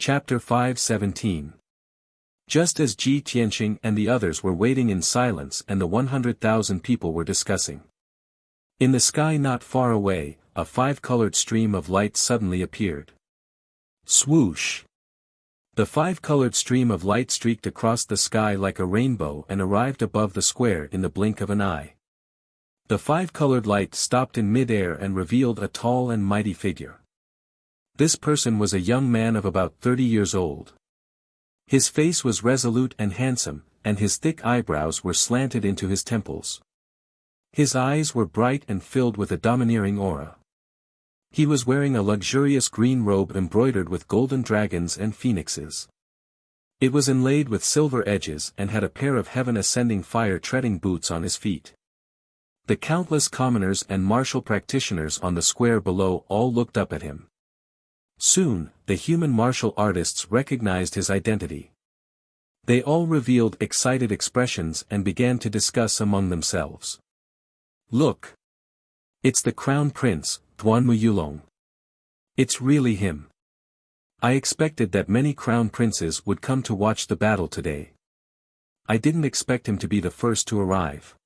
Chapter 5:17. Just as Ji Tianxing and the others were waiting in silence and the 100,000 people were discussing. In the sky not far away, a five-colored stream of light suddenly appeared. Swoosh! The five-colored stream of light streaked across the sky like a rainbow and arrived above the square in the blink of an eye. The five-colored light stopped in mid-air and revealed a tall and mighty figure. This person was a young man of about 30 years old. His face was resolute and handsome, and his thick eyebrows were slanted into his temples. His eyes were bright and filled with a domineering aura. He was wearing a luxurious green robe embroidered with golden dragons and phoenixes. It was inlaid with silver edges and had a pair of heaven-ascending fire-treading boots on his feet. The countless commoners and martial practitioners on the square below all looked up at him. Soon, the human martial artists recognized his identity. They all revealed excited expressions and began to discuss among themselves. Look! It's the Crown Prince, Duan Muyulong. It's really him. I expected that many Crown Princes would come to watch the battle today. I didn't expect him to be the first to arrive.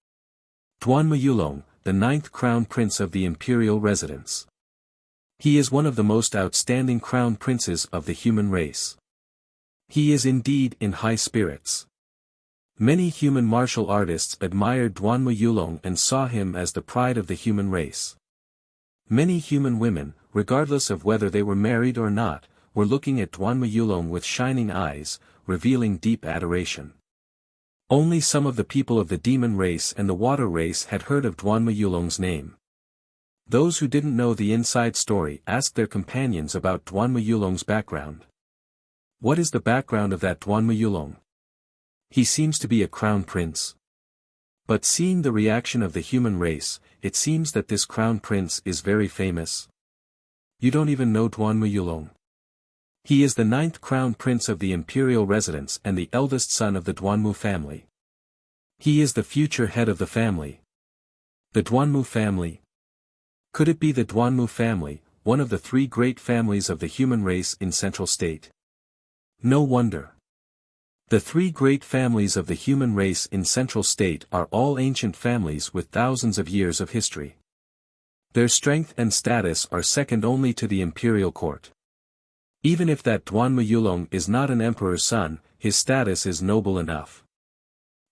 Duan Muyulong, the 9th Crown Prince of the Imperial Residence. He is one of the most outstanding crown princes of the human race. He is indeed in high spirits. Many human martial artists admired Duan Muyulong and saw him as the pride of the human race. Many human women, regardless of whether they were married or not, were looking at Duan Muyulong with shining eyes, revealing deep adoration. Only some of the people of the demon race and the water race had heard of Duan Muyulong's name. Those who didn't know the inside story asked their companions about Duan Muyulong's background. What is the background of that Duan Muyulong? He seems to be a crown prince. But seeing the reaction of the human race, it seems that this crown prince is very famous. You don't even know Duan Muyulong. He is the 9th crown prince of the imperial residence and the eldest son of the Duanmu family. He is the future head of the family. The Duanmu family. Could it be the Duanmu family, one of the 3 great families of the human race in Central State? No wonder. The 3 great families of the human race in Central State are all ancient families with thousands of years of history. Their strength and status are second only to the imperial court. Even if that Duan Muyulong is not an emperor's son, his status is noble enough.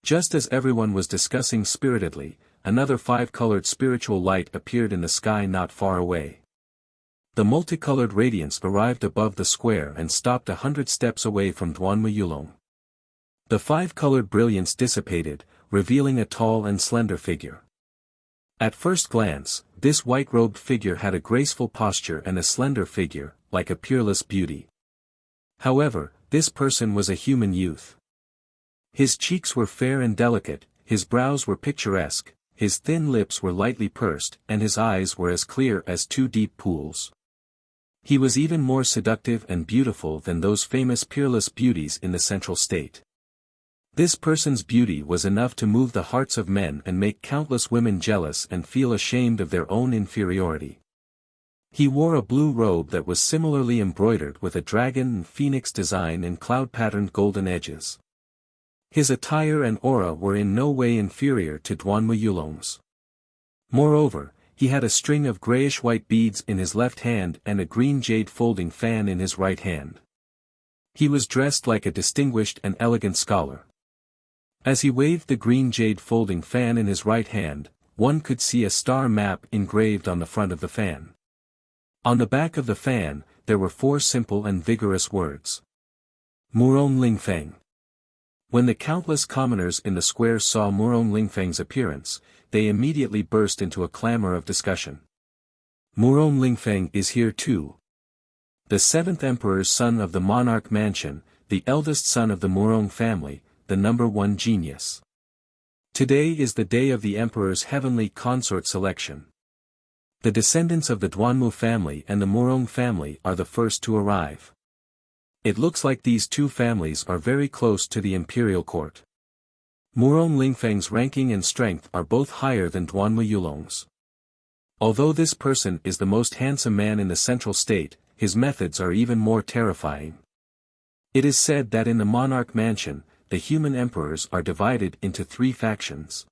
Just as everyone was discussing spiritedly, another 5-colored spiritual light appeared in the sky not far away. The multicolored radiance arrived above the square and stopped 100 steps away from Duan Muyulong. The 5-colored brilliance dissipated, revealing a tall and slender figure. At first glance, this white-robed figure had a graceful posture and a slender figure, like a peerless beauty. However, this person was a human youth. His cheeks were fair and delicate, his brows were picturesque, his thin lips were lightly pursed, and his eyes were as clear as 2 deep pools. He was even more seductive and beautiful than those famous peerless beauties in the Central State. This person's beauty was enough to move the hearts of men and make countless women jealous and feel ashamed of their own inferiority. He wore a blue robe that was similarly embroidered with a dragon and phoenix design and cloud-patterned golden edges. His attire and aura were in no way inferior to Duan Muyulong's. Moreover, he had a string of grayish-white beads in his left hand and a green jade folding fan in his right hand. He was dressed like a distinguished and elegant scholar. As he waved the green jade folding fan in his right hand, one could see a star map engraved on the front of the fan. On the back of the fan, there were 4 simple and vigorous words. Murong Lingfeng. When the countless commoners in the square saw Murong Lingfeng's appearance, they immediately burst into a clamor of discussion. Murong Lingfeng is here too. The 7th emperor's son of the monarch mansion, the eldest son of the Murong family, the number 1 genius. Today is the day of the emperor's heavenly consort selection. The descendants of the Duanmu family and the Murong family are the first to arrive. It looks like these 2 families are very close to the imperial court. Murong Lingfeng's ranking and strength are both higher than Duan Muyulong's. Although this person is the most handsome man in the Central State, his methods are even more terrifying. It is said that in the monarch mansion, the human emperors are divided into 3 factions.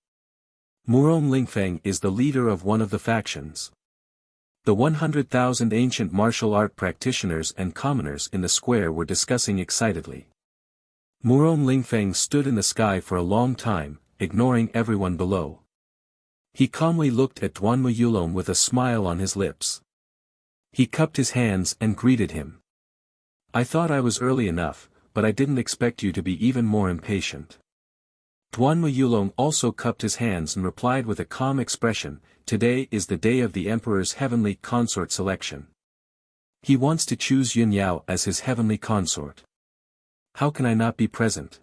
Murong Lingfeng is the leader of one of the factions. The 100,000 ancient martial art practitioners and commoners in the square were discussing excitedly. Murong Lingfeng stood in the sky for a long time, ignoring everyone below. He calmly looked at Duanmu Yulong with a smile on his lips. He cupped his hands and greeted him. "I thought I was early enough, but I didn't expect you to be even more impatient." Duanmu Yulong also cupped his hands and replied with a calm expression, "Today is the day of the Emperor's heavenly consort selection. He wants to choose Yun Yao as his heavenly consort. How can I not be present?"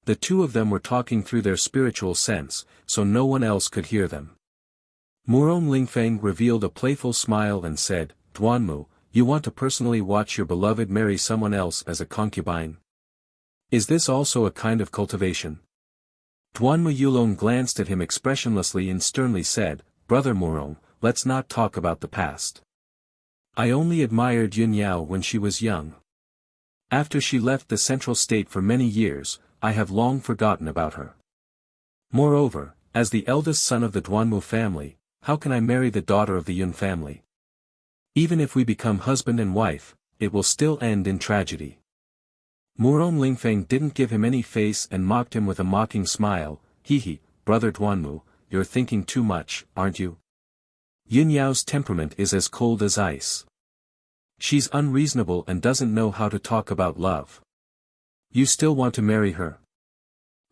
The 2 of them were talking through their spiritual sense, so no one else could hear them. Murong Lingfeng revealed a playful smile and said, "Duanmu, you want to personally watch your beloved marry someone else as a concubine? Is this also a kind of cultivation?" Duanmu Yulong glanced at him expressionlessly and sternly said, "Brother Murong, let's not talk about the past. I only admired Yun Yao when she was young. After she left the central state for many years, I have long forgotten about her. Moreover, as the eldest son of the Duanmu family, how can I marry the daughter of the Yun family? Even if we become husband and wife, it will still end in tragedy." Murong Lingfeng didn't give him any face and mocked him with a mocking smile, "He, brother Duanmu, you're thinking too much, aren't you? Yun Yao's temperament is as cold as ice. She's unreasonable and doesn't know how to talk about love. You still want to marry her?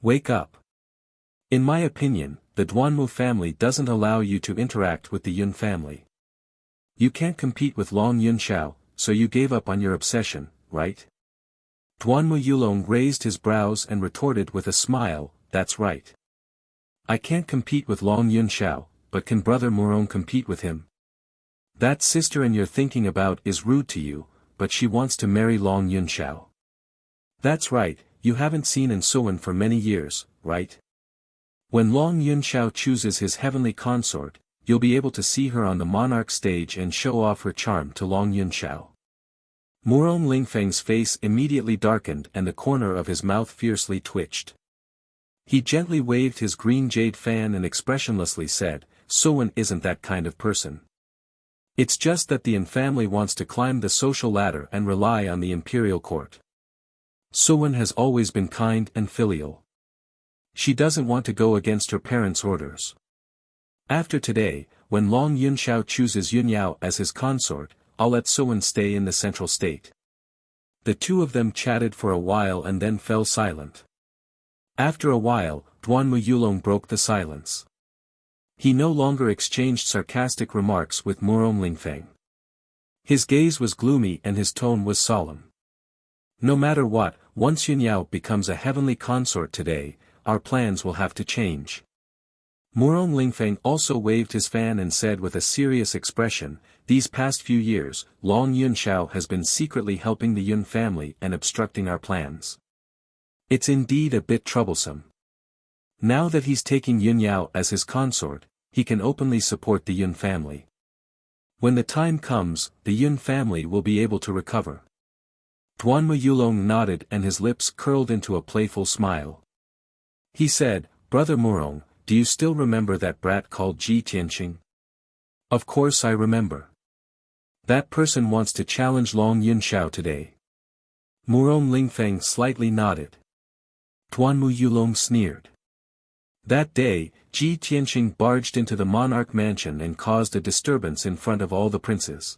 Wake up. In my opinion, the Duanmu family doesn't allow you to interact with the Yun family. You can't compete with Long Yunxiao, so you gave up on your obsession, right?" Duanmu Yulong raised his brows and retorted with a smile, "That's right. I can't compete with Long Yunxiao, but can brother Murong compete with him? That sister and you're thinking about is rude to you, but she wants to marry Long Yunxiao. That's right, you haven't seen An Suan for many years, right? When Long Yunxiao chooses his heavenly consort, you'll be able to see her on the monarch stage and show off her charm to Long Yunxiao." Murong Lingfeng's face immediately darkened and the corner of his mouth fiercely twitched. He gently waved his green jade fan and expressionlessly said, "Suan isn't that kind of person. It's just that the An family wants to climb the social ladder and rely on the imperial court. Suan has always been kind and filial. She doesn't want to go against her parents' orders. After today, when Long Yunxiao chooses Yun Yao as his consort, I'll let Suan stay in the central state." The 2 of them chatted for a while and then fell silent. After a while, Duanmu Yulong broke the silence. He no longer exchanged sarcastic remarks with Murong Lingfeng. His gaze was gloomy and his tone was solemn. "No matter what, once Yun Yao becomes a heavenly consort today, our plans will have to change." Murong Lingfeng also waved his fan and said with a serious expression, "These past few years, Long Yunxiao has been secretly helping the Yun family and obstructing our plans. It's indeed a bit troublesome. Now that he's taking Yun Yao as his consort, he can openly support the Yun family. When the time comes, the Yun family will be able to recover." Duanmu Yulong nodded and his lips curled into a playful smile. He said, "Brother Murong, do you still remember that brat called Ji Tianqing?" "Of course I remember. That person wants to challenge Long Yunxiao today." Murong Lingfeng slightly nodded. Duanmu Yulong sneered. That day, Ji Tianqing barged into the monarch mansion and caused a disturbance in front of all the princes.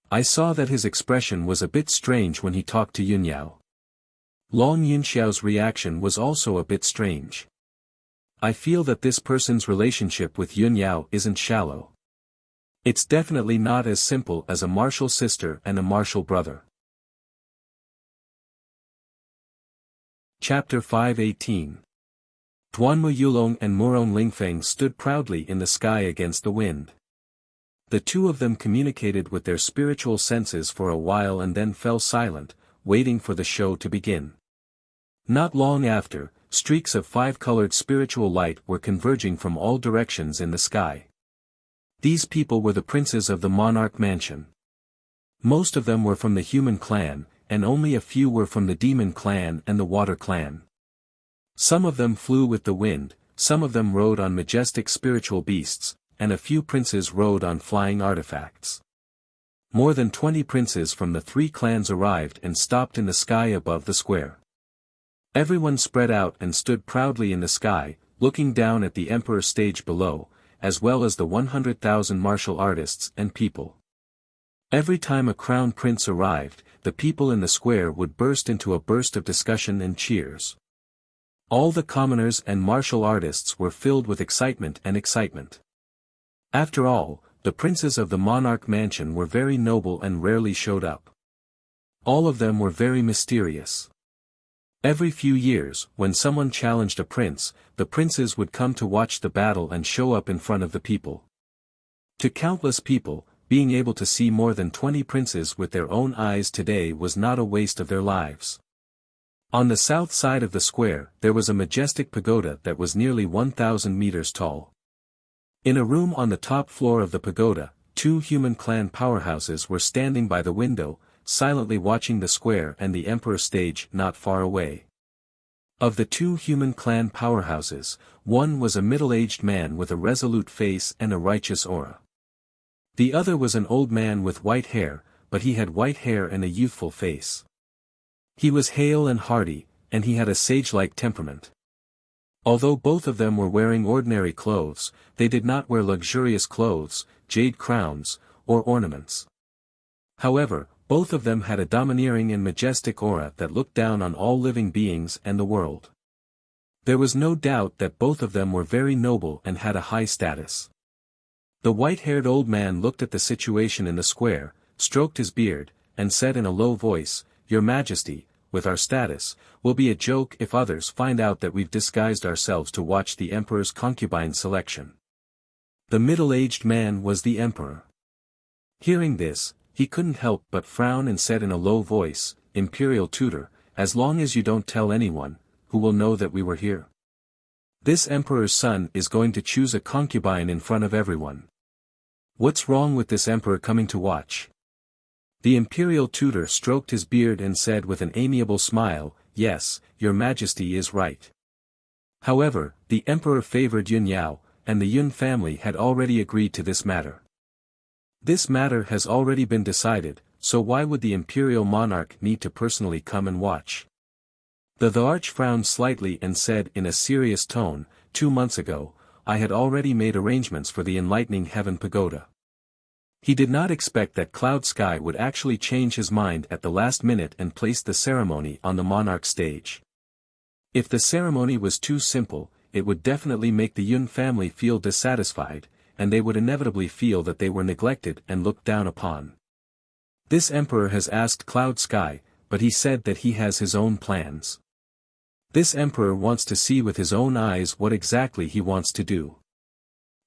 I saw that his expression was a bit strange when he talked to Yun Yao. Long Yunxiao's reaction was also a bit strange. I feel that this person's relationship with Yun Yao isn't shallow. It's definitely not as simple as a martial sister and a martial brother. Chapter 518. Duanmu Yulong and Murong Lingfeng stood proudly in the sky against the wind. The 2 of them communicated with their spiritual senses for a while and then fell silent, waiting for the show to begin. Not long after, streaks of 5-colored spiritual light were converging from all directions in the sky. These people were the princes of the monarch mansion. Most of them were from the human clan, and only a few were from the Demon Clan and the Water Clan. Some of them flew with the wind, some of them rode on majestic spiritual beasts, and a few princes rode on flying artifacts. More than 20 princes from the 3 clans arrived and stopped in the sky above the square. Everyone spread out and stood proudly in the sky, looking down at the emperor stage below, as well as the 100,000 martial artists and people. Every time a crown prince arrived, the people in the square would burst into a burst of discussion and cheers. All the commoners and martial artists were filled with excitement. After all, the princes of the monarch mansion were very noble and rarely showed up. All of them were very mysterious. Every few years, when someone challenged a prince, the princes would come to watch the battle and show up in front of the people. To countless people, being able to see more than 20 princes with their own eyes today was not a waste of their lives. On the south side of the square, there was a majestic pagoda that was nearly 1,000 meters tall. In a room on the top floor of the pagoda, 2 human clan powerhouses were standing by the window, silently watching the square and the emperor stage not far away. Of the 2 human clan powerhouses, one was a middle-aged man with a resolute face and a righteous aura. The other was an old man with white hair, but he had white hair and a youthful face. He was hale and hearty, and he had a sage-like temperament. Although both of them were wearing ordinary clothes, they did not wear luxurious clothes, jade crowns, or ornaments. However, both of them had a domineering and majestic aura that looked down on all living beings and the world. There was no doubt that both of them were very noble and had a high status. The white-haired old man looked at the situation in the square, stroked his beard, and said in a low voice, "Your Majesty, with our status, will be a joke if others find out that we've disguised ourselves to watch the emperor's concubine selection." The middle-aged man was the emperor. Hearing this, he couldn't help but frown and said in a low voice, "Imperial tutor, as long as you don't tell anyone, who will know that we were here? This emperor's son is going to choose a concubine in front of everyone. What's wrong with this emperor coming to watch?" The imperial tutor stroked his beard and said with an amiable smile, "Yes, your Majesty is right." However, the emperor favored Yun Yao, and the Yun family had already agreed to this matter. This matter has already been decided, so why would the imperial monarch need to personally come and watch? The arch frowned slightly and said in a serious tone, 2 months ago, I had already made arrangements for the Enlightening Heaven Pagoda. He did not expect that Cloud Sky would actually change his mind at the last minute and place the ceremony on the monarch stage. If the ceremony was too simple, it would definitely make the Yun family feel dissatisfied, and they would inevitably feel that they were neglected and looked down upon. This emperor has asked Cloud Sky, but he said that he has his own plans. This emperor wants to see with his own eyes what exactly he wants to do.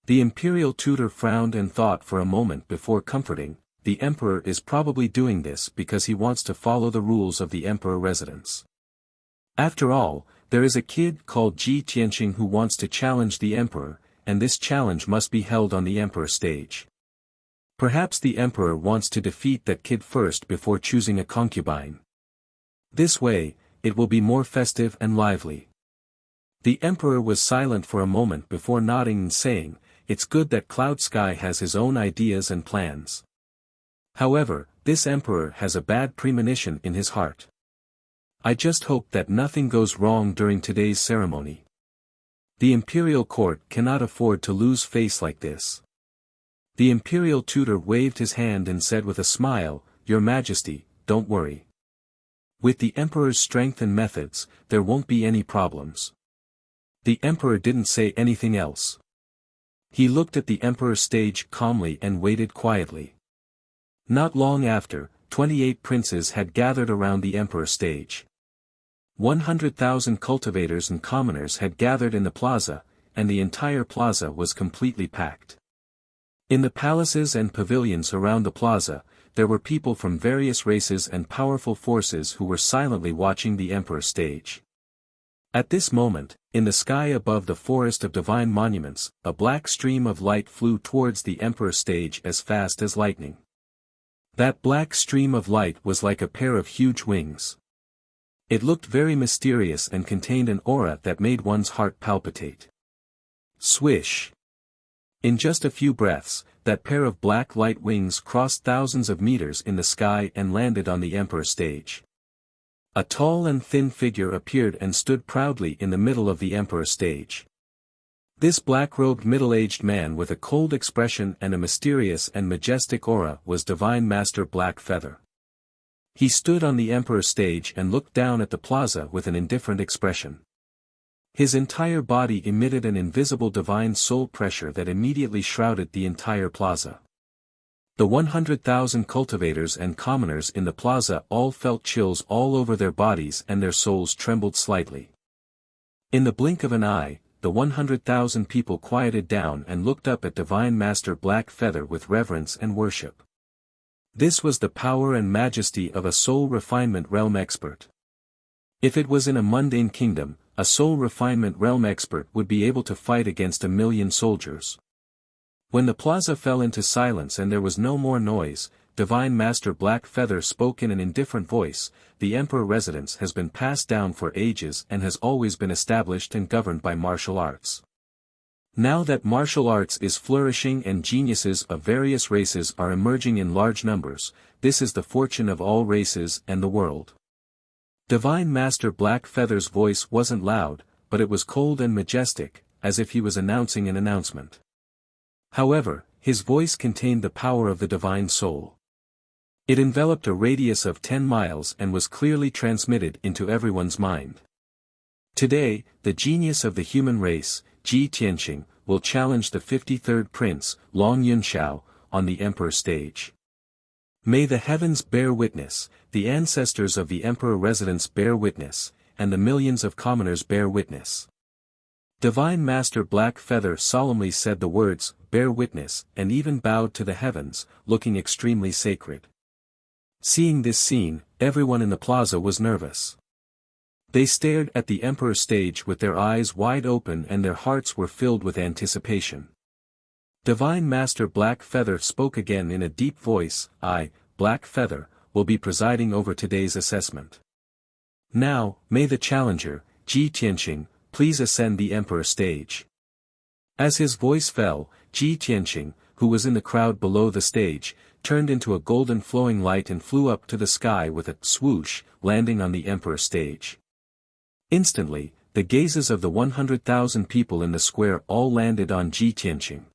The imperial tutor frowned and thought for a moment before comforting, the emperor is probably doing this because he wants to follow the rules of the emperor residence. After all, there is a kid called Ji Tianqing who wants to challenge the emperor, and this challenge must be held on the emperor stage. Perhaps the emperor wants to defeat that kid first before choosing a concubine. This way, it will be more festive and lively. The emperor was silent for a moment before nodding and saying, "It's good that Cloud Sky has his own ideas and plans. However, this emperor has a bad premonition in his heart. I just hope that nothing goes wrong during today's ceremony. The imperial court cannot afford to lose face like this." The imperial tutor waved his hand and said with a smile, "Your Majesty, don't worry. With the emperor's strength and methods, there won't be any problems." The emperor didn't say anything else. He looked at the emperor's stage calmly and waited quietly. Not long after, 28 princes had gathered around the emperor's stage. 100,000 cultivators and commoners had gathered in the plaza, and the entire plaza was completely packed. In the palaces and pavilions around the plaza, there were people from various races and powerful forces who were silently watching the emperor's stage. At this moment, in the sky above the forest of divine monuments, a black stream of light flew towards the emperor's stage as fast as lightning. That black stream of light was like a pair of huge wings. It looked very mysterious and contained an aura that made one's heart palpitate. Swish! In just a few breaths, that pair of black light wings crossed thousands of meters in the sky and landed on the Emperor stage. A tall and thin figure appeared and stood proudly in the middle of the Emperor stage. This black-robed middle-aged man with a cold expression and a mysterious and majestic aura was Divine Master Black Feather. He stood on the Emperor stage and looked down at the plaza with an indifferent expression. His entire body emitted an invisible divine soul pressure that immediately shrouded the entire plaza. The 100,000 cultivators and commoners in the plaza all felt chills all over their bodies and their souls trembled slightly. In the blink of an eye, the 100,000 people quieted down and looked up at Divine Master Black Feather with reverence and worship. This was the power and majesty of a soul refinement realm expert. If it was in a mundane kingdom, a soul refinement realm expert would be able to fight against 1,000,000 soldiers. When the plaza fell into silence and there was no more noise, Divine Master Black Feather spoke in an indifferent voice, "The Emperor residence has been passed down for ages and has always been established and governed by martial arts. Now that martial arts is flourishing and geniuses of various races are emerging in large numbers, this is the fortune of all races and the world." Divine Master Black Feather's voice wasn't loud, but it was cold and majestic, as if he was announcing an announcement. However, his voice contained the power of the divine soul. It enveloped a radius of 10 miles and was clearly transmitted into everyone's mind. Today, the genius of the human race, Ji Tianqing, will challenge the 53rd Prince, Long Yunxiao, on the Emperor stage. May the heavens bear witness, the ancestors of the Emperor residence bear witness, and the millions of commoners bear witness. Divine Master Black Feather solemnly said the words, "bear witness," and even bowed to the heavens, looking extremely sacred. Seeing this scene, everyone in the plaza was nervous. They stared at the Emperor stage with their eyes wide open and their hearts were filled with anticipation. Divine Master Black Feather spoke again in a deep voice, "I, Black Feather, will be presiding over today's assessment. Now, may the challenger, Ji Tianqing, please ascend the Emperor stage." As his voice fell, Ji Tianqing, who was in the crowd below the stage, turned into a golden flowing light and flew up to the sky with a swoosh, landing on the Emperor stage. Instantly, the gazes of the 100,000 people in the square all landed on Ji Tianqing.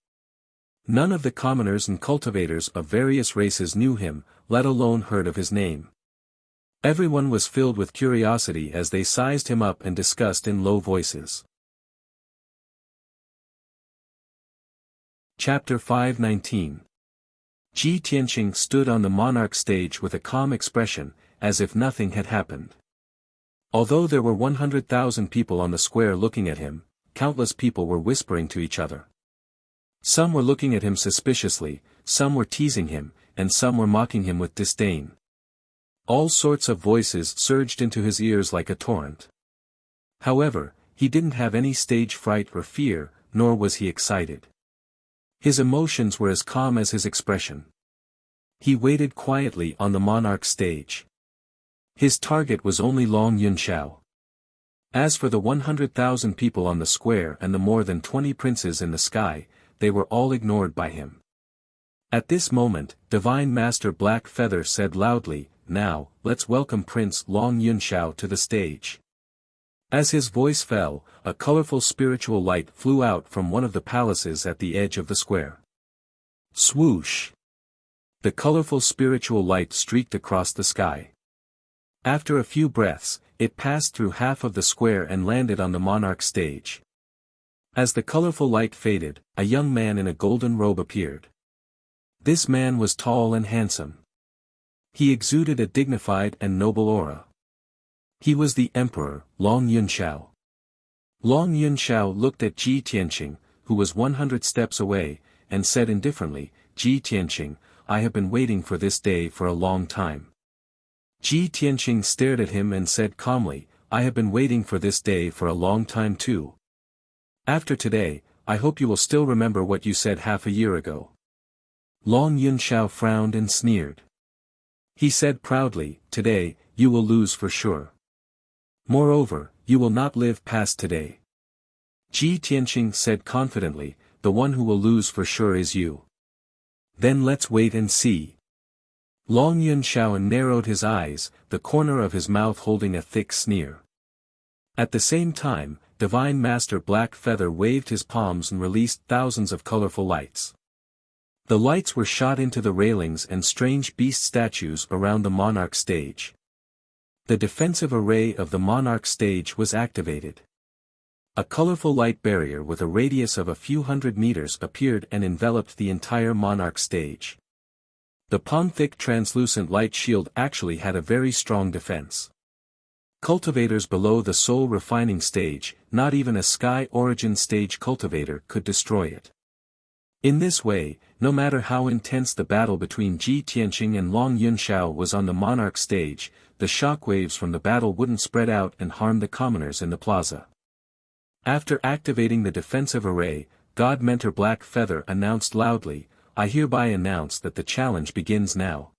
None of the commoners and cultivators of various races knew him, let alone heard of his name. Everyone was filled with curiosity as they sized him up and discussed in low voices. Chapter 519. Ji Tianqing stood on the monarch stage with a calm expression, as if nothing had happened. Although there were 100,000 people on the square looking at him, countless people were whispering to each other. Some were looking at him suspiciously, some were teasing him, and some were mocking him with disdain. All sorts of voices surged into his ears like a torrent. However, he didn't have any stage fright or fear, nor was he excited. His emotions were as calm as his expression. He waited quietly on the monarch stage. His target was only Long Yunxiao. As for the 100,000 people on the square and the more than 20 princes in the sky, they were all ignored by him. At this moment, Divine Master Black Feather said loudly, "Now, let's welcome Prince Long Yunxiao to the stage." As his voice fell, a colorful spiritual light flew out from one of the palaces at the edge of the square. Swoosh! The colorful spiritual light streaked across the sky. After a few breaths, it passed through half of the square and landed on the monarch stage. As the colorful light faded, a young man in a golden robe appeared. This man was tall and handsome. He exuded a dignified and noble aura. He was the Emperor, Long Yunxiao. Long Yunxiao looked at Ji Tianqing, who was 100 steps away, and said indifferently, "Ji Tianqing, I have been waiting for this day for a long time." Ji Tianqing stared at him and said calmly, "I have been waiting for this day for a long time too. After today, I hope you will still remember what you said half a year ago." Long Yunxiao frowned and sneered. He said proudly, "Today, you will lose for sure. Moreover, you will not live past today." Ji Tianqing said confidently, "The one who will lose for sure is you." "Then let's wait and see." Long Yunxiao narrowed his eyes, the corner of his mouth holding a thick sneer. At the same time, Divine Master Black Feather waved his palms and released thousands of colorful lights. The lights were shot into the railings and strange beast statues around the monarch stage. The defensive array of the monarch stage was activated. A colorful light barrier with a radius of a few hundred meters appeared and enveloped the entire monarch stage. The thick translucent light shield actually had a very strong defense. Cultivators below the soul refining stage, not even a sky origin stage cultivator could destroy it. In this way, no matter how intense the battle between Ji Tianqing and Long Yunxiao was on the monarch stage, the shockwaves from the battle wouldn't spread out and harm the commoners in the plaza. After activating the defensive array, God Mentor Black Feather announced loudly, "I hereby announce that the challenge begins now."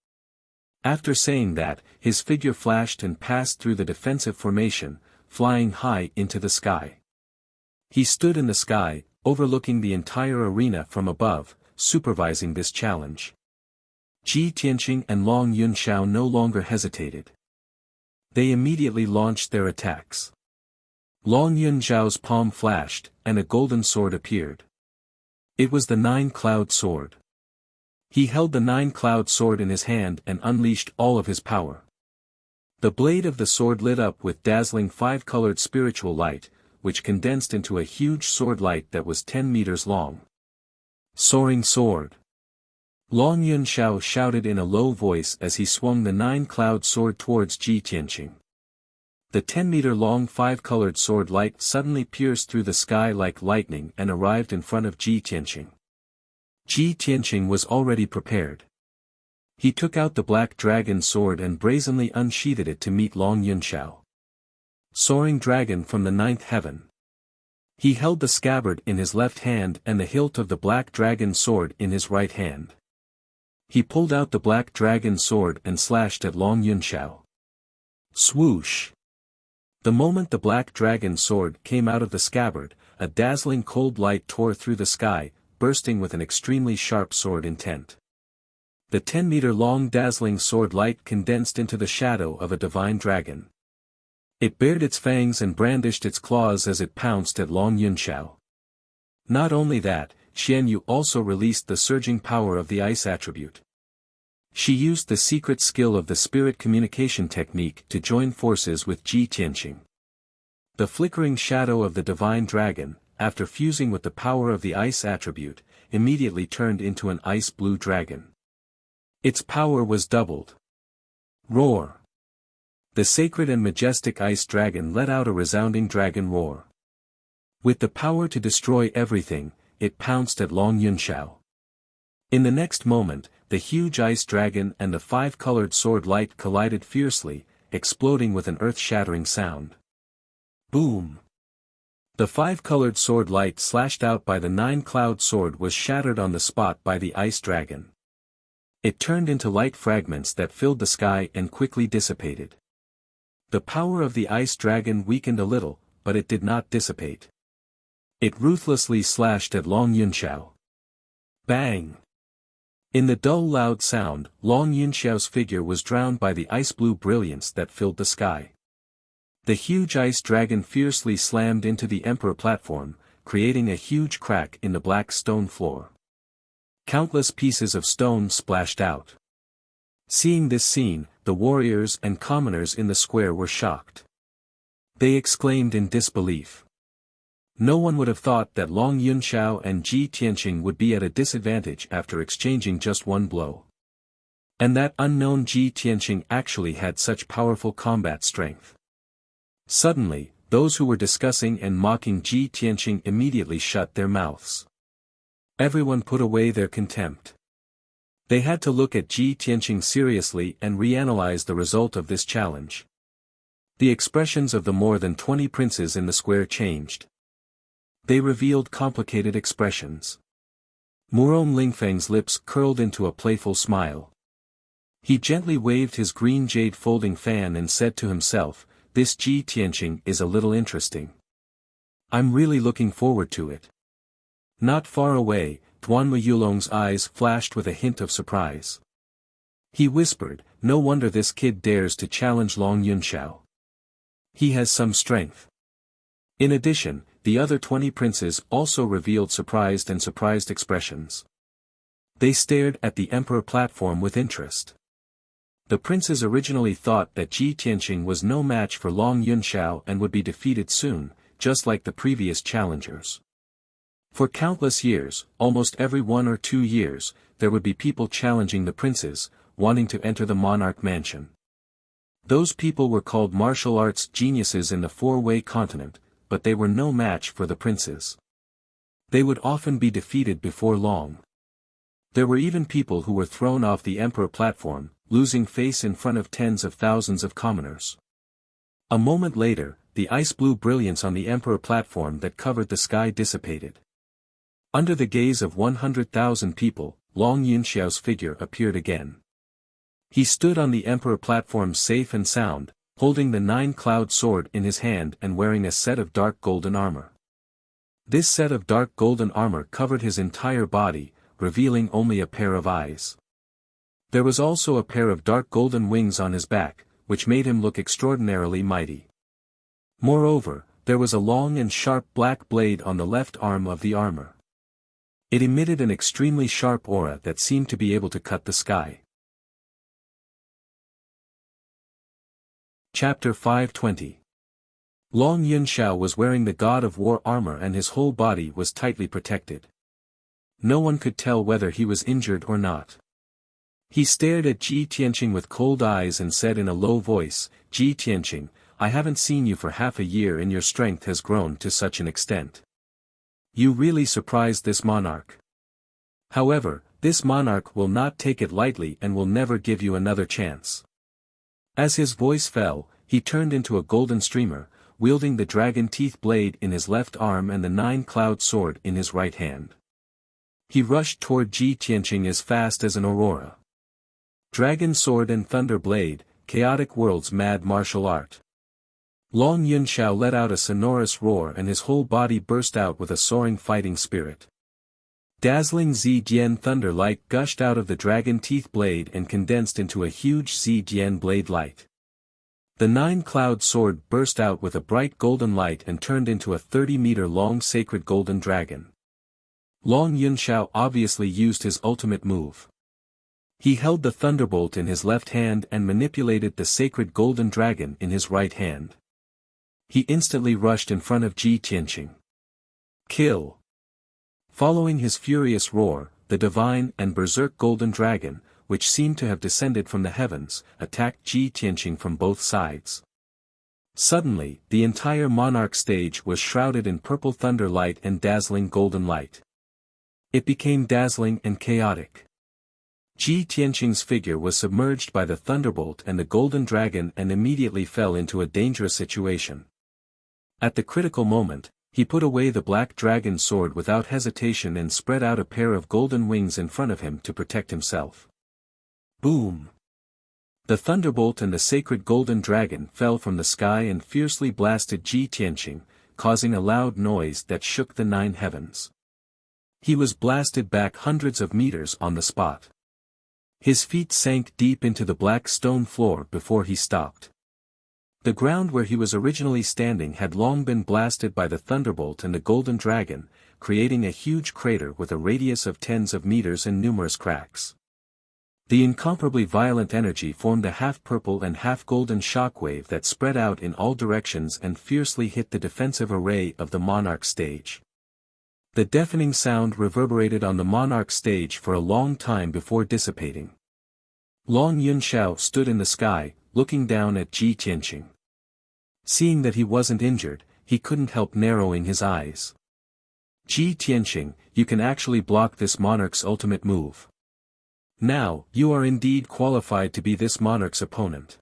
After saying that, his figure flashed and passed through the defensive formation, flying high into the sky. He stood in the sky, overlooking the entire arena from above, supervising this challenge. Ji Tianqing and Long Yunxiao no longer hesitated. They immediately launched their attacks. Long Yunxiao's palm flashed, and a golden sword appeared. It was the Nine-Cloud Sword. He held the Nine-Cloud Sword in his hand and unleashed all of his power. The blade of the sword lit up with dazzling five-colored spiritual light, which condensed into a huge sword light that was 10 meters long. Soaring Sword. Long Yunxiao shouted in a low voice as he swung the Nine-Cloud Sword towards Ji Tianqing. The 10-meter-long five-colored sword light suddenly pierced through the sky like lightning and arrived in front of Ji Tianqing. Ji Tianqing was already prepared. He took out the black dragon sword and brazenly unsheathed it to meet Long Yunxiao. Soaring Dragon from the Ninth Heaven. He held the scabbard in his left hand and the hilt of the black dragon sword in his right hand. He pulled out the black dragon sword and slashed at Long Yunxiao. Swoosh! The moment the black dragon sword came out of the scabbard, a dazzling cold light tore through the sky, bursting with an extremely sharp sword intent. The 10-meter-long dazzling sword light condensed into the shadow of a divine dragon. It bared its fangs and brandished its claws as it pounced at Long Yunxiao. Not only that, Xian Yu also released the surging power of the ice attribute. She used the secret skill of the spirit communication technique to join forces with Ji Tianqing. The flickering shadow of the divine dragon, after fusing with the power of the ice attribute, immediately turned into an ice-blue dragon. Its power was doubled. Roar! The sacred and majestic ice dragon let out a resounding dragon roar. With the power to destroy everything, it pounced at Long Yunxiao. In the next moment, the huge ice dragon and the five-colored sword light collided fiercely, exploding with an earth-shattering sound. Boom! The five-colored sword light slashed out by the Nine-Cloud Sword was shattered on the spot by the ice dragon. It turned into light fragments that filled the sky and quickly dissipated. The power of the ice dragon weakened a little, but it did not dissipate. It ruthlessly slashed at Long Yunxiao. Bang! In the dull loud sound, Long Yunxiao's figure was drowned by the ice-blue brilliance that filled the sky. The huge ice dragon fiercely slammed into the emperor platform, creating a huge crack in the black stone floor. Countless pieces of stone splashed out. Seeing this scene, the warriors and commoners in the square were shocked. They exclaimed in disbelief. No one would have thought that Long Yunxiao and Ji Tianqing would be at a disadvantage after exchanging just one blow. And that unknown Ji Tianqing actually had such powerful combat strength. Suddenly, those who were discussing and mocking Ji Tianqing immediately shut their mouths. Everyone put away their contempt. They had to look at Ji Tianqing seriously and reanalyze the result of this challenge. The expressions of the more than 20 princes in the square changed. They revealed complicated expressions. Murong Lingfeng's lips curled into a playful smile. He gently waved his green jade folding fan and said to himself, "This Ji Tianqing is a little interesting. I'm really looking forward to it." Not far away, Duanmu Yulong's eyes flashed with a hint of surprise. He whispered, "No wonder this kid dares to challenge Long Yunxiao. He has some strength." In addition, the other 20 princes also revealed surprised expressions. They stared at the emperor platform with interest. The princes originally thought that Ji Tianqing was no match for Long Yunxiao and would be defeated soon, just like the previous challengers. For countless years, almost every 1 or 2 years, there would be people challenging the princes, wanting to enter the monarch mansion. Those people were called martial arts geniuses in the four-way continent, but they were no match for the princes. They would often be defeated before long. There were even people who were thrown off the emperor platform, losing face in front of tens of thousands of commoners. A moment later, the ice-blue brilliance on the emperor platform that covered the sky dissipated. Under the gaze of 100,000 people, Long Yunxiao's figure appeared again. He stood on the emperor platform safe and sound, holding the 9-cloud sword in his hand and wearing a set of dark golden armor. This set of dark golden armor covered his entire body, revealing only a pair of eyes. There was also a pair of dark golden wings on his back, which made him look extraordinarily mighty. Moreover, there was a long and sharp black blade on the left arm of the armor. It emitted an extremely sharp aura that seemed to be able to cut the sky. Chapter 520. Long Yunxiao was wearing the God of War armor and his whole body was tightly protected. No one could tell whether he was injured or not. He stared at Ji Tianqing with cold eyes and said in a low voice, "Ji Tianqing, I haven't seen you for half a year and your strength has grown to such an extent. You really surprised this monarch. However, this monarch will not take it lightly and will never give you another chance." As his voice fell, he turned into a golden streamer, wielding the dragon teeth blade in his left arm and the 9-cloud sword in his right hand. He rushed toward Ji Tianqing as fast as an aurora. Dragon sword and thunder blade, chaotic world's mad martial art. Long Yunxiao let out a sonorous roar and his whole body burst out with a soaring fighting spirit. Dazzling Zidian thunder light gushed out of the dragon teeth blade and condensed into a huge Zidian blade light. The 9-cloud sword burst out with a bright golden light and turned into a 30-meter-long sacred golden dragon. Long Yunxiao obviously used his ultimate move. He held the thunderbolt in his left hand and manipulated the sacred golden dragon in his right hand. He instantly rushed in front of Ji Tianqing. Kill! Following his furious roar, the divine and berserk golden dragon, which seemed to have descended from the heavens, attacked Ji Tianqing from both sides. Suddenly, the entire monarch stage was shrouded in purple thunder light and dazzling golden light. It became dazzling and chaotic. Ji Tianqing's figure was submerged by the thunderbolt and the golden dragon and immediately fell into a dangerous situation. At the critical moment, he put away the black dragon sword without hesitation and spread out a pair of golden wings in front of him to protect himself. Boom! The thunderbolt and the sacred golden dragon fell from the sky and fiercely blasted Ji Tianqing, causing a loud noise that shook the 9 heavens. He was blasted back hundreds of meters on the spot. His feet sank deep into the black stone floor before he stopped. The ground where he was originally standing had long been blasted by the thunderbolt and the golden dragon, creating a huge crater with a radius of tens of meters and numerous cracks. The incomparably violent energy formed a half-purple and half-golden shockwave that spread out in all directions and fiercely hit the defensive array of the monarch stage. The deafening sound reverberated on the monarch stage for a long time before dissipating. Long Yunxiao stood in the sky, looking down at Ji Tianqing. Seeing that he wasn't injured, he couldn't help narrowing his eyes. Ji Tianqing, you can actually block this monarch's ultimate move. Now, you are indeed qualified to be this monarch's opponent.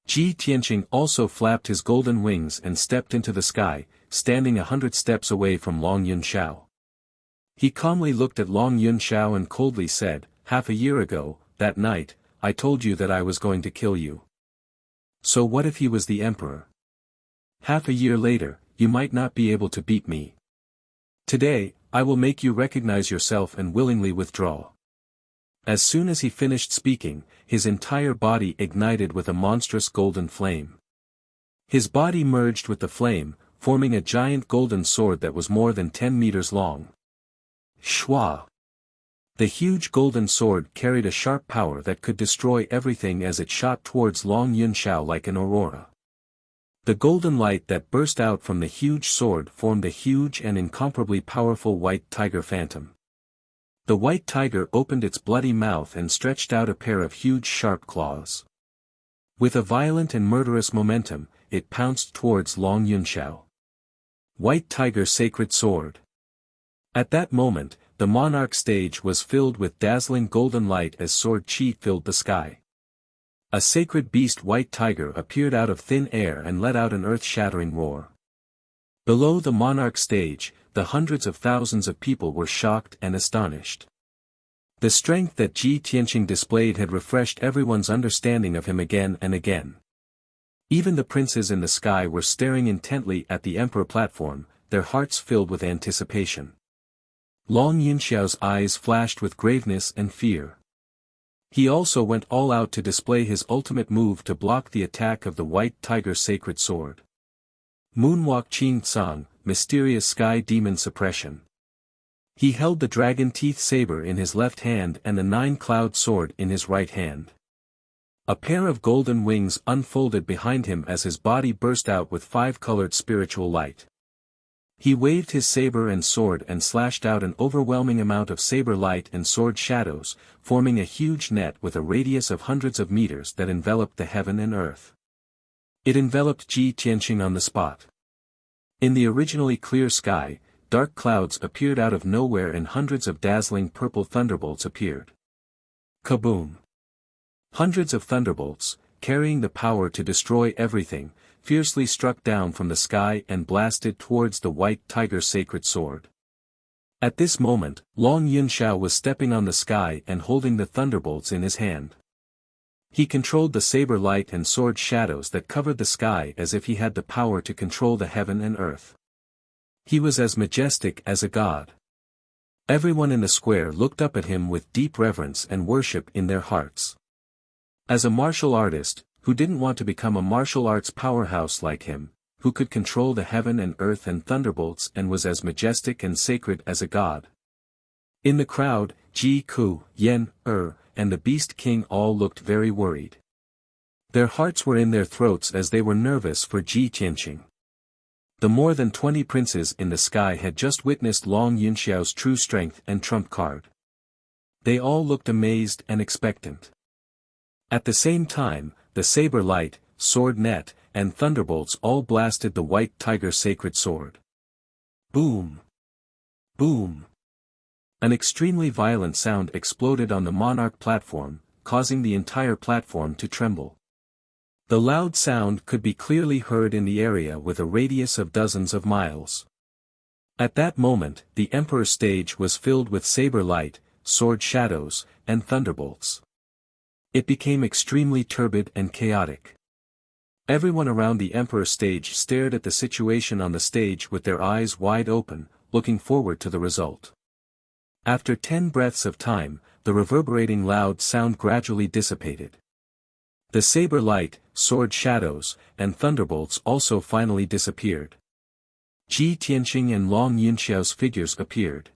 Ji Tianqing also flapped his golden wings and stepped into the sky, standing 100 steps away from Long Yunxiao. He calmly looked at Long Yunxiao and coldly said, "Half a year ago, that night, I told you that I was going to kill you. So what if he was the emperor? Half a year later, you might not be able to beat me. Today, I will make you recognize yourself and willingly withdraw. As soon as he finished speaking, his entire body ignited with a monstrous golden flame. His body merged with the flame, forming a giant golden sword that was more than 10 meters long. Shwa! The huge golden sword carried a sharp power that could destroy everything as it shot towards Long Yunxiao like an aurora. The golden light that burst out from the huge sword formed a huge and incomparably powerful white tiger phantom. The white tiger opened its bloody mouth and stretched out a pair of huge sharp claws. With a violent and murderous momentum, it pounced towards Long Yunxiao. White Tiger Sacred Sword. At that moment, the monarch stage was filled with dazzling golden light as sword chi filled the sky. A sacred beast white tiger appeared out of thin air and let out an earth-shattering roar. Below the monarch stage, the hundreds of thousands of people were shocked and astonished. The strength that Ji Tianqing displayed had refreshed everyone's understanding of him again and again. Even the princes in the sky were staring intently at the emperor platform, their hearts filled with anticipation. Long Yunxiao's eyes flashed with graveness and fear. He also went all out to display his ultimate move to block the attack of the white tiger sacred sword. Moonwalk Qing Tsang, Mysterious Sky Demon Suppression. He held the dragon teeth saber in his left hand and the nine-cloud sword in his right hand. A pair of golden wings unfolded behind him as his body burst out with five-colored spiritual light. He waved his saber and sword and slashed out an overwhelming amount of saber light and sword shadows, forming a huge net with a radius of hundreds of meters that enveloped the heaven and earth. It enveloped Ji Tianqing on the spot. In the originally clear sky, dark clouds appeared out of nowhere and hundreds of dazzling purple thunderbolts appeared. Kaboom! Hundreds of thunderbolts, carrying the power to destroy everything, fiercely struck down from the sky and blasted towards the white tiger sacred sword. At this moment, Long Yunxiao was stepping on the sky and holding the thunderbolts in his hand. He controlled the saber light and sword shadows that covered the sky as if he had the power to control the heaven and earth. He was as majestic as a god. Everyone in the square looked up at him with deep reverence and worship in their hearts. As a martial artist, who didn't want to become a martial arts powerhouse like him, who could control the heaven and earth and thunderbolts and was as majestic and sacred as a god. In the crowd, Ji Ku, Yan, and the Beast King all looked very worried. Their hearts were in their throats as they were nervous for Ji Tianqing. The more than 20 princes in the sky had just witnessed Long Yunxiao's true strength and trump card. They all looked amazed and expectant. At the same time, the saber light, sword net, and thunderbolts all blasted the white tiger sacred sword. Boom! Boom! An extremely violent sound exploded on the monarch platform, causing the entire platform to tremble. The loud sound could be clearly heard in the area with a radius of dozens of miles. At that moment, the emperor's stage was filled with saber light, sword shadows, and thunderbolts. It became extremely turbid and chaotic. Everyone around the emperor's stage stared at the situation on the stage with their eyes wide open, looking forward to the result. After 10 breaths of time, the reverberating loud sound gradually dissipated. The saber light, sword shadows, and thunderbolts also finally disappeared. Ji Tianqing and Long Yunxiao's figures appeared.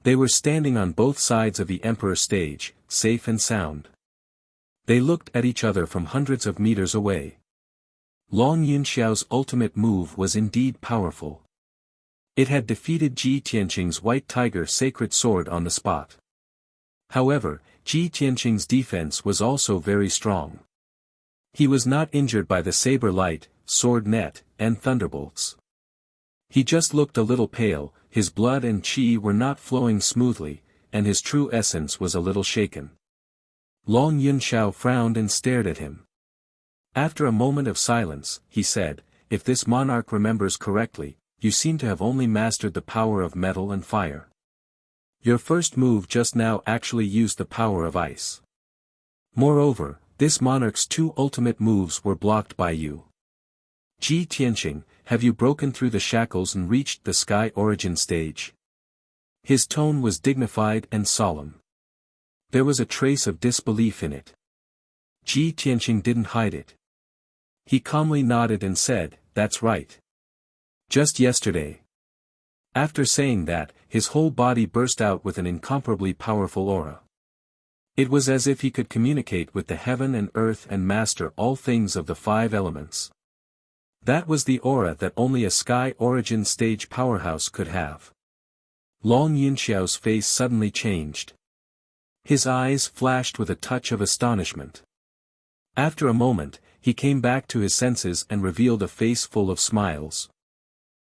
They were standing on both sides of the emperor's stage, safe and sound. They looked at each other from hundreds of meters away. Long Yunxiao's ultimate move was indeed powerful. It had defeated Ji Tianqing's white tiger sacred sword on the spot. However, Ji Tianqing's defense was also very strong. He was not injured by the saber light, sword net, and thunderbolts. He just looked a little pale, his blood and qi were not flowing smoothly, and his true essence was a little shaken. Long Yunxiao frowned and stared at him. After a moment of silence, he said, "If this monarch remembers correctly, you seem to have only mastered the power of metal and fire. Your first move just now actually used the power of ice." Moreover, this monarch's two ultimate moves were blocked by you. Ji Tianqing, have you broken through the shackles and reached the sky origin stage? His tone was dignified and solemn. There was a trace of disbelief in it. Ji Tianqing didn't hide it. He calmly nodded and said, "That's right. Just yesterday." After saying that, his whole body burst out with an incomparably powerful aura. It was as if he could communicate with the heaven and earth and master all things of the five elements. That was the aura that only a sky origin stage powerhouse could have. Long Yunxiao's face suddenly changed. His eyes flashed with a touch of astonishment. After a moment, he came back to his senses and revealed a face full of smiles.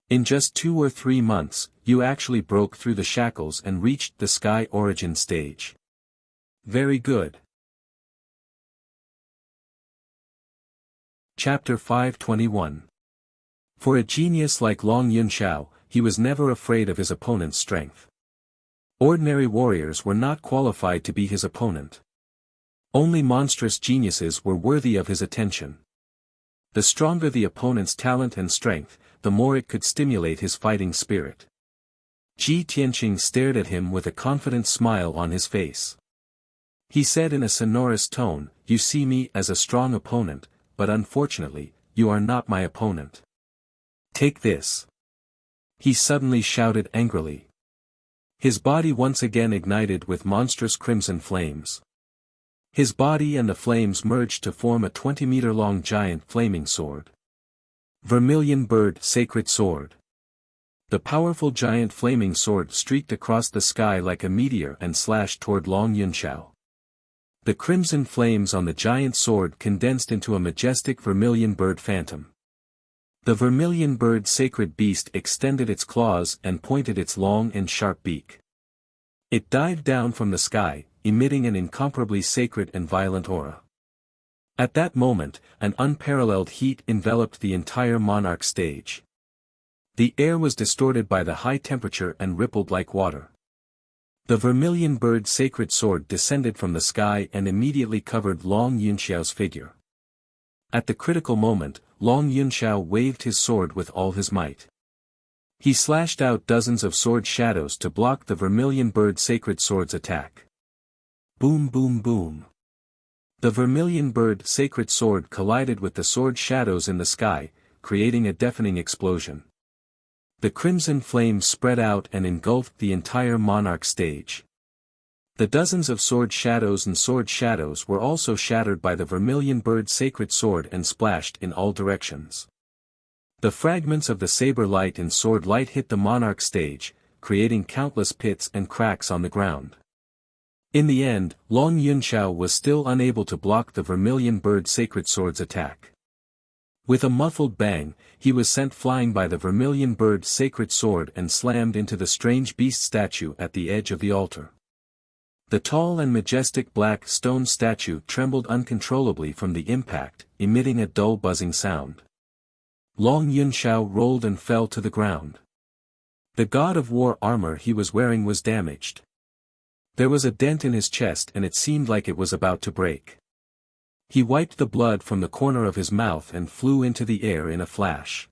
In just 2 or 3 months, you actually broke through the shackles and reached the sky origin stage. Very good. Chapter 521. For a genius like Long Yunxiao, he was never afraid of his opponent's strength. Ordinary warriors were not qualified to be his opponent. Only monstrous geniuses were worthy of his attention. The stronger the opponent's talent and strength, the more it could stimulate his fighting spirit. Ji Tianqing stared at him with a confident smile on his face. He said in a sonorous tone, "You see me as a strong opponent, but unfortunately, you are not my opponent. Take this." He suddenly shouted angrily. His body once again ignited with monstrous crimson flames. His body and the flames merged to form a 20-meter-long giant flaming sword. Vermilion Bird Sacred Sword. The powerful giant flaming sword streaked across the sky like a meteor and slashed toward Long Yunxiao. The crimson flames on the giant sword condensed into a majestic vermilion bird phantom. The vermilion bird sacred beast extended its claws and pointed its long and sharp beak. It dived down from the sky, emitting an incomparably sacred and violent aura. At that moment, an unparalleled heat enveloped the entire monarch stage. The air was distorted by the high temperature and rippled like water. The vermilion bird sacred sword descended from the sky and immediately covered Long Yunxiao's figure. At the critical moment, Long Yunxiao waved his sword with all his might. He slashed out dozens of sword shadows to block the vermilion bird sacred sword's attack. Boom boom boom. The vermilion bird sacred sword collided with the sword shadows in the sky, creating a deafening explosion. The crimson flames spread out and engulfed the entire monarch stage. The dozens of sword shadows were also shattered by the vermilion bird sacred sword and splashed in all directions. The fragments of the saber light and sword light hit the monarch stage, creating countless pits and cracks on the ground. In the end, Long Yunxiao was still unable to block the vermilion bird sacred sword's attack. With a muffled bang, he was sent flying by the vermilion bird sacred sword and slammed into the strange beast statue at the edge of the altar. The tall and majestic black stone statue trembled uncontrollably from the impact, emitting a dull buzzing sound. Long Yunxiao rolled and fell to the ground. The god of war armor he was wearing was damaged. There was a dent in his chest and it seemed like it was about to break. He wiped the blood from the corner of his mouth and flew into the air in a flash.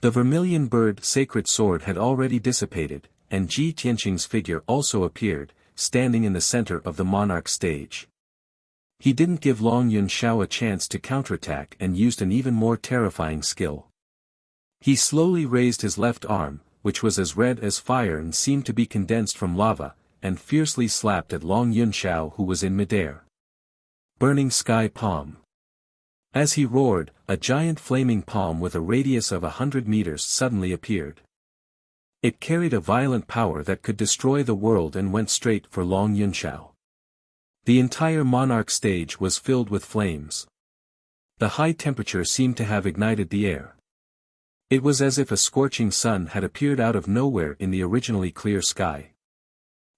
The vermilion bird sacred sword had already dissipated, and Ji Tianqing's figure also appeared, standing in the center of the monarch stage. He didn't give Long Yunxiao a chance to counterattack and used an even more terrifying skill. He slowly raised his left arm, which was as red as fire and seemed to be condensed from lava, and fiercely slapped at Long Yunxiao who was in midair. Burning Sky Palm. As he roared, a giant flaming palm with a radius of 100 meters suddenly appeared. It carried a violent power that could destroy the world and went straight for Long Yunxiao. The entire monarch stage was filled with flames. The high temperature seemed to have ignited the air. It was as if a scorching sun had appeared out of nowhere in the originally clear sky.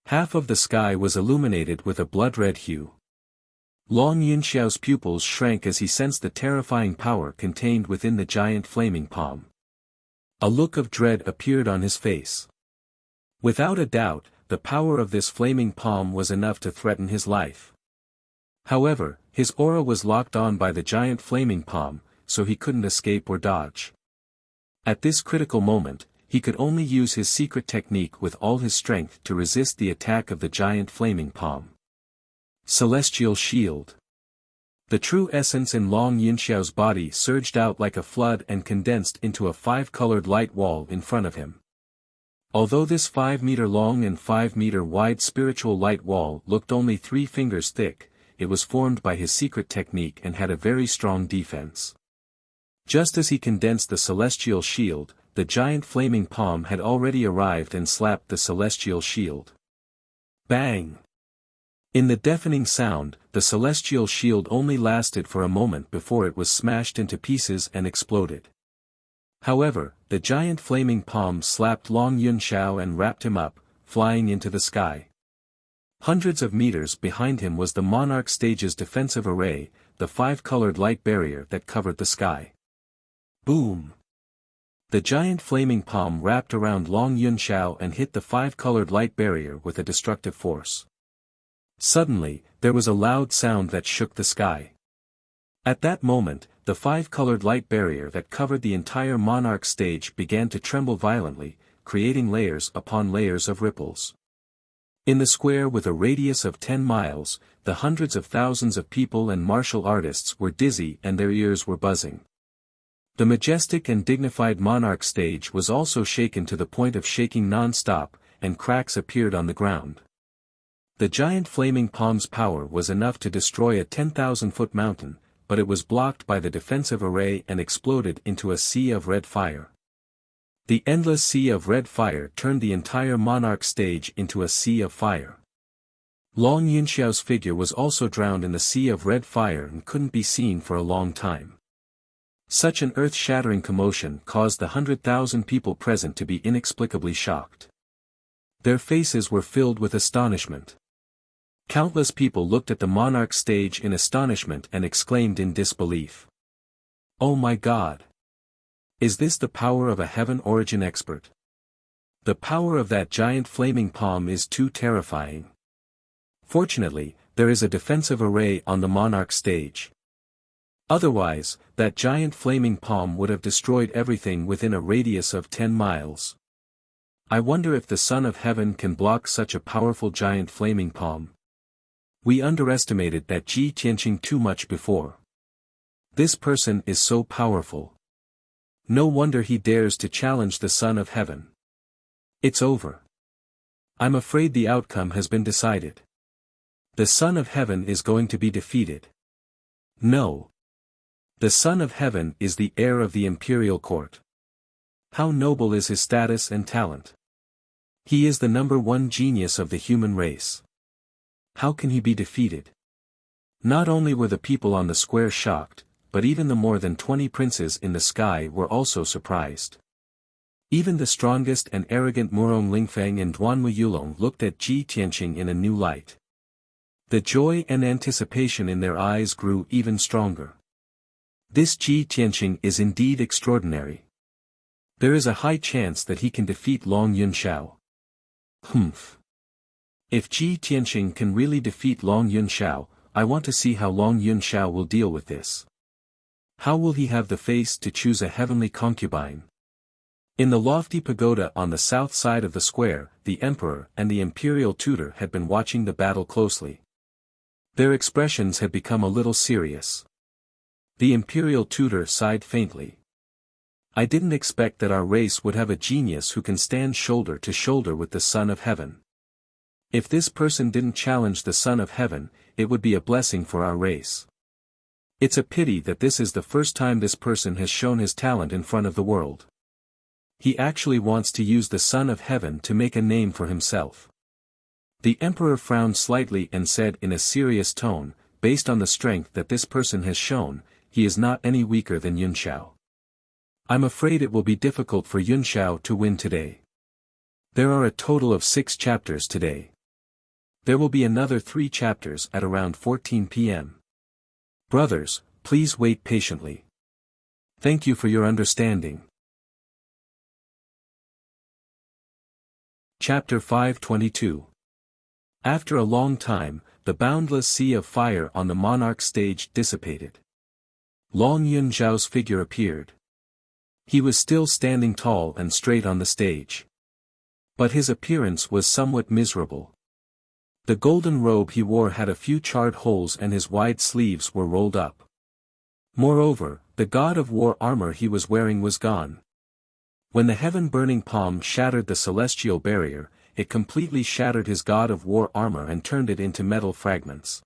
Half of the sky was illuminated with a blood-red hue. Long Yunxiao's pupils shrank as he sensed the terrifying power contained within the giant flaming palm. A look of dread appeared on his face. Without a doubt, the power of this flaming palm was enough to threaten his life. However, his aura was locked on by the giant flaming palm, so he couldn't escape or dodge. At this critical moment, he could only use his secret technique with all his strength to resist the attack of the giant flaming palm. Celestial Shield. The true essence in Long Yunxiao's body surged out like a flood and condensed into a 5-colored light wall in front of him. Although this 5-meter-long and 5-meter-wide spiritual light wall looked only 3 fingers thick, it was formed by his secret technique and had a very strong defense. Just as he condensed the celestial shield, the giant flaming palm had already arrived and slapped the celestial shield. Bang! In the deafening sound, the celestial shield only lasted for a moment before it was smashed into pieces and exploded. However, the giant flaming palm slapped Long Yunxiao and wrapped him up, flying into the sky. Hundreds of meters behind him was the monarch stage's defensive array, the 5-colored light barrier that covered the sky. Boom! The giant flaming palm wrapped around Long Yunxiao and hit the 5-colored light barrier with a destructive force. Suddenly, there was a loud sound that shook the sky. At that moment, the 5-colored light barrier that covered the entire monarch stage began to tremble violently, creating layers upon layers of ripples. In the square with a radius of 10 miles, the hundreds of thousands of people and martial artists were dizzy and their ears were buzzing. The majestic and dignified monarch stage was also shaken to the point of shaking non-stop, and cracks appeared on the ground. The giant flaming palm's power was enough to destroy a 10,000-foot mountain, but it was blocked by the defensive array and exploded into a sea of red fire. The endless sea of red fire turned the entire monarch stage into a sea of fire. Long Yunxiao's figure was also drowned in the sea of red fire and couldn't be seen for a long time. Such an earth-shattering commotion caused the 100,000 people present to be inexplicably shocked. Their faces were filled with astonishment. Countless people looked at the monarch stage in astonishment and exclaimed in disbelief. "Oh my God! Is this the power of a heaven origin expert? The power of that giant flaming palm is too terrifying." Fortunately, there is a defensive array on the monarch stage. Otherwise, that giant flaming palm would have destroyed everything within a radius of 10 miles. I wonder if the Son of Heaven can block such a powerful giant flaming palm. We underestimated that Ji Tianqing too much before. This person is so powerful. No wonder he dares to challenge the Son of Heaven. It's over. I'm afraid the outcome has been decided. The Son of Heaven is going to be defeated. No. The Son of Heaven is the heir of the imperial court. How noble is his status and talent. He is the #1 genius of the human race. How can he be defeated? Not only were the people on the square shocked, but even the more than 20 princes in the sky were also surprised. Even the strongest and arrogant Murong Lingfeng and Duanwu Yulong looked at Ji Tianqing in a new light. The joy and anticipation in their eyes grew even stronger. This Ji Tianqing is indeed extraordinary. There is a high chance that he can defeat Long Yunxiao. Humph. If Ji Tianqing can really defeat Long Yunxiao, I want to see how Long Yunxiao will deal with this. How will he have the face to choose a heavenly concubine? In the lofty pagoda on the south side of the square, the emperor and the imperial tutor had been watching the battle closely. Their expressions had become a little serious. The imperial tutor sighed faintly. I didn't expect that our race would have a genius who can stand shoulder to shoulder with the Son of Heaven. If this person didn't challenge the Son of Heaven, it would be a blessing for our race. It's a pity that this is the first time this person has shown his talent in front of the world. He actually wants to use the Son of Heaven to make a name for himself. The emperor frowned slightly and said in a serious tone, based on the strength that this person has shown, he is not any weaker than Yunxiao. I'm afraid it will be difficult for Yunxiao to win today. There are a total of 6 chapters today. There will be another 3 chapters at around 14 p.m. Brothers, please wait patiently. Thank you for your understanding. Chapter 522. After a long time, the boundless sea of fire on the monarch stage dissipated. Long Yunzhao's figure appeared. He was still standing tall and straight on the stage. But his appearance was somewhat miserable. The golden robe he wore had a few charred holes and his wide sleeves were rolled up. Moreover, the god of war armor he was wearing was gone. When the heaven-burning palm shattered the celestial barrier, it completely shattered his god of war armor and turned it into metal fragments.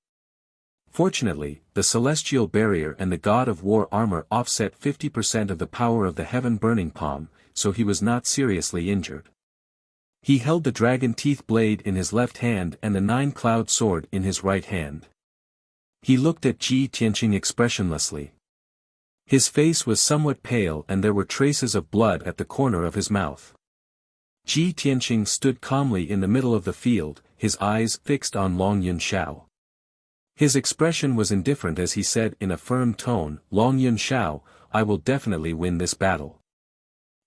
Fortunately, the celestial barrier and the god of war armor offset 50% of the power of the heaven-burning palm, so he was not seriously injured. He held the dragon teeth blade in his left hand and the nine-cloud sword in his right hand. He looked at Ji Tianqing expressionlessly. His face was somewhat pale and there were traces of blood at the corner of his mouth. Ji Tianqing stood calmly in the middle of the field, his eyes fixed on Long Yunshao. His expression was indifferent as he said in a firm tone, "Long Yunshao, I will definitely win this battle."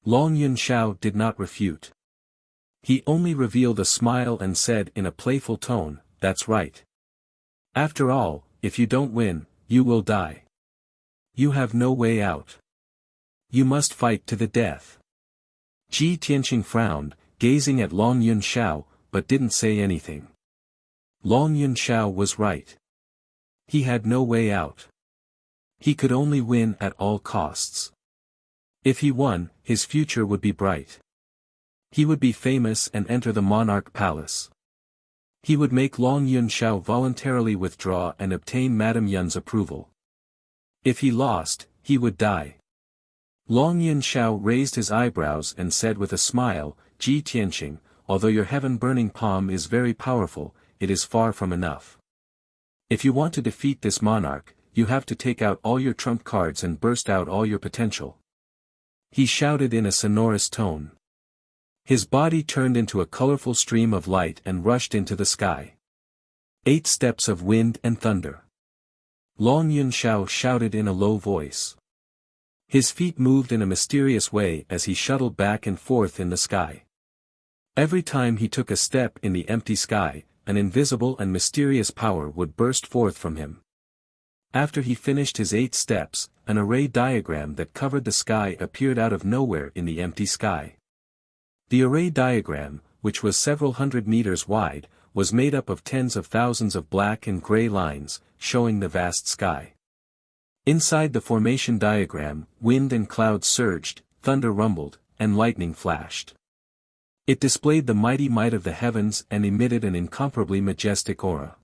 Long Yunshao did not refute. He only revealed a smile and said in a playful tone, "That's right. After all, if you don't win, you will die. You have no way out. You must fight to the death." Ji Tianqing frowned, gazing at Long Yunshao, but didn't say anything. Long Yunshao was right. He had no way out. He could only win at all costs. If he won, his future would be bright. He would be famous and enter the monarch palace. He would make Long Yunshao voluntarily withdraw and obtain Madame Yun's approval. If he lost, he would die. Long Yunshao raised his eyebrows and said with a smile, "Ji Tianqing, although your heaven-burning palm is very powerful, it is far from enough. If you want to defeat this monarch, you have to take out all your trump cards and burst out all your potential." He shouted in a sonorous tone. His body turned into a colorful stream of light and rushed into the sky. 8 steps of wind and thunder. Long Yunshao shouted in a low voice. His feet moved in a mysterious way as he shuttled back and forth in the sky. Every time he took a step in the empty sky, an invisible and mysterious power would burst forth from him. After he finished his 8 steps, an array diagram that covered the sky appeared out of nowhere in the empty sky. The array diagram, which was several hundred meters wide, was made up of tens of thousands of black and gray lines, showing the vast sky. Inside the formation diagram, wind and clouds surged, thunder rumbled, and lightning flashed. It displayed the mighty might of the heavens and emitted an incomparably majestic aura.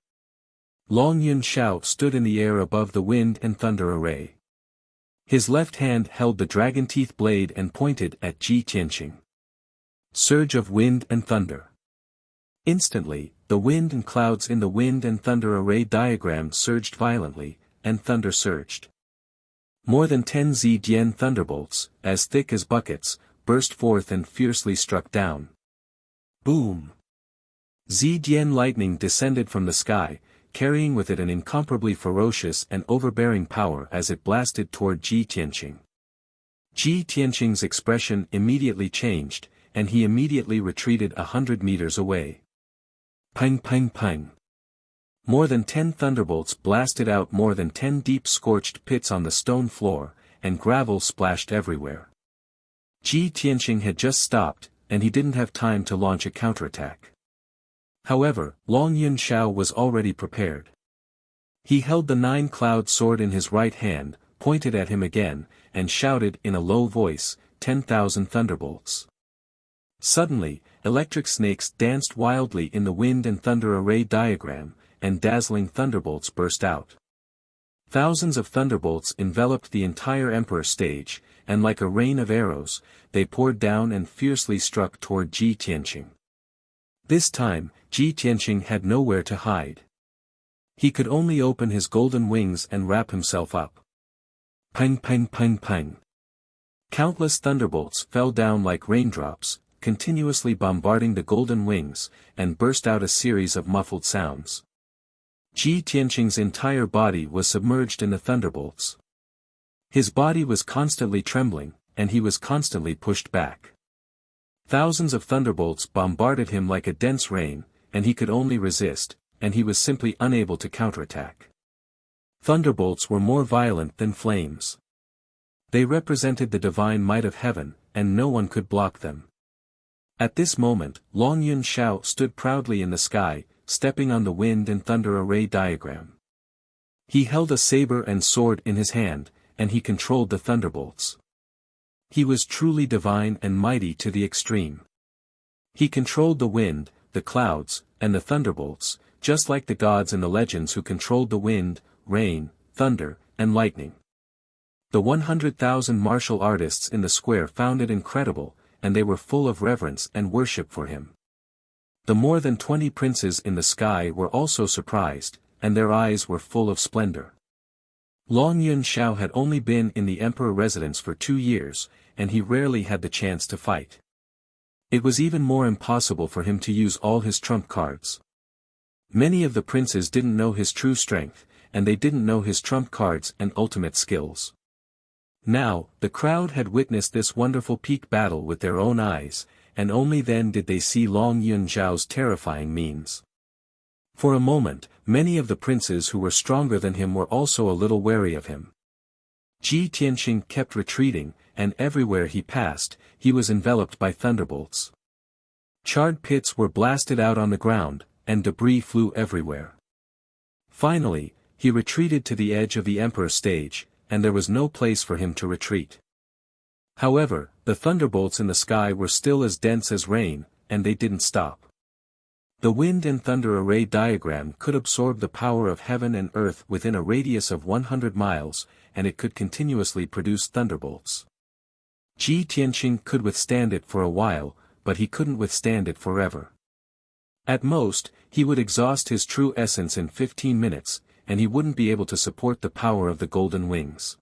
Long Yunshao stood in the air above the wind and thunder array. His left hand held the dragon teeth blade and pointed at Ji Tianqing. Surge of wind and thunder. Instantly, the wind and clouds in the wind and thunder array diagram surged violently, and thunder surged. More than 10 Zedian thunderbolts, as thick as buckets, burst forth and fiercely struck down. Boom! Zedian lightning descended from the sky, carrying with it an incomparably ferocious and overbearing power as it blasted toward Ji Tianqing. Ji Tianqing's expression immediately changed, and he immediately retreated 100 meters away. Pang pang pang. More than 10 thunderbolts blasted out more than 10 deep scorched pits on the stone floor, and gravel splashed everywhere. Ji Tianqing had just stopped, and he didn't have time to launch a counterattack. However, Long Yunshao was already prepared. He held the 9-cloud sword in his right hand, pointed at him again, and shouted in a low voice, 10,000 thunderbolts. Suddenly, electric snakes danced wildly in the wind and thunder array diagram, and dazzling thunderbolts burst out. Thousands of thunderbolts enveloped the entire emperor stage, and like a rain of arrows, they poured down and fiercely struck toward Ji Tianqing. This time, Ji Tianqing had nowhere to hide. He could only open his golden wings and wrap himself up. Pang pang pang pang. Countless thunderbolts fell down like raindrops, continuously bombarding the golden wings, and burst out a series of muffled sounds. Ji Tianqing's entire body was submerged in the thunderbolts. His body was constantly trembling, and he was constantly pushed back. Thousands of thunderbolts bombarded him like a dense rain, and he could only resist, and he was simply unable to counterattack. Thunderbolts were more violent than flames. They represented the divine might of heaven, and no one could block them. At this moment, Long Yun Xiao stood proudly in the sky, stepping on the wind and thunder array diagram. He held a saber and sword in his hand, and he controlled the thunderbolts. He was truly divine and mighty to the extreme. He controlled the wind, the clouds, and the thunderbolts, just like the gods in the legends who controlled the wind, rain, thunder, and lightning. The 100,000 martial artists in the square found it incredible, and they were full of reverence and worship for him. The more than 20 princes in the sky were also surprised, and their eyes were full of splendor. Long Yun Xiao had only been in the emperor residence for 2 years, and he rarely had the chance to fight. It was even more impossible for him to use all his trump cards. Many of the princes didn't know his true strength, and they didn't know his trump cards and ultimate skills. Now, the crowd had witnessed this wonderful peak battle with their own eyes, and only then did they see Long Yun Xiao's terrifying means. For a moment, many of the princes who were stronger than him were also a little wary of him. Ji Tianqing kept retreating, and everywhere he passed, he was enveloped by thunderbolts. Charred pits were blasted out on the ground, and debris flew everywhere. Finally, he retreated to the edge of the emperor's stage, and there was no place for him to retreat. However, the thunderbolts in the sky were still as dense as rain, and they didn't stop. The wind and thunder array diagram could absorb the power of heaven and earth within a radius of 100 miles, and it could continuously produce thunderbolts. Ji Tianqing could withstand it for a while, but he couldn't withstand it forever. At most, he would exhaust his true essence in 15 minutes, and he wouldn't be able to support the power of the golden wings.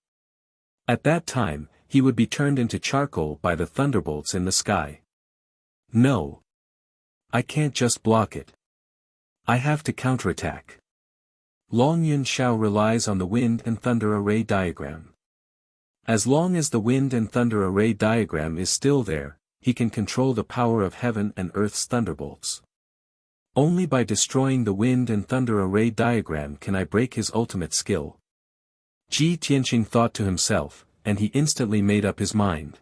At that time, he would be turned into charcoal by the thunderbolts in the sky. No. I can't just block it. I have to counterattack. Long Yun Xiao relies on the wind and thunder array diagram. As long as the wind and thunder array diagram is still there, he can control the power of heaven and earth's thunderbolts. Only by destroying the wind and thunder array diagram can I break his ultimate skill. Ji Tianqing thought to himself, and he instantly made up his mind.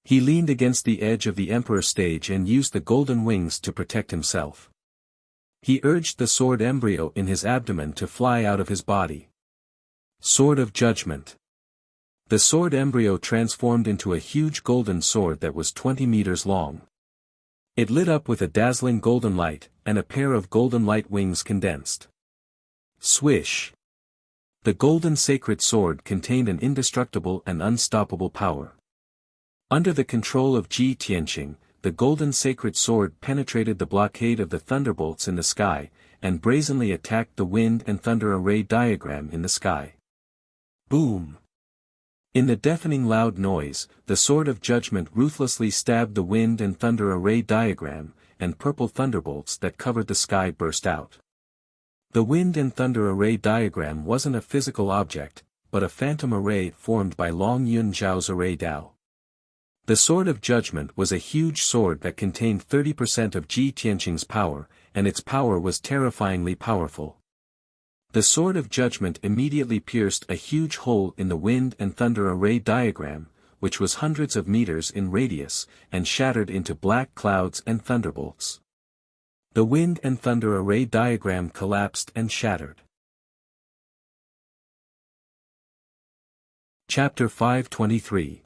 He leaned against the edge of the emperor's stage and used the golden wings to protect himself. He urged the sword embryo in his abdomen to fly out of his body. Sword of Judgment. The sword embryo transformed into a huge golden sword that was 20 meters long. It lit up with a dazzling golden light, and a pair of golden light wings condensed. Swish! The golden sacred sword contained an indestructible and unstoppable power. Under the control of Ji Tianqing, the golden sacred sword penetrated the blockade of the thunderbolts in the sky, and brazenly attacked the wind and thunder array diagram in the sky. Boom! In the deafening loud noise, the sword of judgment ruthlessly stabbed the wind and thunder array diagram, and purple thunderbolts that covered the sky burst out. The wind and thunder array diagram wasn't a physical object, but a phantom array formed by Long Yun Xiao's array Dao. The sword of judgment was a huge sword that contained 30% of Ji Tianqing's power, and its power was terrifyingly powerful. The sword of judgment immediately pierced a huge hole in the wind and thunder array diagram, which was hundreds of meters in radius, and shattered into black clouds and thunderbolts. The wind and thunder array diagram collapsed and shattered. Chapter 523.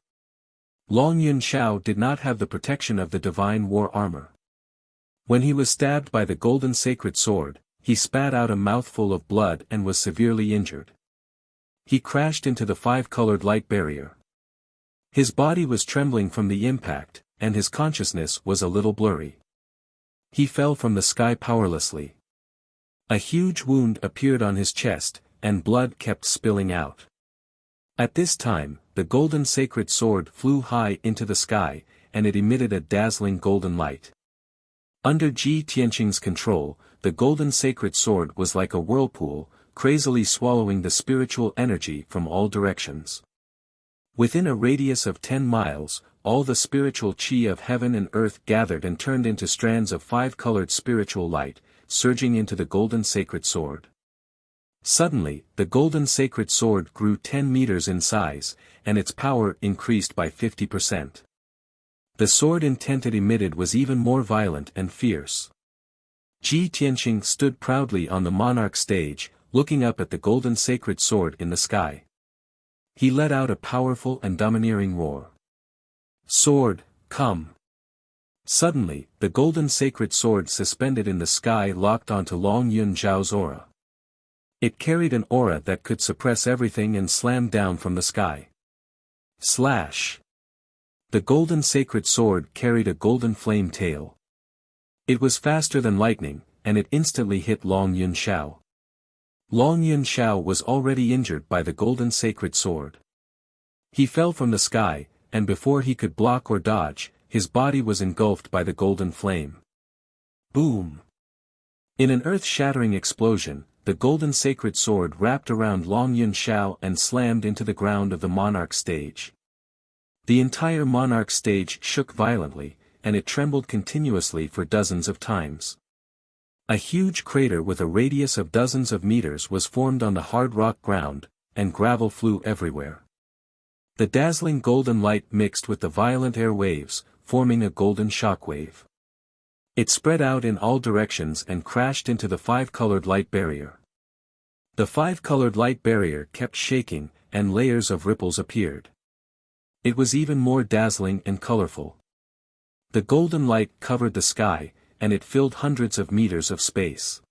Long Yun Xiao did not have the protection of the divine war armor. When he was stabbed by the golden sacred sword, he spat out a mouthful of blood and was severely injured. He crashed into the 5-colored light barrier. His body was trembling from the impact, and his consciousness was a little blurry. He fell from the sky powerlessly. A huge wound appeared on his chest, and blood kept spilling out. At this time, the golden sacred sword flew high into the sky, and it emitted a dazzling golden light. Under Ji Tianqing's control, the golden sacred sword was like a whirlpool, crazily swallowing the spiritual energy from all directions. Within a radius of 10 miles, all the spiritual chi of heaven and earth gathered and turned into strands of 5-colored spiritual light, surging into the golden sacred sword. Suddenly, the golden sacred sword grew 10 meters in size, and its power increased by 50%. The sword intent it emitted was even more violent and fierce. Ji Tianqing stood proudly on the monarch stage, looking up at the golden sacred sword in the sky. He let out a powerful and domineering roar. "Sword, come!" Suddenly, the golden sacred sword suspended in the sky locked onto Long Yun Zhao's aura. It carried an aura that could suppress everything and slammed down from the sky. Slash! The golden sacred sword carried a golden flame tail. It was faster than lightning, and it instantly hit Long Yun Zhao. Long Yun Zhao was already injured by the golden sacred sword. He fell from the sky, and before he could block or dodge, his body was engulfed by the golden flame. Boom! In an earth-shattering explosion, the golden sacred sword wrapped around Long Yun Zhao and slammed into the ground of the monarch stage. The entire monarch stage shook violently, and it trembled continuously for dozens of times. A huge crater with a radius of dozens of meters was formed on the hard rock ground, and gravel flew everywhere. The dazzling golden light mixed with the violent air waves, forming a golden shockwave. It spread out in all directions and crashed into the five-colored light barrier. The five-colored light barrier kept shaking, and layers of ripples appeared. It was even more dazzling and colorful. The golden light covered the sky, and it filled hundreds of meters of space.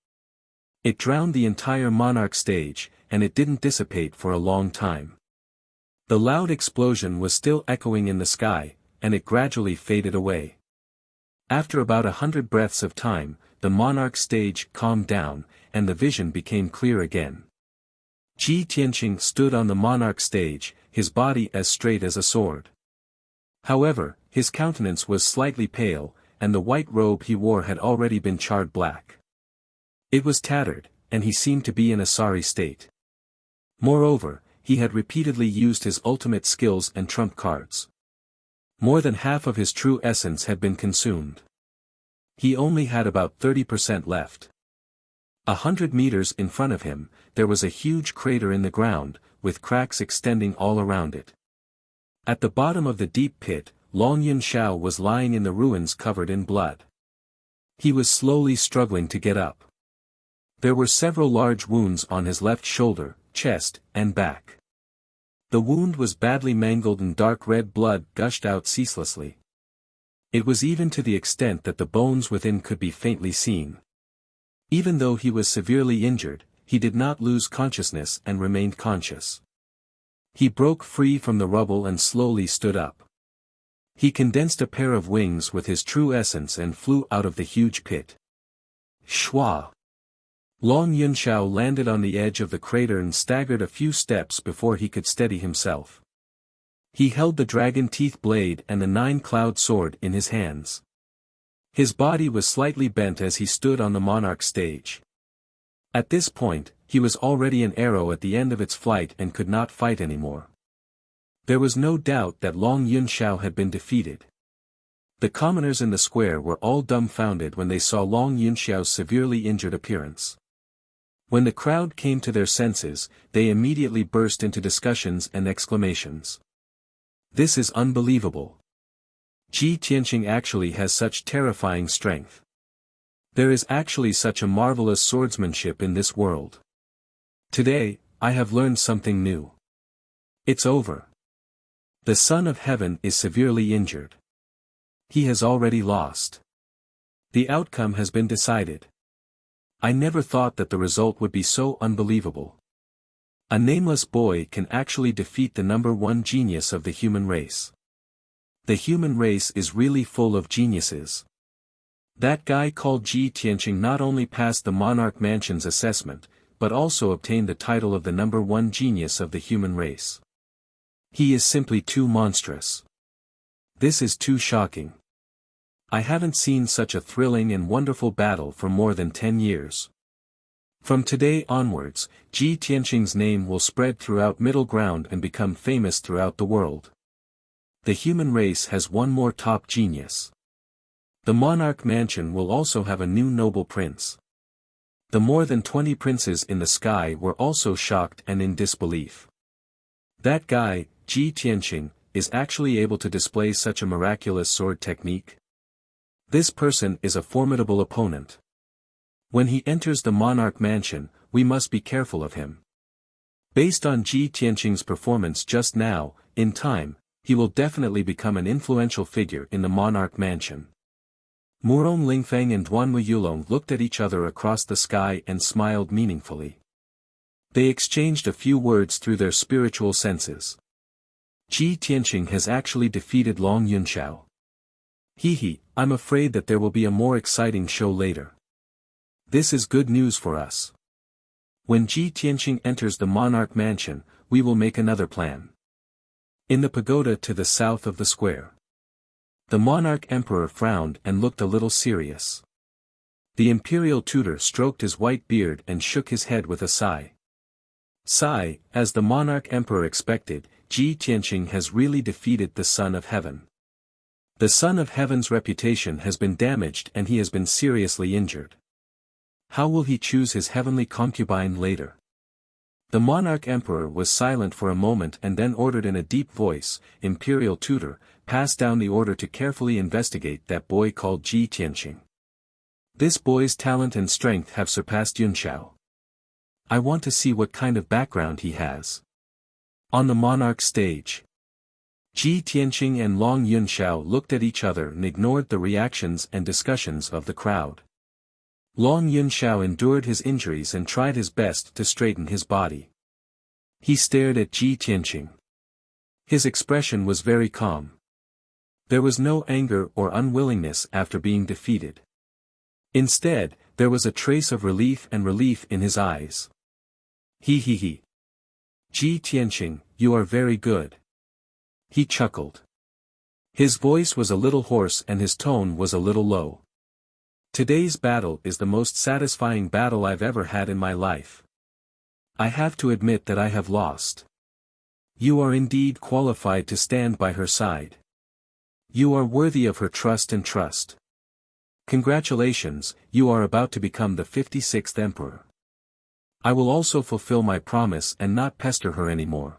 It drowned the entire monarch stage, and it didn't dissipate for a long time. The loud explosion was still echoing in the sky, and it gradually faded away. After about 100 breaths of time, the monarch stage calmed down, and the vision became clear again. Ji Tianqing stood on the monarch stage, his body as straight as a sword. However, his countenance was slightly pale, and the white robe he wore had already been charred black. It was tattered, and he seemed to be in a sorry state. Moreover, he had repeatedly used his ultimate skills and trump cards. More than half of his true essence had been consumed. He only had about 30% left. 100 meters in front of him, there was a huge crater in the ground, with cracks extending all around it. At the bottom of the deep pit, Long Yun Zhao was lying in the ruins covered in blood. He was slowly struggling to get up. There were several large wounds on his left shoulder, chest, and back. The wound was badly mangled and dark red blood gushed out ceaselessly. It was even to the extent that the bones within could be faintly seen. Even though he was severely injured, he did not lose consciousness and remained conscious. He broke free from the rubble and slowly stood up. He condensed a pair of wings with his true essence and flew out of the huge pit. Shwa! Long Yun Zhao landed on the edge of the crater and staggered a few steps before he could steady himself. He held the dragon teeth blade and the nine-cloud sword in his hands. His body was slightly bent as he stood on the monarch stage. At this point, he was already an arrow at the end of its flight and could not fight anymore. There was no doubt that Long Yun Zhao had been defeated. The commoners in the square were all dumbfounded when they saw Long Yun Zhao's severely injured appearance. When the crowd came to their senses, they immediately burst into discussions and exclamations. This is unbelievable. Ji Tianqing actually has such terrifying strength. There is actually such a marvelous swordsmanship in this world. Today, I have learned something new. It's over. The Son of Heaven is severely injured. He has already lost. The outcome has been decided. I never thought that the result would be so unbelievable. A nameless boy can actually defeat the number one genius of the human race. The human race is really full of geniuses. That guy called Ji Tianqing not only passed the Monarch Mansion's assessment, but also obtained the title of the number one genius of the human race. He is simply too monstrous. This is too shocking. I haven't seen such a thrilling and wonderful battle for more than 10 years. From today onwards, Ji Tianqing's name will spread throughout Middle Ground and become famous throughout the world. The human race has one more top genius. The Monarch Mansion will also have a new noble prince. The more than 20 princes in the sky were also shocked and in disbelief. That guy, Ji Tianqing, is actually able to display such a miraculous sword technique? This person is a formidable opponent. When he enters the monarch mansion, we must be careful of him. Based on Ji Tianqing's performance just now, in time, he will definitely become an influential figure in the monarch mansion. Murong Lingfeng and Duanmu Yulong looked at each other across the sky and smiled meaningfully. They exchanged a few words through their spiritual senses. Ji Tianqing has actually defeated Long Yunxiao. He, I'm afraid that there will be a more exciting show later. This is good news for us. When Ji Tianqing enters the monarch mansion, we will make another plan. In the pagoda to the south of the square. The monarch emperor frowned and looked a little serious. The imperial tutor stroked his white beard and shook his head with a sigh. Sigh, as the monarch emperor expected, Ji Tianqing has really defeated the Son of Heaven. The Son of Heaven's reputation has been damaged and he has been seriously injured. How will he choose his heavenly concubine later? The monarch emperor was silent for a moment and then ordered in a deep voice, Imperial tutor, pass down the order to carefully investigate that boy called Ji Tianqing. This boy's talent and strength have surpassed Yunxiao. I want to see what kind of background he has. On the monarch stage. Ji Tianqing and Long Yunxiao looked at each other and ignored the reactions and discussions of the crowd. Long Yunxiao endured his injuries and tried his best to straighten his body. He stared at Ji Tianqing. His expression was very calm. There was no anger or unwillingness after being defeated. Instead, there was a trace of relief in his eyes. He. Ji Tianqing, you are very good. He chuckled. His voice was a little hoarse and his tone was a little low. Today's battle is the most satisfying battle I've ever had in my life. I have to admit that I have lost. You are indeed qualified to stand by her side. You are worthy of her trust and trust. Congratulations, you are about to become the 56th emperor. I will also fulfill my promise and not pester her anymore.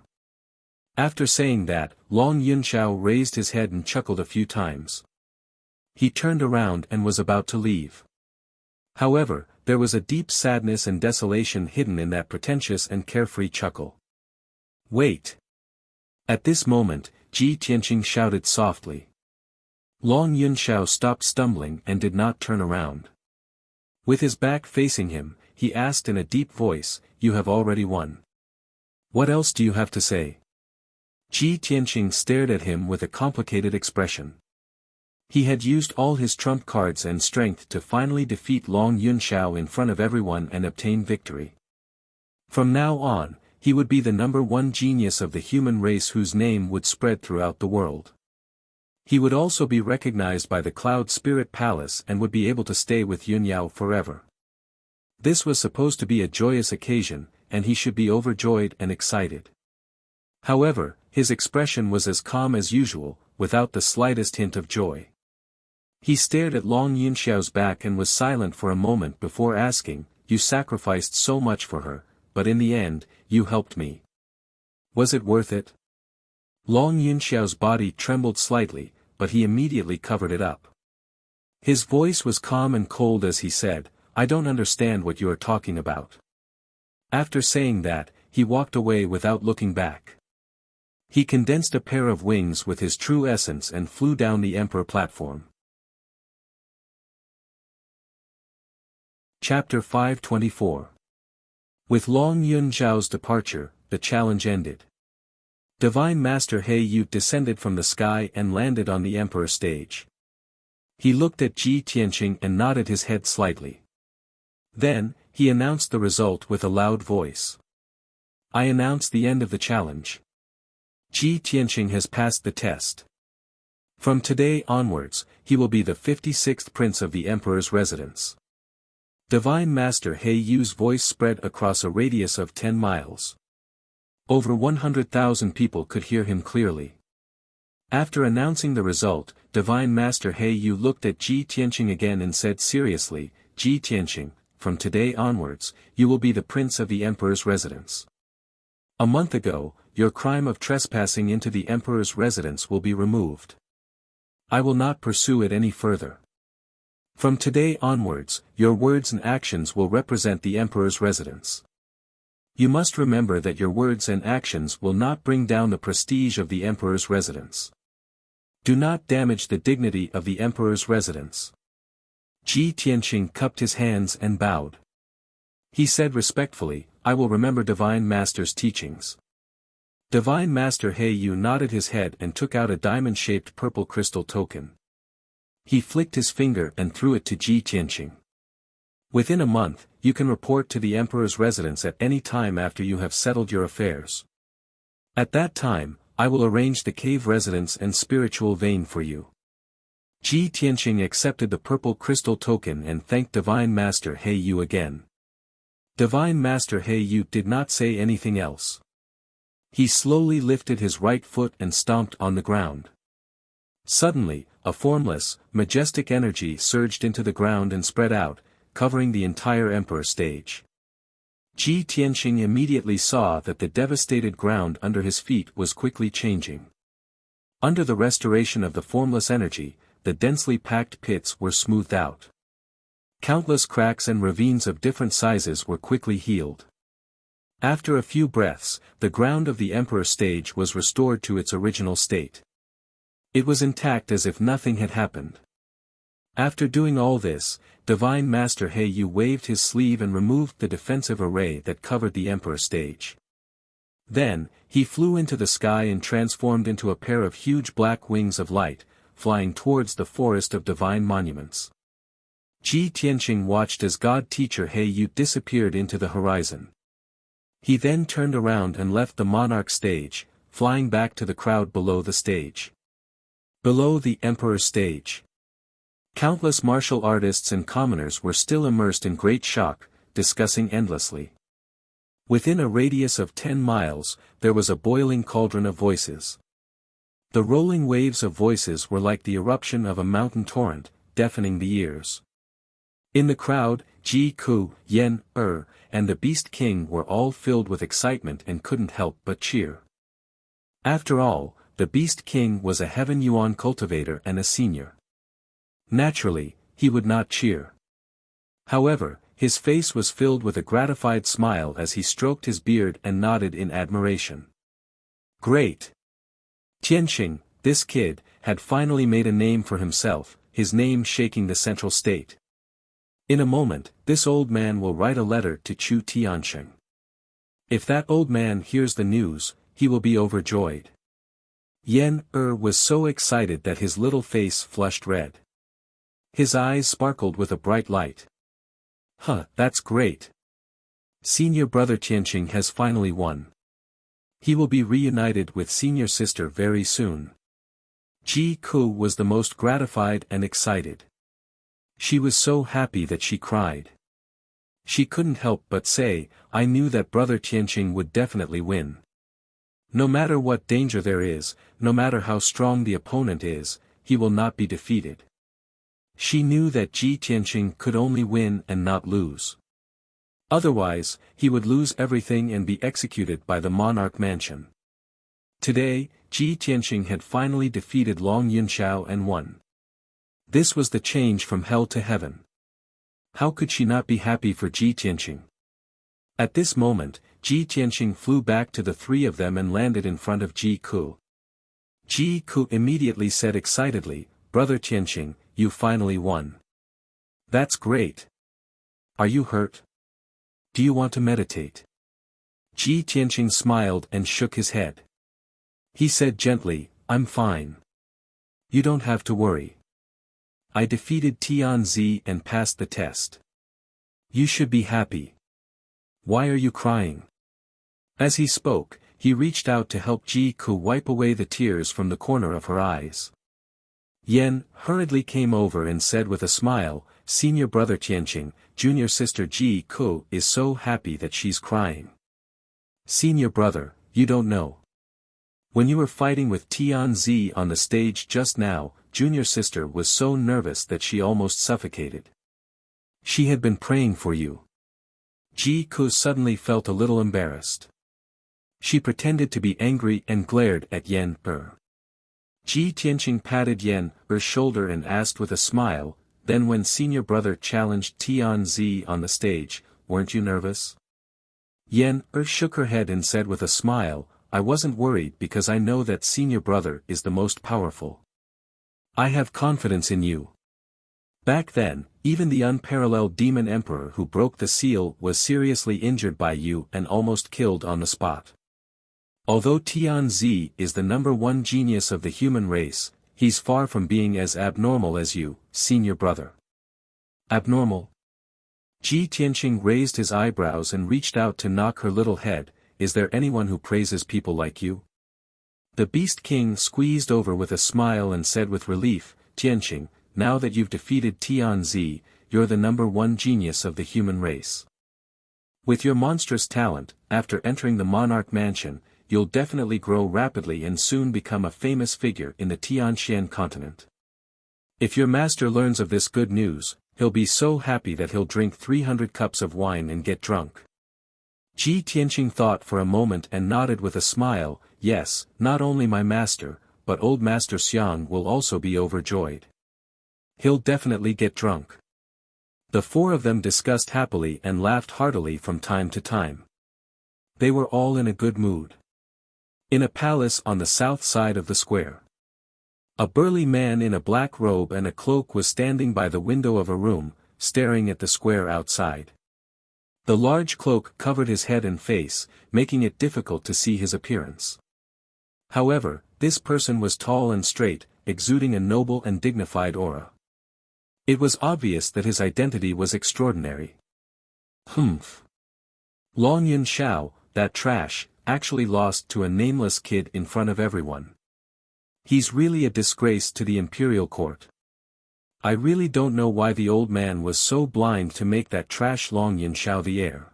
After saying that, Long Yunxiao raised his head and chuckled a few times. He turned around and was about to leave. However, there was a deep sadness and desolation hidden in that pretentious and carefree chuckle. Wait! At this moment, Ji Tianqing shouted softly. Long Yunxiao stopped stumbling and did not turn around. With his back facing him, he asked in a deep voice, "You have already won. What else do you have to say?" Ji Tianqing stared at him with a complicated expression. He had used all his trump cards and strength to finally defeat Long Yunxiao in front of everyone and obtain victory. From now on, he would be the #1 genius of the human race whose name would spread throughout the world. He would also be recognized by the Cloud Spirit Palace and would be able to stay with Yunyao forever. This was supposed to be a joyous occasion, and he should be overjoyed and excited. However, his expression was as calm as usual, without the slightest hint of joy. He stared at Long Yunxiao's back and was silent for a moment before asking, "You sacrificed so much for her, but in the end, you helped me. Was it worth it?" Long Yunxiao's body trembled slightly, but he immediately covered it up. His voice was calm and cold as he said, "I don't understand what you are talking about." After saying that, he walked away without looking back. He condensed a pair of wings with his true essence and flew down the Emperor platform. Chapter 524. With Long Yunxiao's departure, the challenge ended. Divine Master He Yu descended from the sky and landed on the Emperor stage. He looked at Ji Tianqing and nodded his head slightly. Then, he announced the result with a loud voice. "I announce the end of the challenge. Ji Tianqing has passed the test. From today onwards, he will be the 56th prince of the Emperor's residence." Divine Master He Yu's voice spread across a radius of 10 miles. Over 100,000 people could hear him clearly. After announcing the result, Divine Master He Yu looked at Ji Tianqing again and said seriously, "Ji Tianqing, from today onwards, you will be the prince of the emperor's residence. A month ago, your crime of trespassing into the emperor's residence will be removed. I will not pursue it any further. From today onwards, your words and actions will represent the emperor's residence. You must remember that your words and actions will not bring down the prestige of the emperor's residence. Do not damage the dignity of the emperor's residence. Ji Tianqing cupped his hands and bowed. He said respectfully, I will remember Divine Master's teachings. Divine Master He Yu nodded his head and took out a diamond-shaped purple crystal token. He flicked his finger and threw it to Ji Tianqing. Within a month, you can report to the emperor's residence at any time after you have settled your affairs. At that time, I will arrange the cave residence and spiritual vein for you. Ji Tianqing accepted the purple crystal token and thanked Divine Master He Yu again. Divine Master He Yu did not say anything else. He slowly lifted his right foot and stomped on the ground. Suddenly, a formless, majestic energy surged into the ground and spread out, covering the entire emperor stage. Ji Tianqing immediately saw that the devastated ground under his feet was quickly changing. Under the restoration of the formless energy, the densely packed pits were smoothed out. Countless cracks and ravines of different sizes were quickly healed. After a few breaths, the ground of the emperor stage was restored to its original state. It was intact as if nothing had happened. After doing all this, Divine Master He Yu waved his sleeve and removed the defensive array that covered the emperor stage. Then, he flew into the sky and transformed into a pair of huge black wings of light, flying towards the forest of divine monuments. Ji Tianqing watched as God Teacher He Yu disappeared into the horizon. He then turned around and left the monarch stage, flying back to the crowd below the stage. Below the emperor's stage, countless martial artists and commoners were still immersed in great shock, discussing endlessly. Within a radius of 10 miles, there was a boiling cauldron of voices. The rolling waves of voices were like the eruption of a mountain torrent, deafening the ears. In the crowd, Ji Ku, Yan, and the Beast King were all filled with excitement and couldn't help but cheer. After all, the Beast King was a Heaven Yuan cultivator and a senior. Naturally, he would not cheer. However, his face was filled with a gratified smile as he stroked his beard and nodded in admiration. Great! Tianqing, this kid, had finally made a name for himself, his name shaking the central state. In a moment, this old man will write a letter to Chu Tianqing. If that old man hears the news, he will be overjoyed. Yan was so excited that his little face flushed red. His eyes sparkled with a bright light. That's great. Senior brother Tianqing has finally won. He will be reunited with senior sister very soon. Ji Ku was the most gratified and excited. She was so happy that she cried. She couldn't help but say, I knew that brother Tianqing would definitely win. No matter what danger there is, no matter how strong the opponent is, he will not be defeated. She knew that Ji Tianqing could only win and not lose. Otherwise, he would lose everything and be executed by the monarch mansion. Today, Ji Tianqing had finally defeated Long Yunxiao and won. This was the change from hell to heaven. How could she not be happy for Ji Tianqing? At this moment, Ji Tianqing flew back to the three of them and landed in front of Ji Ku. Ji Ku immediately said excitedly, Brother Tianqing, you finally won. That's great. Are you hurt? Do you want to meditate? Ji Tianqing smiled and shook his head. He said gently, I'm fine. You don't have to worry. I defeated Tianzi and passed the test. You should be happy. Why are you crying? As he spoke, he reached out to help Ji Ku wipe away the tears from the corner of her eyes. Yan hurriedly came over and said with a smile, Senior brother Tianqing, junior sister Ji Ku is so happy that she's crying. Senior brother, you don't know. When you were fighting with Tianzi on the stage just now, junior sister was so nervous that she almost suffocated. She had been praying for you. Ji Ke suddenly felt a little embarrassed. She pretended to be angry and glared at Yan Er. Ji Tianqing patted Yan Er's shoulder and asked with a smile, then when senior brother challenged Tianzi on the stage, weren't you nervous? Yan Er shook her head and said with a smile, I wasn't worried because I know that senior brother is the most powerful. I have confidence in you. Back then, even the unparalleled demon emperor who broke the seal was seriously injured by you and almost killed on the spot. Although Tianzi is the #1 genius of the human race, he's far from being as abnormal as you, senior brother. Abnormal? Ji Tianqing raised his eyebrows and reached out to knock her little head. Is there anyone who praises people like you? The Beast King squeezed over with a smile and said with relief, Tianqing, now that you've defeated Tianzi, you're the #1 genius of the human race. With your monstrous talent, after entering the monarch mansion, you'll definitely grow rapidly and soon become a famous figure in the Tianxian continent. If your master learns of this good news, he'll be so happy that he'll drink 300 cups of wine and get drunk. Ji Tianqing thought for a moment and nodded with a smile, yes, not only my master, but old Master Xiang will also be overjoyed. He'll definitely get drunk. The four of them discussed happily and laughed heartily from time to time. They were all in a good mood. In a palace on the south side of the square. A burly man in a black robe and a cloak was standing by the window of a room, staring at the square outside. The large cloak covered his head and face, making it difficult to see his appearance. However, this person was tall and straight, exuding a noble and dignified aura. It was obvious that his identity was extraordinary. Humph. Long Yun Xiao, that trash, actually lost to a nameless kid in front of everyone. He's really a disgrace to the imperial court. I really don't know why the old man was so blind to make that trash Long Yun Xiao the heir.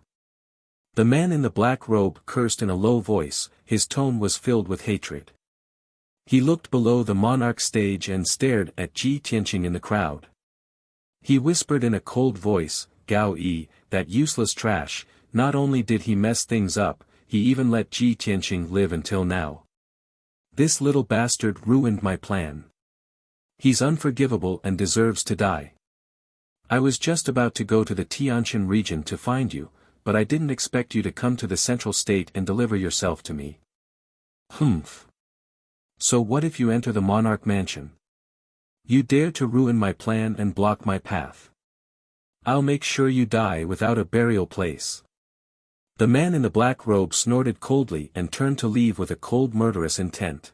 The man in the black robe cursed in a low voice, his tone was filled with hatred. He looked below the monarch stage and stared at Ji Tianqing in the crowd. He whispered in a cold voice, Gao Yi, that useless trash, not only did he mess things up, he even let Ji Tianqing live until now. This little bastard ruined my plan. He's unforgivable and deserves to die. I was just about to go to the Tianjin region to find you, but I didn't expect you to come to the central state and deliver yourself to me. Humph. So what if you enter the monarch mansion? You dare to ruin my plan and block my path. I'll make sure you die without a burial place. The man in the black robe snorted coldly and turned to leave with a cold murderous intent.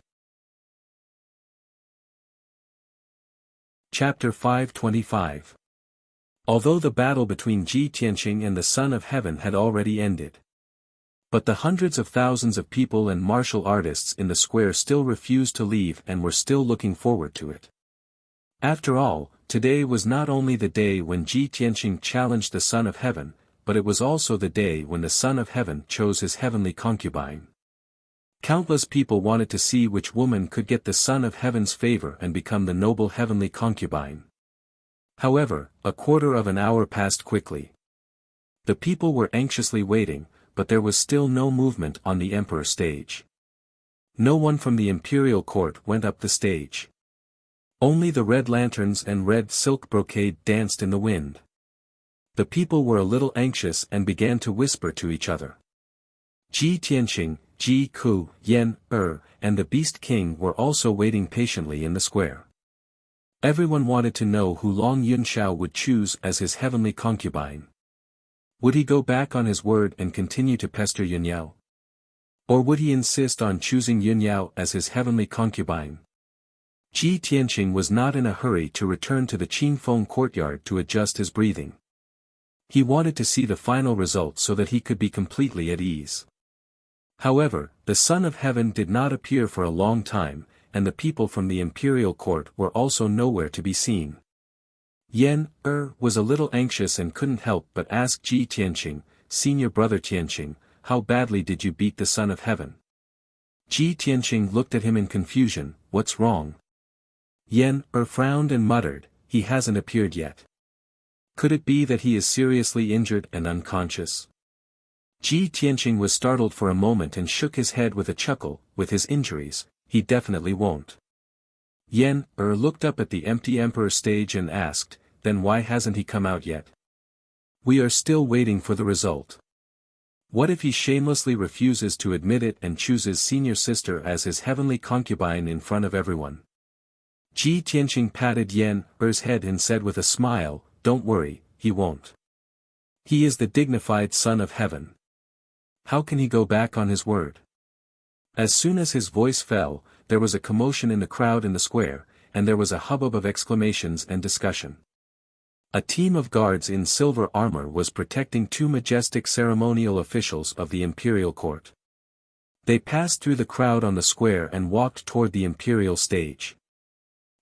Chapter 525. Although the battle between Ji Tianqing and the Son of Heaven had already ended. But the hundreds of thousands of people and martial artists in the square still refused to leave and were still looking forward to it. After all, today was not only the day when Ji Tianqing challenged the Son of Heaven, but it was also the day when the Son of Heaven chose his heavenly concubine. Countless people wanted to see which woman could get the Son of Heaven's favor and become the noble heavenly concubine. However, a quarter of an hour passed quickly. The people were anxiously waiting, but there was still no movement on the emperor stage. No one from the imperial court went up the stage. Only the red lanterns and red silk brocade danced in the wind. The people were a little anxious and began to whisper to each other. Ji Tianqing, Ji Ke, Yan Er, and the Beast King were also waiting patiently in the square. Everyone wanted to know who Long Yun Xiao would choose as his heavenly concubine. Would he go back on his word and continue to pester Yun Yao? Or would he insist on choosing Yun Yao as his heavenly concubine? Ji Tianqing was not in a hurry to return to the Qingfeng courtyard to adjust his breathing. He wanted to see the final result so that he could be completely at ease. However, the Son of Heaven did not appear for a long time, and the people from the imperial court were also nowhere to be seen. Yan Er was a little anxious and couldn't help but ask Ji Tianqing, senior brother Tianqing, how badly did you beat the Son of Heaven? Ji Tianqing looked at him in confusion, what's wrong? Yan Er frowned and muttered, he hasn't appeared yet. Could it be that he is seriously injured and unconscious? Ji Tianqing was startled for a moment and shook his head with a chuckle. With his injuries, he definitely won't. Yan looked up at the empty Emperor stage and asked, then why hasn't he come out yet? We are still waiting for the result. What if he shamelessly refuses to admit it and chooses senior sister as his heavenly concubine in front of everyone? Ji Tianqing patted Yan Er's head and said with a smile, don't worry, he won't. He is the dignified son of heaven. How can he go back on his word? As soon as his voice fell, there was a commotion in the crowd in the square, and there was a hubbub of exclamations and discussion. A team of guards in silver armor was protecting two majestic ceremonial officials of the imperial court. They passed through the crowd on the square and walked toward the imperial stage.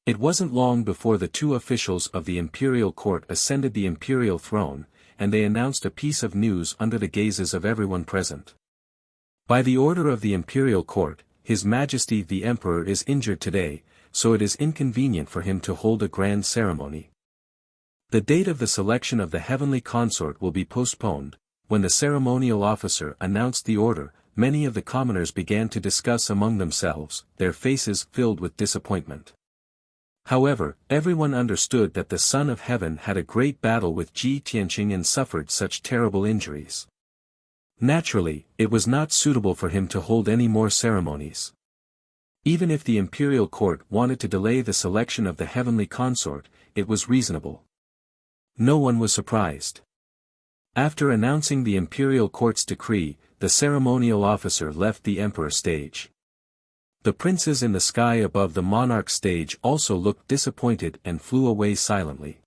It wasn't long before the two officials of the imperial court ascended the imperial throne, and they announced a piece of news under the gazes of everyone present. By the order of the imperial court, His Majesty the Emperor is injured today, so it is inconvenient for him to hold a grand ceremony. The date of the selection of the heavenly consort will be postponed. When the ceremonial officer announced the order, many of the commoners began to discuss among themselves, their faces filled with disappointment. However, everyone understood that the Son of Heaven had a great battle with Ji Tianqing and suffered such terrible injuries. Naturally, it was not suitable for him to hold any more ceremonies. Even if the imperial court wanted to delay the selection of the heavenly consort, it was reasonable. No one was surprised. After announcing the imperial court's decree, the ceremonial officer left the emperor stage. The princes in the sky above the monarch stage also looked disappointed and flew away silently.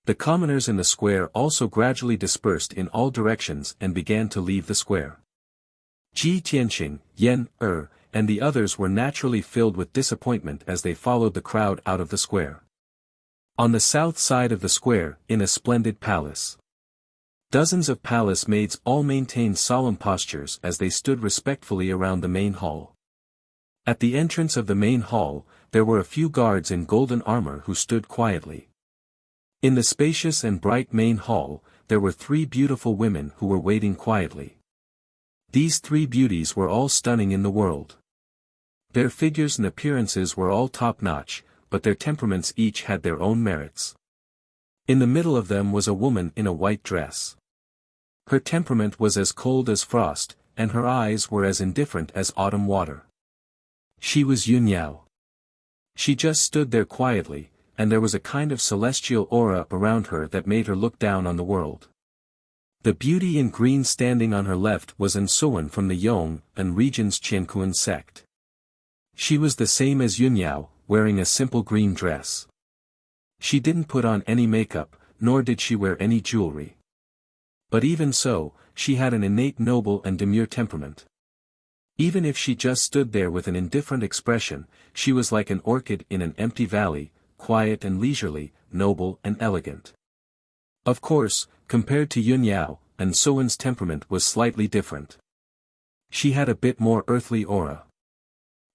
The commoners in the square also gradually dispersed in all directions and began to leave the square. Ji Tianqing, Yan and the others were naturally filled with disappointment as they followed the crowd out of the square. On the south side of the square, in a splendid palace. Dozens of palace maids all maintained solemn postures as they stood respectfully around the main hall. At the entrance of the main hall, there were a few guards in golden armor who stood quietly. In the spacious and bright main hall, there were 3 beautiful women who were waiting quietly. These 3 beauties were all stunning in the world. Their figures and appearances were all top-notch, but their temperaments each had their own merits. In the middle of them was a woman in a white dress. Her temperament was as cold as frost, and her eyes were as indifferent as autumn water. She was Yunyao. She just stood there quietly, and there was a kind of celestial aura around her that made her look down on the world. The beauty in green standing on her left was Ansuan from the Yong and region's Qiankuan sect. She was the same as Yunyao, wearing a simple green dress. She didn't put on any makeup, nor did she wear any jewelry. But even so, she had an innate noble and demure temperament. Even if she just stood there with an indifferent expression, she was like an orchid in an empty valley, quiet and leisurely, noble and elegant. Of course, compared to Yunyao, Ansuan's temperament was slightly different. She had a bit more earthly aura.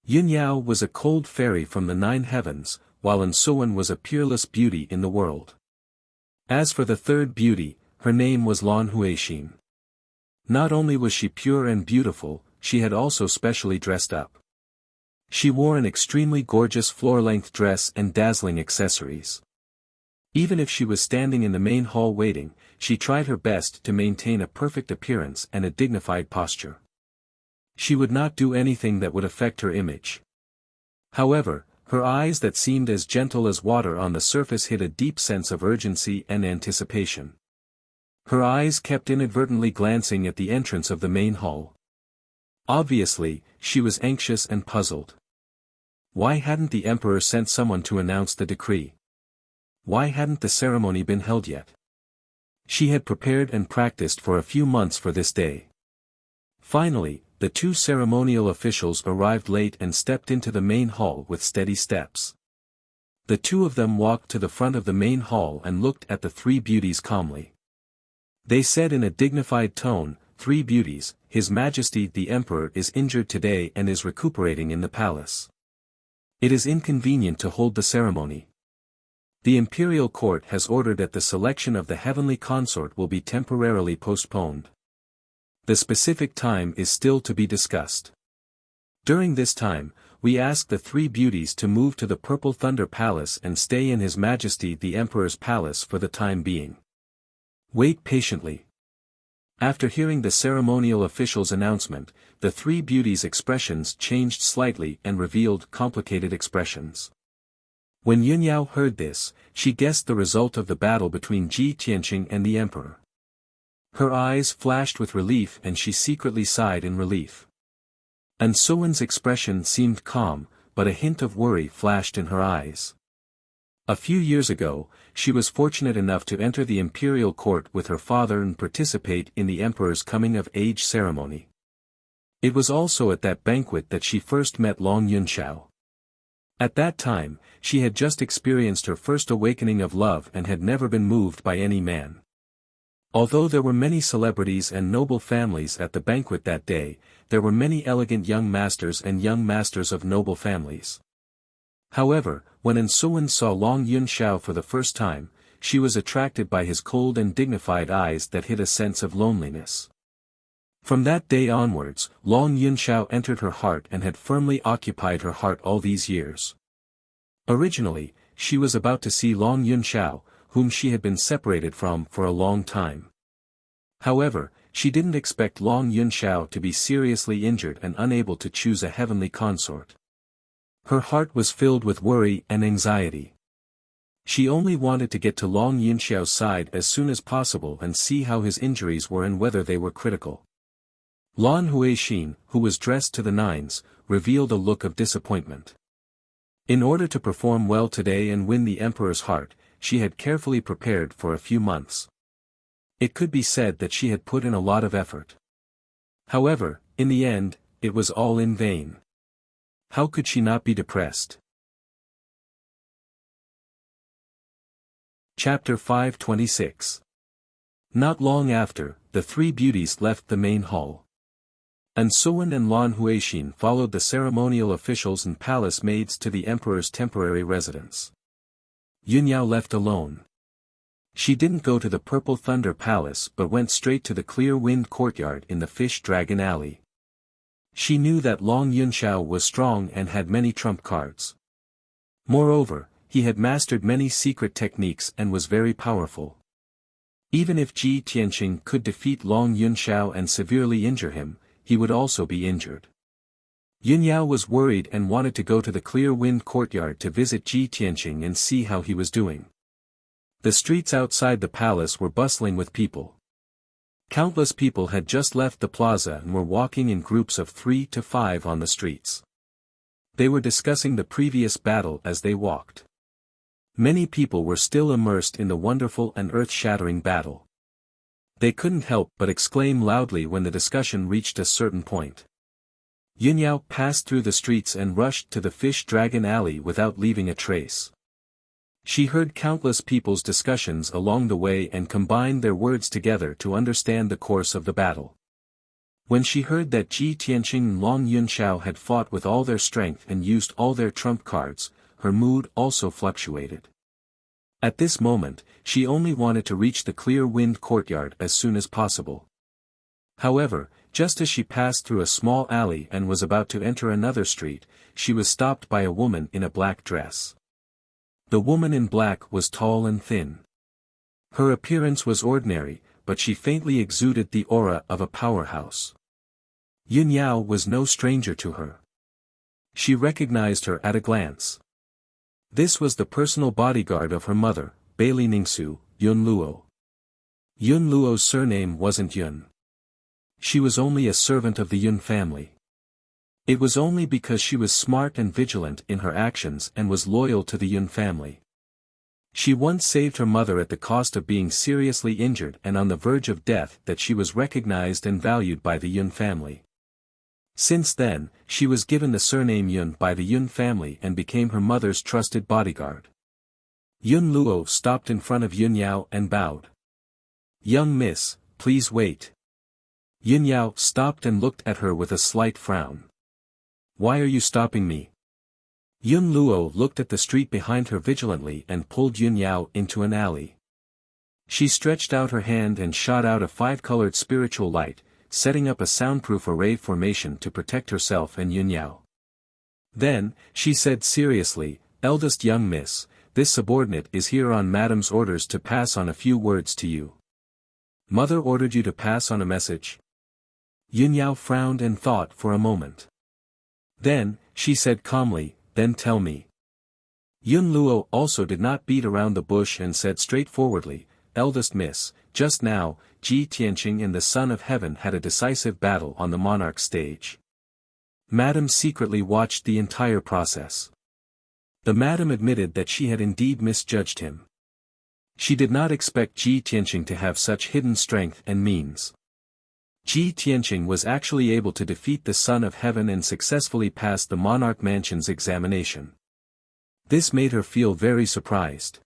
Yunyao was a cold fairy from the 9 heavens, while Ansuan was a peerless beauty in the world. As for the third beauty, her name was Lan Huixin. Not only was she pure and beautiful, she had also specially dressed up. She wore an extremely gorgeous floor-length dress and dazzling accessories. Even if she was standing in the main hall waiting, she tried her best to maintain a perfect appearance and a dignified posture. She would not do anything that would affect her image. However, her eyes that seemed as gentle as water on the surface hid a deep sense of urgency and anticipation. Her eyes kept inadvertently glancing at the entrance of the main hall. Obviously, she was anxious and puzzled. Why hadn't the emperor sent someone to announce the decree? Why hadn't the ceremony been held yet? She had prepared and practiced for a few months for this day. Finally, the 2 ceremonial officials arrived late and stepped into the main hall with steady steps. The 2 of them walked to the front of the main hall and looked at the 3 beauties calmly. They said in a dignified tone, 3 beauties, His Majesty the Emperor is injured today and is recuperating in the palace. It is inconvenient to hold the ceremony. The imperial court has ordered that the selection of the heavenly consort will be temporarily postponed. The specific time is still to be discussed. During this time, we ask the three beauties to move to the Purple Thunder Palace and stay in His Majesty the Emperor's palace for the time being. Wait patiently. After hearing the ceremonial official's announcement, the three beauties' expressions changed slightly and revealed complicated expressions. When Yunyao heard this, she guessed the result of the battle between Ji Tianqing and the Emperor. Her eyes flashed with relief and she secretly sighed in relief. And Suwen's expression seemed calm, but a hint of worry flashed in her eyes. A few years ago, she was fortunate enough to enter the imperial court with her father and participate in the emperor's coming-of-age ceremony. It was also at that banquet that she first met Long Yunxiao. At that time, she had just experienced her first awakening of love and had never been moved by any man. Although there were many celebrities and noble families at the banquet that day, there were many elegant young masters and young masters of noble families. However, when Suwen saw Long Yunxiao for the first time, she was attracted by his cold and dignified eyes that hid a sense of loneliness. From that day onwards, Long Yunxiao entered her heart and had firmly occupied her heart all these years. Originally, she was about to see Long Yunxiao, whom she had been separated from for a long time. However, she didn't expect Long Yunxiao to be seriously injured and unable to choose a heavenly consort. Her heart was filled with worry and anxiety. She only wanted to get to Long Yunxiao's side as soon as possible and see how his injuries were and whether they were critical. Lan Huixin, who was dressed to the nines, revealed a look of disappointment. In order to perform well today and win the emperor's heart, she had carefully prepared for a few months. It could be said that she had put in a lot of effort. However, in the end, it was all in vain. How could she not be depressed? Chapter 526. Not long after, the three beauties left the main hall. Suwen and Lan Huixin followed the ceremonial officials and palace maids to the emperor's temporary residence. Yunyao left alone. She didn't go to the Purple Thunder Palace but went straight to the Clear Wind Courtyard in the Fish Dragon Alley. She knew that Long Yunxiao was strong and had many trump cards. Moreover, he had mastered many secret techniques and was very powerful. Even if Ji Tianqing could defeat Long Yunxiao and severely injure him, he would also be injured. Yunyao was worried and wanted to go to the Clear Wind Courtyard to visit Ji Tianqing and see how he was doing. The streets outside the palace were bustling with people. Countless people had just left the plaza and were walking in groups of 3 to 5 on the streets. They were discussing the previous battle as they walked. Many people were still immersed in the wonderful and earth-shattering battle. They couldn't help but exclaim loudly when the discussion reached a certain point. Yunyao passed through the streets and rushed to the Fish Dragon Alley without leaving a trace. She heard countless people's discussions along the way and combined their words together to understand the course of the battle. When she heard that Ji Tianqing and Long Yunxiao had fought with all their strength and used all their trump cards, her mood also fluctuated. At this moment, she only wanted to reach the Clear Wind Courtyard as soon as possible. However, just as she passed through a small alley and was about to enter another street, she was stopped by a woman in a black dress. The woman in black was tall and thin. Her appearance was ordinary, but she faintly exuded the aura of a powerhouse. Yunyao was no stranger to her. She recognized her at a glance. This was the personal bodyguard of her mother, Bailey Ningsu, Yun Luo. Yun Luo's surname wasn't Yun. She was only a servant of the Yun family. It was only because she was smart and vigilant in her actions and was loyal to the Yun family. She once saved her mother at the cost of being seriously injured and on the verge of death that she was recognized and valued by the Yun family. Since then, she was given the surname Yun by the Yun family and became her mother's trusted bodyguard. Yun Luo stopped in front of Yunyao and bowed. "Young miss, please wait." Yunyao stopped and looked at her with a slight frown. "Why are you stopping me?" Yun Luo looked at the street behind her vigilantly and pulled Yun Yao into an alley. She stretched out her hand and shot out a 5-colored spiritual light, setting up a soundproof array formation to protect herself and Yun Yao. Then, she said seriously, "Eldest young miss, this subordinate is here on Madam's orders to pass on a few words to you." "Mother ordered you to pass on a message?" Yun Yao frowned and thought for a moment. Then, she said calmly, "Then tell me." Yun Luo also did not beat around the bush and said straightforwardly, "Eldest miss, just now, Ji Tianqing and the Son of Heaven had a decisive battle on the monarch stage." Madam secretly watched the entire process. The madam admitted that she had indeed misjudged him. She did not expect Ji Tianqing to have such hidden strength and means. Ji Tianqing was actually able to defeat the Son of Heaven and successfully pass the monarch mansion's examination. This made her feel very surprised.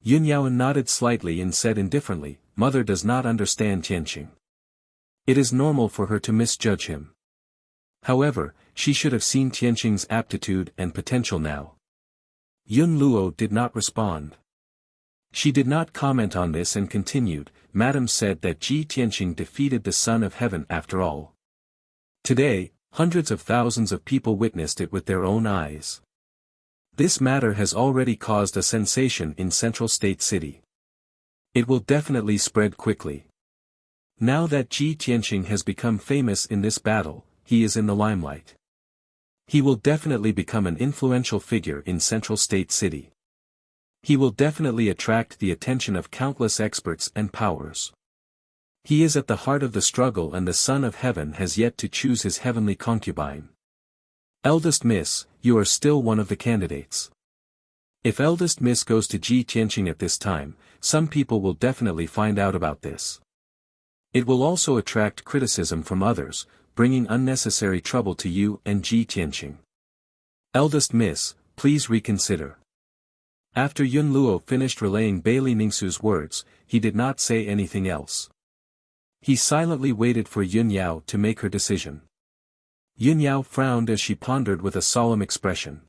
Yun Yao nodded slightly and said indifferently, "Mother does not understand Tianqing. It is normal for her to misjudge him. However, she should have seen Tianqing's aptitude and potential now." Yun Luo did not respond. She did not comment on this and continued, "Madam said that Ji Tianqing defeated the Son of Heaven after all. Today, hundreds of thousands of people witnessed it with their own eyes. This matter has already caused a sensation in Central State City. It will definitely spread quickly. Now that Ji Tianqing has become famous in this battle, he is in the limelight. He will definitely become an influential figure in Central State City. He will definitely attract the attention of countless experts and powers. He is at the heart of the struggle and the Son of Heaven has yet to choose his heavenly concubine. Eldest Miss, you are still one of the candidates. If Eldest Miss goes to Ji Tianqing at this time, some people will definitely find out about this. It will also attract criticism from others, bringing unnecessary trouble to you and Ji Tianqing. Eldest Miss, please reconsider." After Yun Luo finished relaying Bailey Ningsu's words, he did not say anything else. He silently waited for Yun Yao to make her decision. Yun Yao frowned as she pondered with a solemn expression.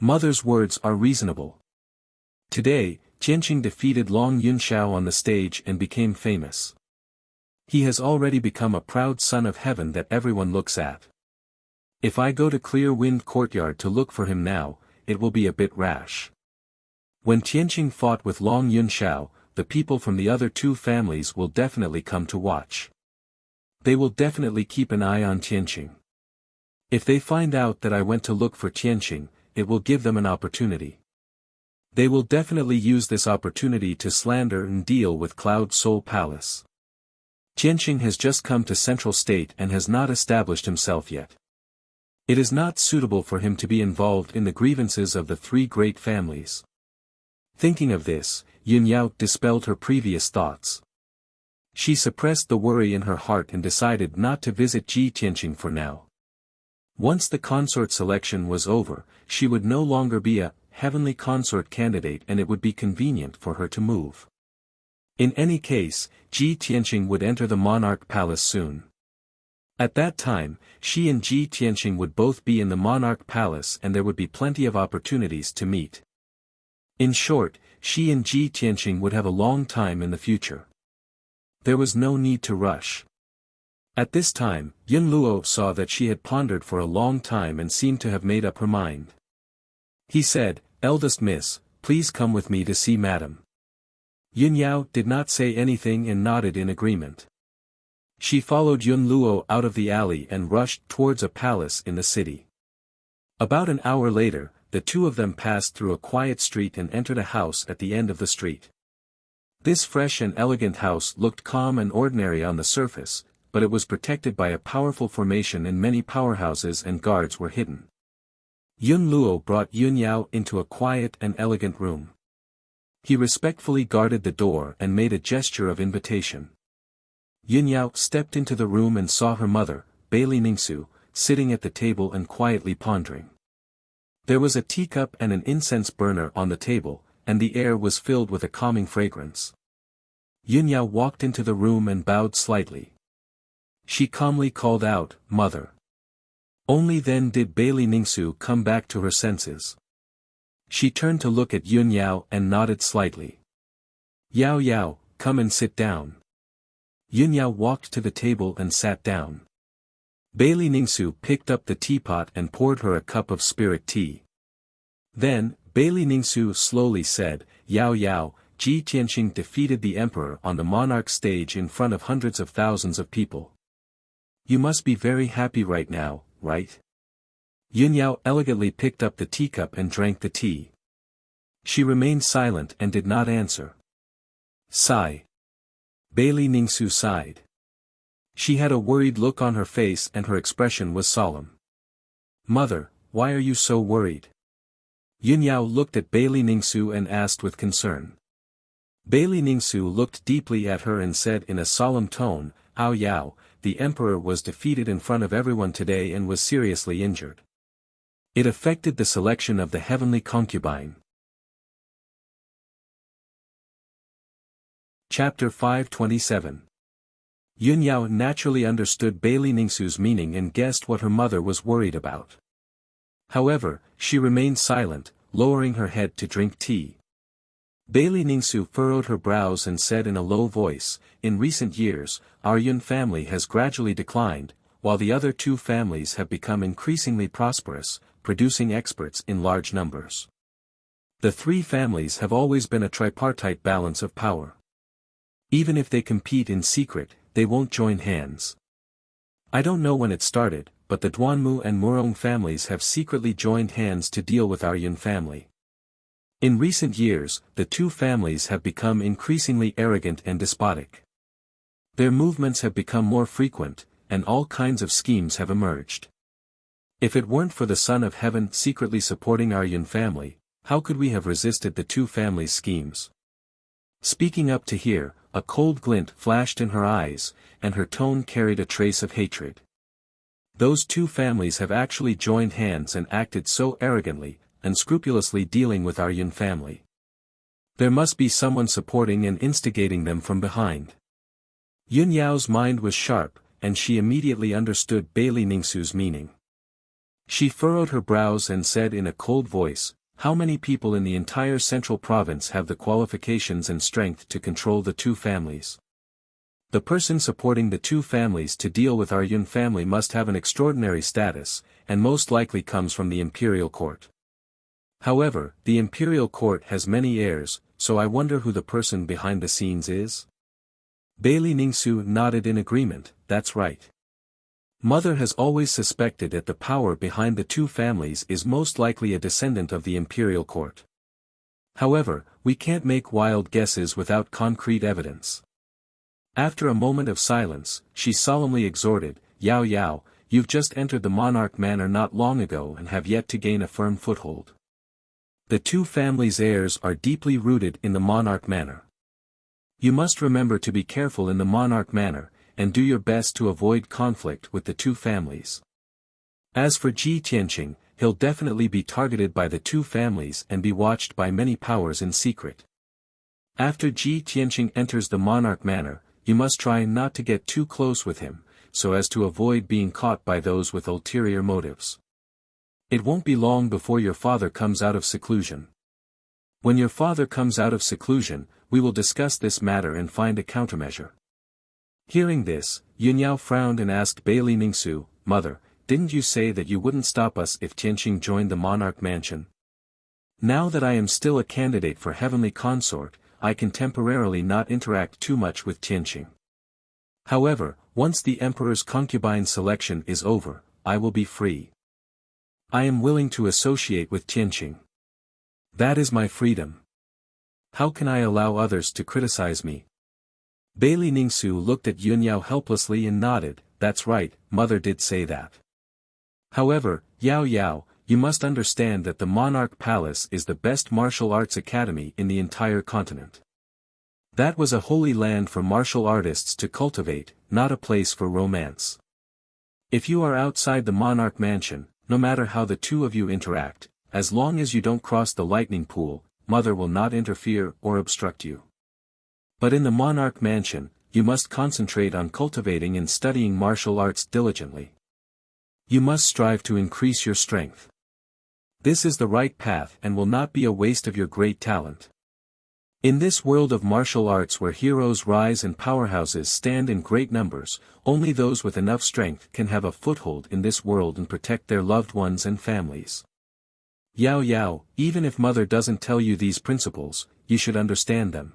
Mother's words are reasonable. Today, Tianqing defeated Long Yunxiao on the stage and became famous. He has already become a proud son of heaven that everyone looks at. If I go to Clear Wind Courtyard to look for him now, it will be a bit rash. When Tianqing fought with Long Yunxiao, the people from the other two families will definitely come to watch. They will definitely keep an eye on Tianqing. If they find out that I went to look for Tianqing, it will give them an opportunity. They will definitely use this opportunity to slander and deal with Cloud Soul Palace. Tianqing has just come to Central State and has not established himself yet. It is not suitable for him to be involved in the grievances of the three great families. Thinking of this, Yun Yao dispelled her previous thoughts. She suppressed the worry in her heart and decided not to visit Ji Tianqing for now. Once the consort selection was over, she would no longer be a heavenly consort candidate and it would be convenient for her to move. In any case, Ji Tianqing would enter the monarch palace soon. At that time, she and Ji Tianqing would both be in the monarch palace and there would be plenty of opportunities to meet. In short, she and Ji Tianqing would have a long time in the future. There was no need to rush. At this time, Yun Luo saw that she had pondered for a long time and seemed to have made up her mind. He said, "Eldest Miss, please come with me to see Madam." Yun Yao did not say anything and nodded in agreement. She followed Yun Luo out of the alley and rushed towards a palace in the city. About an hour later, the two of them passed through a quiet street and entered a house at the end of the street. This fresh and elegant house looked calm and ordinary on the surface, but it was protected by a powerful formation and many powerhouses and guards were hidden. Yun Luo brought Yun Yao into a quiet and elegant room. He respectfully guarded the door and made a gesture of invitation. Yun Yao stepped into the room and saw her mother, Bailey Ningsu, sitting at the table and quietly pondering. There was a teacup and an incense burner on the table, and the air was filled with a calming fragrance. Yun Yao walked into the room and bowed slightly. She calmly called out, "Mother." Only then did Bailey Ningsu come back to her senses. She turned to look at Yun Yao and nodded slightly. Yao Yao, come and sit down. Yun Yao walked to the table and sat down. Bailey Ningsu picked up the teapot and poured her a cup of spirit tea. Then, Bailey Ningsu slowly said, Yao Yao, Ji Tianqing defeated the emperor on the monarch stage in front of hundreds of thousands of people. You must be very happy right now, right? Yun Yao elegantly picked up the teacup and drank the tea. She remained silent and did not answer. Sigh. Bailey Ningsu sighed. She had a worried look on her face and her expression was solemn. Mother, why are you so worried? Yun Yao looked at Bailey Ningsu and asked with concern. Bailey Ningsu looked deeply at her and said in a solemn tone, Ao Yao, the emperor was defeated in front of everyone today and was seriously injured. It affected the selection of the heavenly concubine. Chapter 527. Yun Yao naturally understood Bailey Ningsu's meaning and guessed what her mother was worried about. However, she remained silent, lowering her head to drink tea. Bailey Ningsu furrowed her brows and said in a low voice, in recent years, our Yun family has gradually declined, while the other two families have become increasingly prosperous, producing experts in large numbers. The three families have always been a tripartite balance of power. Even if they compete in secret, they won't join hands. I don't know when it started, but the Duanmu and Murong families have secretly joined hands to deal with our Yun family. In recent years, the two families have become increasingly arrogant and despotic. Their movements have become more frequent, and all kinds of schemes have emerged. If it weren't for the Son of Heaven secretly supporting our Yun family, how could we have resisted the two families' schemes? Speaking up to hear, a cold glint flashed in her eyes, and her tone carried a trace of hatred. Those two families have actually joined hands and acted so arrogantly, unscrupulously dealing with our Yun family. There must be someone supporting and instigating them from behind. Yun Yao's mind was sharp, and she immediately understood Bailey Ningsu's meaning. She furrowed her brows and said in a cold voice, how many people in the entire central province have the qualifications and strength to control the two families? The person supporting the two families to deal with our Yun family must have an extraordinary status, and most likely comes from the imperial court. However, the imperial court has many heirs, so I wonder who the person behind the scenes is? Bailey Ningsu nodded in agreement, that's right. Mother has always suspected that the power behind the two families is most likely a descendant of the imperial court. However, we can't make wild guesses without concrete evidence. After a moment of silence, she solemnly exhorted, Yao Yao, you've just entered the monarch manor not long ago and have yet to gain a firm foothold. The two families' heirs are deeply rooted in the monarch manor. You must remember to be careful in the monarch manor, and do your best to avoid conflict with the two families. As for Ji Tianqing, he'll definitely be targeted by the two families and be watched by many powers in secret. After Ji Tianqing enters the monarch manor, you must try not to get too close with him, so as to avoid being caught by those with ulterior motives. It won't be long before your father comes out of seclusion. When your father comes out of seclusion, we will discuss this matter and find a countermeasure. Hearing this, Yun Yao frowned and asked Bailey Ningsu, Mother, didn't you say that you wouldn't stop us if Tianqing joined the monarch mansion? Now that I am still a candidate for heavenly consort, I can temporarily not interact too much with Tianqing. However, once the emperor's concubine selection is over, I will be free. I am willing to associate with Tianqing. That is my freedom. How can I allow others to criticize me? Bailey Ningsu looked at Yun Yao helplessly and nodded, that's right, Mother did say that. However, Yao Yao, you must understand that the Monarch Palace is the best martial arts academy in the entire continent. That was a holy land for martial artists to cultivate, not a place for romance. If you are outside the Monarch Mansion, no matter how the two of you interact, as long as you don't cross the lightning pool, Mother will not interfere or obstruct you. But in the Monarch Mansion, you must concentrate on cultivating and studying martial arts diligently. You must strive to increase your strength. This is the right path and will not be a waste of your great talent. In this world of martial arts where heroes rise and powerhouses stand in great numbers, only those with enough strength can have a foothold in this world and protect their loved ones and families. Yao Yao, even if mother doesn't tell you these principles, you should understand them.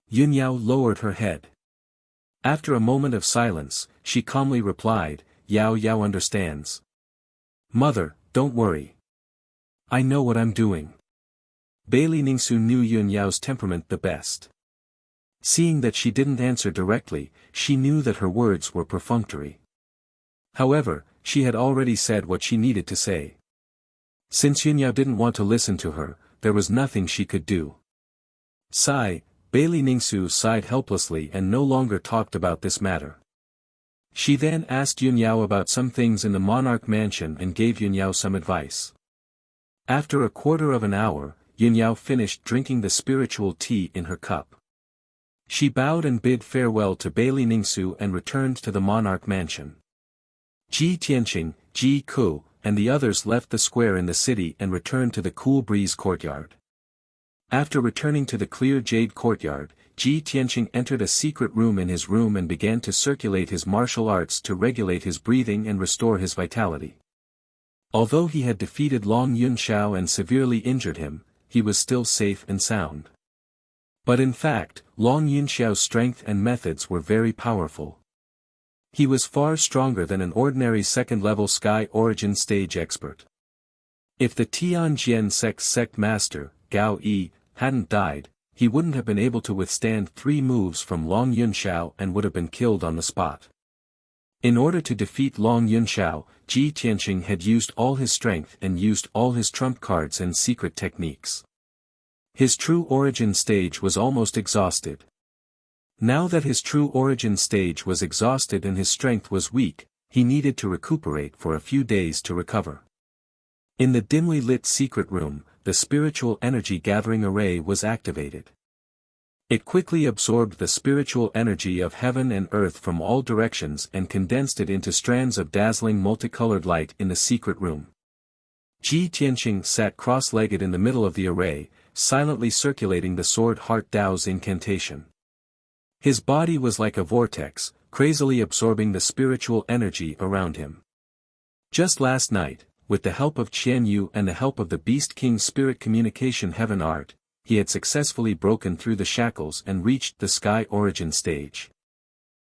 Yun Yao lowered her head. After a moment of silence, she calmly replied, Yao Yao understands. Mother, don't worry. I know what I'm doing. Bailey Ningsu knew Yun Yao's temperament the best. Seeing that she didn't answer directly, she knew that her words were perfunctory. However, she had already said what she needed to say. Since Yun Yao didn't want to listen to her, there was nothing she could do. Sigh, Bailey Ningsu sighed helplessly and no longer talked about this matter. She then asked Yun Yao about some things in the monarch mansion and gave Yun Yao some advice. After a quarter of an hour, Yun Yao finished drinking the spiritual tea in her cup. She bowed and bid farewell to Bailey Ningsu and returned to the monarch mansion. Ji Tianqing, Ji Ku, and the others left the square in the city and returned to the cool breeze courtyard. After returning to the clear jade courtyard, Ji Tianqing entered a secret room in his room and began to circulate his martial arts to regulate his breathing and restore his vitality. Although he had defeated Long Yunxiao and severely injured him, he was still safe and sound. But in fact, Long Yunxiao's strength and methods were very powerful. He was far stronger than an ordinary second-level Sky Origin stage expert. If the Tianjian sect master, Gao Yi, hadn't died, he wouldn't have been able to withstand 3 moves from Long Yunxiao and would have been killed on the spot. In order to defeat Long Yunxiao, Ji Tianqing had used all his strength and used all his trump cards and secret techniques. His true origin stage was almost exhausted. Now that his true origin stage was exhausted and his strength was weak, he needed to recuperate for a few days to recover. In the dimly lit secret room, the spiritual energy gathering array was activated. It quickly absorbed the spiritual energy of heaven and earth from all directions and condensed it into strands of dazzling multicolored light in the secret room. Ji Tianqing sat cross-legged in the middle of the array, silently circulating the Sword Heart Dao's incantation. His body was like a vortex, crazily absorbing the spiritual energy around him. Just last night, with the help of Qian Yu and the help of the Beast King's spirit communication heaven art, he had successfully broken through the shackles and reached the Sky Origin stage.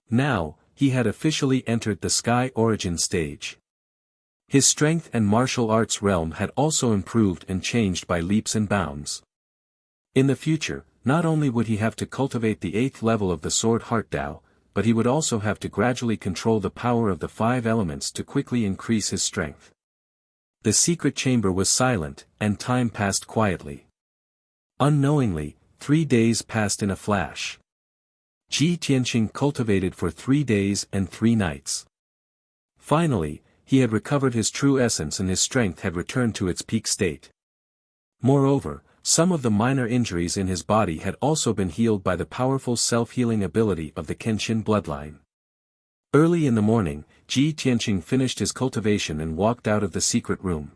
Now, he had officially entered the Sky Origin stage. His strength and martial arts realm had also improved and changed by leaps and bounds. In the future, not only would he have to cultivate the 8th level of the Sword Heart Dao, but he would also have to gradually control the power of the 5 elements to quickly increase his strength. The secret chamber was silent, and time passed quietly. Unknowingly, 3 days passed in a flash. Ji Tianqing cultivated for 3 days and 3 nights. Finally, he had recovered his true essence and his strength had returned to its peak state. Moreover, some of the minor injuries in his body had also been healed by the powerful self-healing ability of the Kenshin bloodline. Early in the morning, Ji Tianqing finished his cultivation and walked out of the secret room.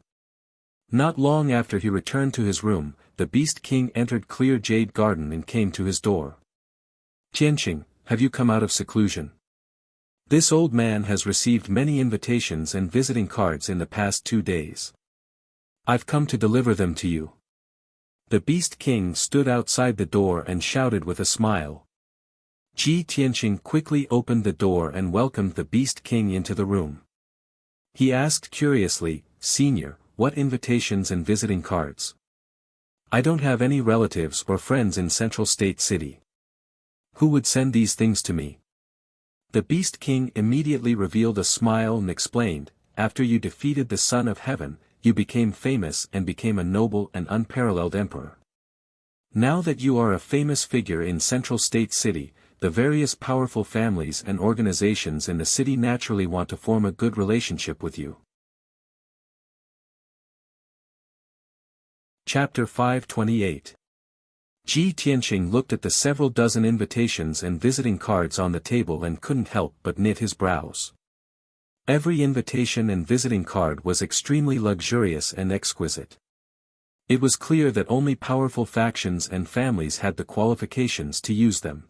Not long after he returned to his room, the Beast King entered Clear Jade Garden and came to his door. Tianqing, have you come out of seclusion? This old man has received many invitations and visiting cards in the past 2 days. I've come to deliver them to you. The Beast King stood outside the door and shouted with a smile. Ji Tianqing quickly opened the door and welcomed the Beast King into the room. He asked curiously, Senior, what invitations and visiting cards? I don't have any relatives or friends in Central State City. Who would send these things to me? The Beast King immediately revealed a smile and explained, after you defeated the Son of Heaven, you became famous and became a noble and unparalleled emperor. Now that you are a famous figure in Central State City, the various powerful families and organizations in the city naturally want to form a good relationship with you. Chapter 528. Ji Tianqing looked at the several dozen invitations and visiting cards on the table and couldn't help but knit his brows. Every invitation and visiting card was extremely luxurious and exquisite. It was clear that only powerful factions and families had the qualifications to use them.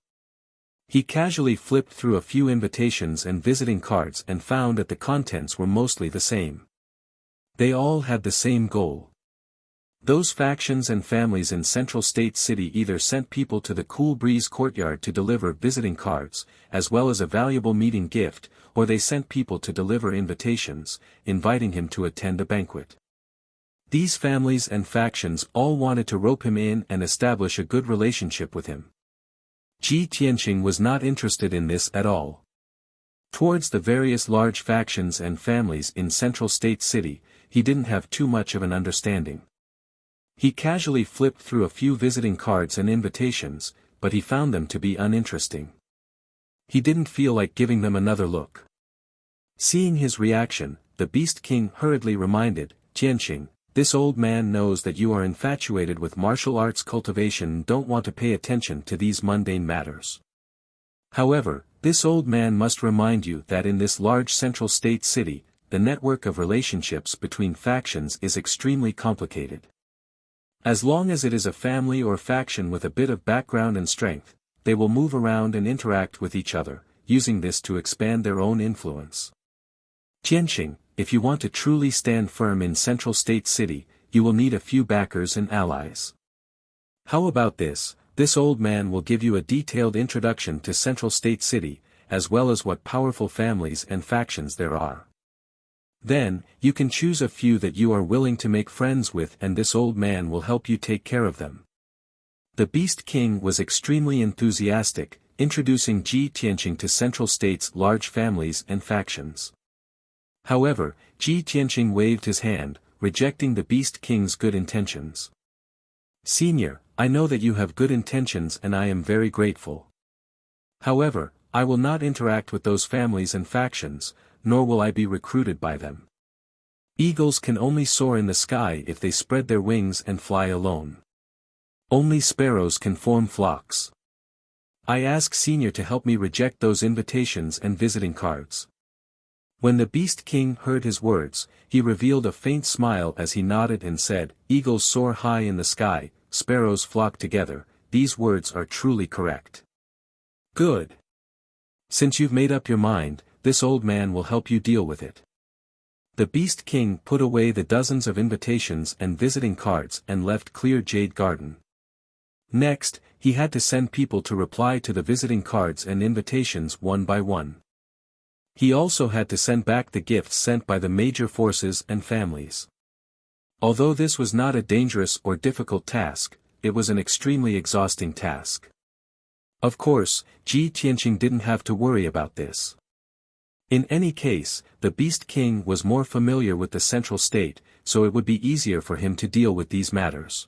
He casually flipped through a few invitations and visiting cards and found that the contents were mostly the same. They all had the same goal. Those factions and families in Central State City either sent people to the Cool Breeze courtyard to deliver visiting cards, as well as a valuable meeting gift, or they sent people to deliver invitations, inviting him to attend a banquet. These families and factions all wanted to rope him in and establish a good relationship with him. Ji Tianqing was not interested in this at all. Towards the various large factions and families in Central State City, he didn't have too much of an understanding. He casually flipped through a few visiting cards and invitations, but he found them to be uninteresting. He didn't feel like giving them another look. Seeing his reaction, the Beast King hurriedly reminded, "Tianqing, this old man knows that you are infatuated with martial arts cultivation and don't want to pay attention to these mundane matters. However, this old man must remind you that in this large Central State City, the network of relationships between factions is extremely complicated. As long as it is a family or faction with a bit of background and strength, they will move around and interact with each other, using this to expand their own influence. Tianqing, if you want to truly stand firm in Central State City, you will need a few backers and allies. How about this? This old man will give you a detailed introduction to Central State City, as well as what powerful families and factions there are. Then, you can choose a few that you are willing to make friends with and this old man will help you take care of them." The Beast King was extremely enthusiastic, introducing Ji Tianqing to Central State's large families and factions. However, Ji Tianqing waved his hand, rejecting the Beast King's good intentions. "Senior, I know that you have good intentions and I am very grateful. However, I will not interact with those families and factions, nor will I be recruited by them. Eagles can only soar in the sky if they spread their wings and fly alone. Only sparrows can form flocks. I ask Senior to help me reject those invitations and visiting cards." When the Beast King heard his words, he revealed a faint smile as he nodded and said, "Eagles soar high in the sky, sparrows flock together, these words are truly correct. Good. Since you've made up your mind, this old man will help you deal with it." The Beast King put away the dozens of invitations and visiting cards and left Clear Jade Garden. Next, he had to send people to reply to the visiting cards and invitations one by one. He also had to send back the gifts sent by the major forces and families. Although this was not a dangerous or difficult task, it was an extremely exhausting task. Of course, Ji Tianqing didn't have to worry about this. In any case, the Beast King was more familiar with the Central State, so it would be easier for him to deal with these matters.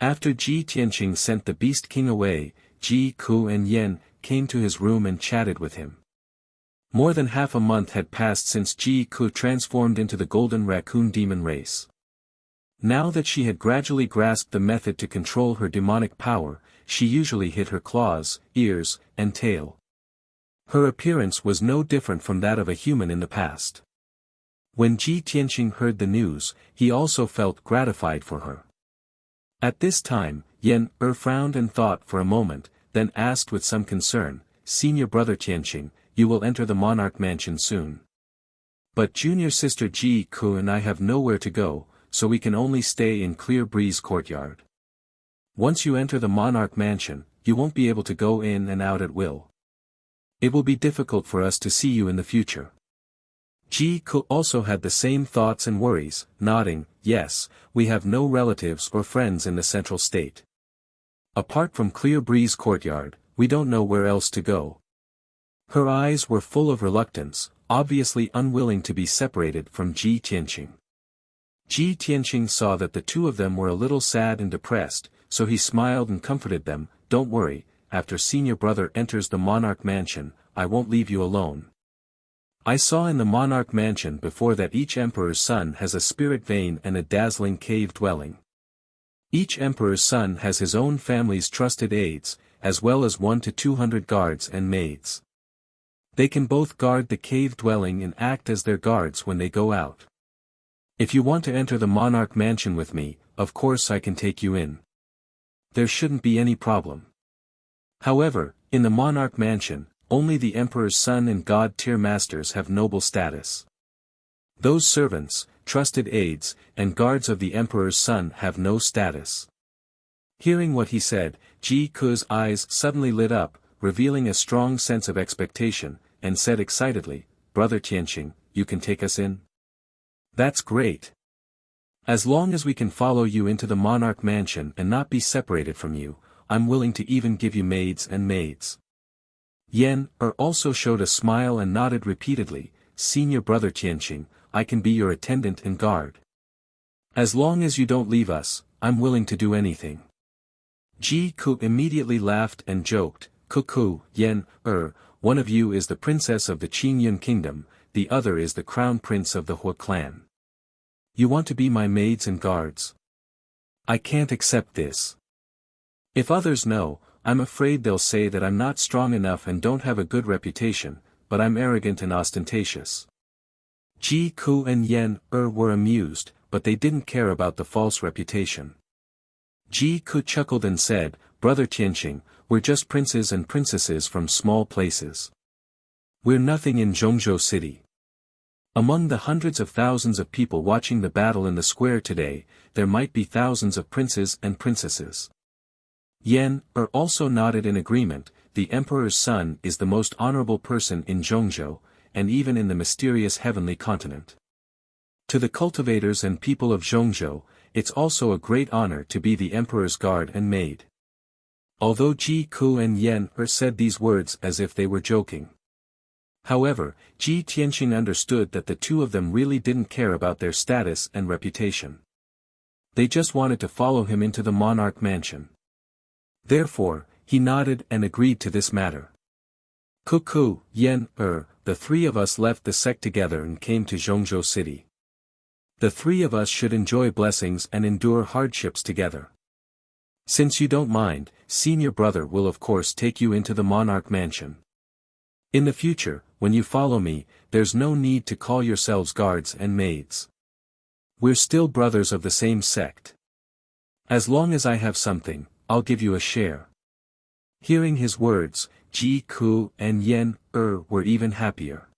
After Ji Tianqing sent the Beast King away, Ji Ku and Yen came to his room and chatted with him. More than half a month had passed since Ji Ku transformed into the Golden Raccoon demon race. Now that she had gradually grasped the method to control her demonic power, she usually hid her claws, ears, and tail. Her appearance was no different from that of a human in the past. When Ji Tianqing heard the news, he also felt gratified for her. At this time, Yen frowned and thought for a moment, then asked with some concern, "Senior brother Tianqing, you will enter the Monarch Mansion soon. But junior sister Ji Ku and I have nowhere to go, so we can only stay in Clear Breeze Courtyard. Once you enter the Monarch Mansion, you won't be able to go in and out at will. It will be difficult for us to see you in the future." Ji Ku also had the same thoughts and worries, nodding, "Yes, we have no relatives or friends in the Central State. Apart from Clear Breeze Courtyard, we don't know where else to go." Her eyes were full of reluctance, obviously unwilling to be separated from Ji Tianqing. Ji Tianqing saw that the two of them were a little sad and depressed, so he smiled and comforted them, "Don't worry, after senior brother enters the Monarch Mansion, I won't leave you alone. I saw in the Monarch Mansion before that each emperor's son has a spirit vein and a dazzling cave dwelling. Each emperor's son has his own family's trusted aides, as well as 1 to 200 guards and maids. They can both guard the cave dwelling and act as their guards when they go out. If you want to enter the monarch mansion with me, of course I can take you in. There shouldn't be any problem. However, in the monarch mansion, only the emperor's son and god-tier masters have noble status. Those servants, trusted aides, and guards of the emperor's son have no status. Hearing what he said, Ji Ku's eyes suddenly lit up, revealing a strong sense of expectation, and said excitedly, "Brother Tianqing, you can take us in? That's great. As long as we can follow you into the monarch mansion and not be separated from you, I'm willing to even give you maids and maids." Yan also showed a smile and nodded repeatedly, "Senior brother Tianqing, I can be your attendant and guard. As long as you don't leave us, I'm willing to do anything." Ji Ku immediately laughed and joked, "Kuku, Yan, one of you is the princess of the Qingyun kingdom, the other is the crown prince of the Hua clan. You want to be my maids and guards? I can't accept this. If others know, I'm afraid they'll say that I'm not strong enough and don't have a good reputation, but I'm arrogant and ostentatious." Ji Ku and Yan were amused, but they didn't care about the false reputation. Ji Ku chuckled and said, "Brother Tianqing, we're just princes and princesses from small places. We're nothing in Zhongzhou city. Among the hundreds of thousands of people watching the battle in the square today, there might be thousands of princes and princesses." Yan also nodded in agreement. The emperor's son is the most honorable person in Zhongzhou, and even in the mysterious heavenly continent. To the cultivators and people of Zhongzhou, it's also a great honor to be the emperor's guard and maid. Although Ji Ku and Yan said these words as if they were joking. However, Ji Tianqing understood that the two of them really didn't care about their status and reputation. They just wanted to follow him into the monarch mansion. Therefore, he nodded and agreed to this matter. "Kuku, Yan, the three of us left the sect together and came to Zhongzhou city. The three of us should enjoy blessings and endure hardships together. Since you don't mind, senior brother will of course take you into the monarch mansion. In the future, when you follow me, there's no need to call yourselves guards and maids. We're still brothers of the same sect. As long as I have something, I'll give you a share." Hearing his words, Ji Ku and Yan were even happier.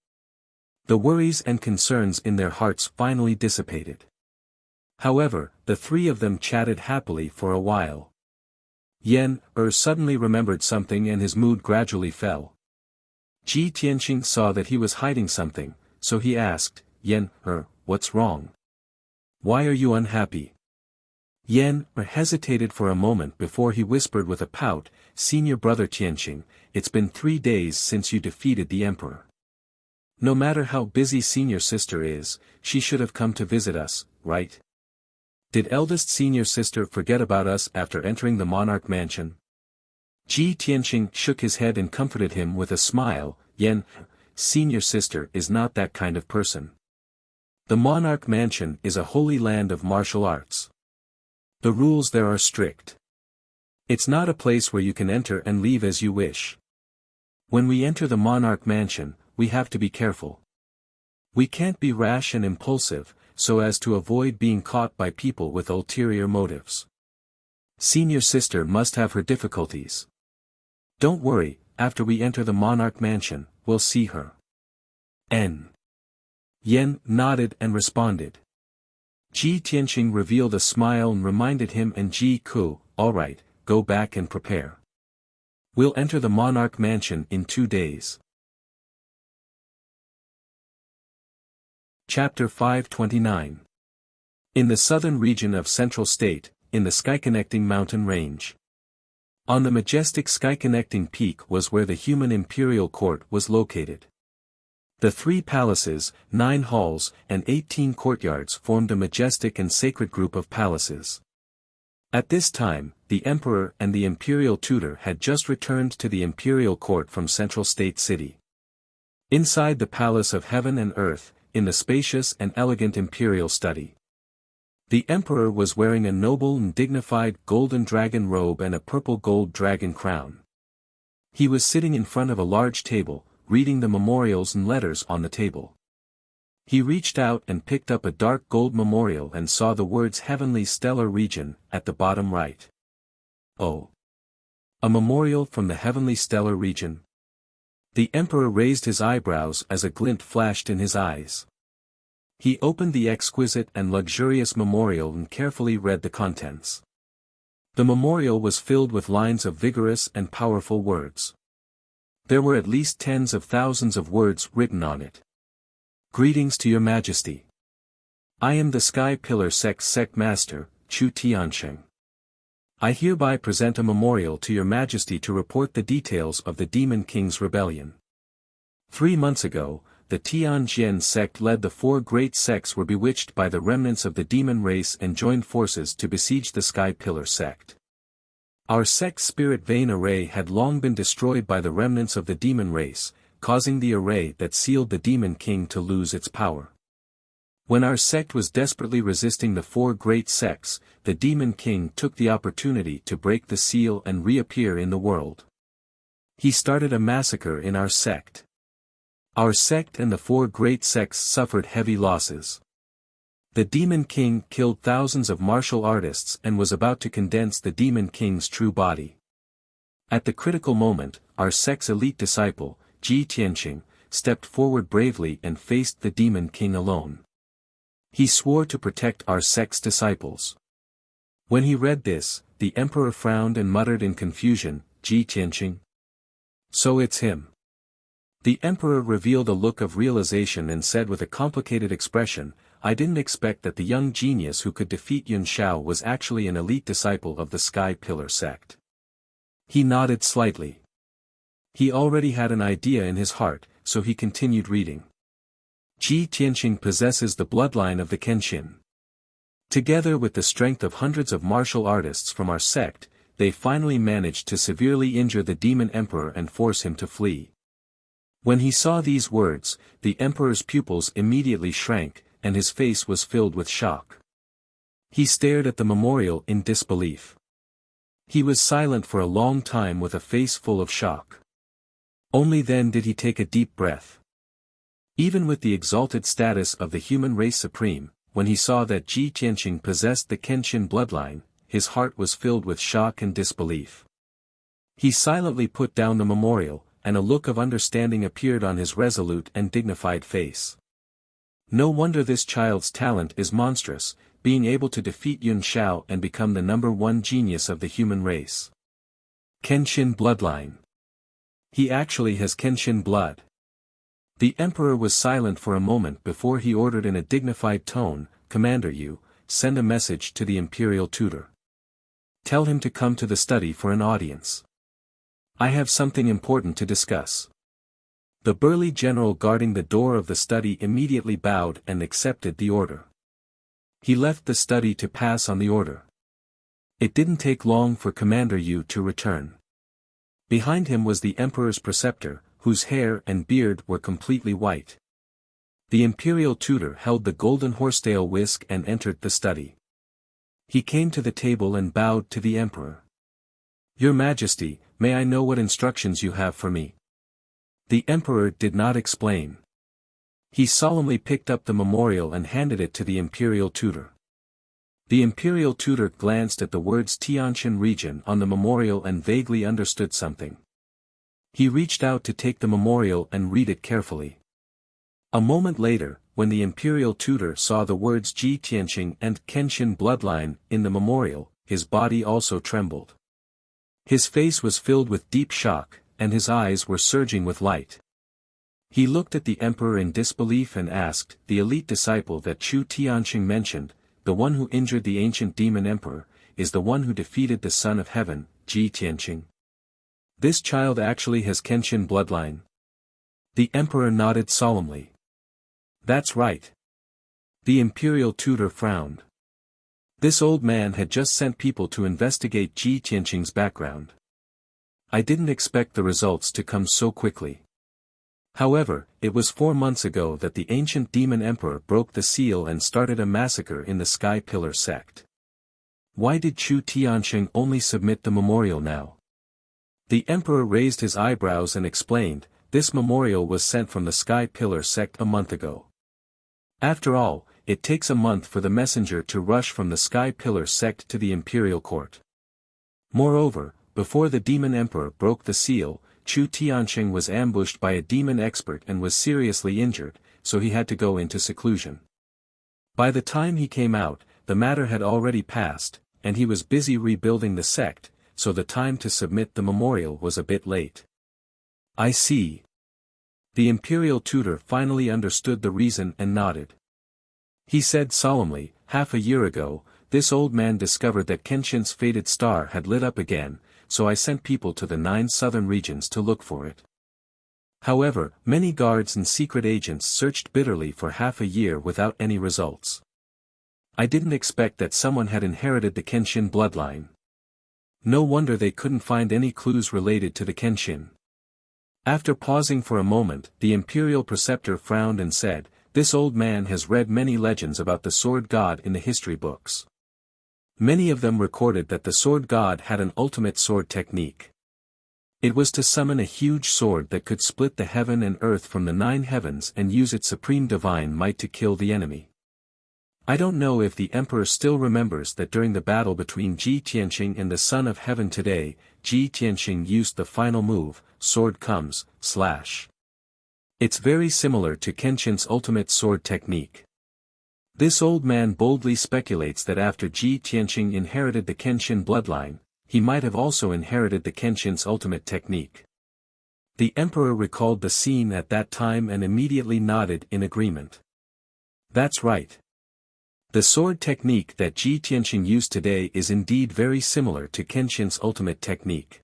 The worries and concerns in their hearts finally dissipated. However, the three of them chatted happily for a while. Yan suddenly remembered something and his mood gradually fell. Ji Tianqing saw that he was hiding something, so he asked, "Yan, what's wrong? Why are you unhappy?" Yan hesitated for a moment before he whispered with a pout, "Senior brother Tianqing, it's been 3 days since you defeated the emperor. No matter how busy senior sister is, she should have come to visit us, right? Did eldest senior sister forget about us after entering the monarch mansion?" Ji Tianqing shook his head and comforted him with a smile, "Yan, senior sister is not that kind of person. The monarch mansion is a holy land of martial arts. The rules there are strict. It's not a place where you can enter and leave as you wish. When we enter the monarch mansion, we have to be careful. We can't be rash and impulsive, so as to avoid being caught by people with ulterior motives. Senior sister must have her difficulties. Don't worry, after we enter the monarch mansion, we'll see her." Yan nodded and responded. Ji Tianqing revealed a smile and reminded him and Ji Ku, "All right, go back and prepare. We'll enter the monarch mansion in 2 days." Chapter 529. In the southern region of Central State, in the sky-connecting mountain range. On the majestic sky-connecting peak was where the human imperial court was located. The 3 palaces, 9 halls, and 18 courtyards formed a majestic and sacred group of palaces. At this time, the emperor and the imperial tutor had just returned to the imperial court from Central State City. Inside the palace of heaven and earth, in the spacious and elegant imperial study, the emperor was wearing a noble and dignified golden dragon robe and a purple gold dragon crown. He was sitting in front of a large table, reading the memorials and letters on the table. He reached out and picked up a dark gold memorial and saw the words Heavenly Stellar Region at the bottom right. Oh! A memorial from the Heavenly Stellar Region? The Emperor raised his eyebrows as a glint flashed in his eyes. He opened the exquisite and luxurious memorial and carefully read the contents. The memorial was filled with lines of vigorous and powerful words. There were at least tens of thousands of words written on it. Greetings to your Majesty. I am the Sky Pillar Sect Master, Chu Tiansheng. I hereby present a memorial to your Majesty to report the details of the Demon King's rebellion. 3 months ago, the Tianjian sect led the 4 great sects were bewitched by the remnants of the demon race and joined forces to besiege the Sky Pillar sect. Our sect's spirit vein array had long been destroyed by the remnants of the demon race, causing the array that sealed the Demon King to lose its power. When our sect was desperately resisting the 4 great sects, the Demon King took the opportunity to break the seal and reappear in the world. He started a massacre in our sect. Our sect and the 4 great sects suffered heavy losses. The Demon King killed thousands of martial artists and was about to condense the Demon King's true body. At the critical moment, our sect's elite disciple, Ji Tianqing, stepped forward bravely and faced the Demon King alone. He swore to protect our sect's disciples. When he read this, the Emperor frowned and muttered in confusion, Ji Tianqing? So it's him. The Emperor revealed a look of realization and said with a complicated expression, I didn't expect that the young genius who could defeat Yun Shao was actually an elite disciple of the Sky Pillar sect. He nodded slightly. He already had an idea in his heart, so he continued reading. Ji Tianqing possesses the bloodline of the Kenshin. Together with the strength of hundreds of martial artists from our sect, they finally managed to severely injure the Demon Emperor and force him to flee. When he saw these words, the Emperor's pupils immediately shrank, and his face was filled with shock. He stared at the memorial in disbelief. He was silent for a long time with a face full of shock. Only then did he take a deep breath. Even with the exalted status of the human race supreme, when he saw that Ji Tianqing possessed the Kenshin bloodline, his heart was filled with shock and disbelief. He silently put down the memorial, and a look of understanding appeared on his resolute and dignified face. No wonder this child's talent is monstrous, being able to defeat Yun Shao and become the #1 genius of the human race. Kenshin bloodline. He actually has Kenshin blood. The Emperor was silent for a moment before he ordered in a dignified tone, Commander Yu, send a message to the Imperial Tutor. Tell him to come to the study for an audience. I have something important to discuss. The burly general guarding the door of the study immediately bowed and accepted the order. He left the study to pass on the order. It didn't take long for Commander Yu to return. Behind him was the Emperor's preceptor, whose hair and beard were completely white. The Imperial Tutor held the golden horsetail whisk and entered the study. He came to the table and bowed to the Emperor. Your Majesty, may I know what instructions you have for me? The Emperor did not explain. He solemnly picked up the memorial and handed it to the Imperial Tutor. The Imperial Tutor glanced at the words Tianshan region on the memorial and vaguely understood something. He reached out to take the memorial and read it carefully. A moment later, when the Imperial Tutor saw the words Ji Tianqing and Kenshin bloodline in the memorial, his body also trembled. His face was filled with deep shock, and his eyes were surging with light. He looked at the Emperor in disbelief and asked, the elite disciple that Chu Tianqing mentioned, the one who injured the ancient demon emperor, is the one who defeated the Son of Heaven, Ji Tianqing. This child actually has Kenshin bloodline. The Emperor nodded solemnly. That's right. The Imperial Tutor frowned. This old man had just sent people to investigate Ji Tianqing's background. I didn't expect the results to come so quickly. However, it was 4 months ago that the ancient demon emperor broke the seal and started a massacre in the Sky Pillar sect. Why did Chu Tianqing only submit the memorial now? The emperor raised his eyebrows and explained, this memorial was sent from the Sky Pillar sect a month ago. After all, it takes a month for the messenger to rush from the Sky Pillar sect to the imperial court. Moreover, before the demon emperor broke the seal, Chu Tianqing was ambushed by a demon expert and was seriously injured, so he had to go into seclusion. By the time he came out, the matter had already passed, and he was busy rebuilding the sect, so the time to submit the memorial was a bit late. I see. The imperial tutor finally understood the reason and nodded. He said solemnly, half a year ago, this old man discovered that Kenshin's faded star had lit up again, so I sent people to the 9 southern regions to look for it. However, many guards and secret agents searched bitterly for half a year without any results. I didn't expect that someone had inherited the Kenshin bloodline. No wonder they couldn't find any clues related to the Kenshin. After pausing for a moment, the imperial preceptor frowned and said, "This old man has read many legends about the sword god in the history books. Many of them recorded that the sword god had an ultimate sword technique. It was to summon a huge sword that could split the heaven and earth from the 9 heavens and use its supreme divine might to kill the enemy. I don't know if the emperor still remembers that during the battle between Ji Tianqing and the Son of Heaven today, Ji Tianqing used the final move, sword comes, slash. It's very similar to Kenshin's ultimate sword technique. This old man boldly speculates that after Ji Tianqing inherited the Kenshin bloodline, he might have also inherited the Kenshin's ultimate technique." The emperor recalled the scene at that time and immediately nodded in agreement. That's right. The sword technique that Ji Tianqing used today is indeed very similar to Kenshin's ultimate technique.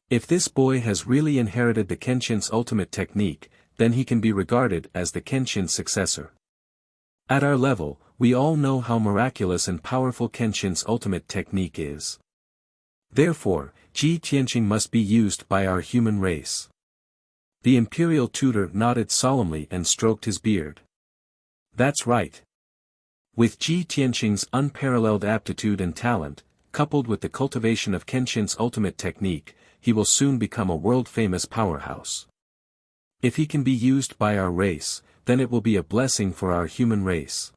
If this boy has really inherited the Kenshin's ultimate technique, then he can be regarded as the Kenshin's successor. At our level, we all know how miraculous and powerful Kenshin's ultimate technique is. Therefore, Ji Tianqing must be used by our human race. The imperial tutor nodded solemnly and stroked his beard. That's right. With Ji Tianqing's unparalleled aptitude and talent, coupled with the cultivation of Kenshin's ultimate technique, he will soon become a world-famous powerhouse. If he can be used by our race, then it will be a blessing for our human race.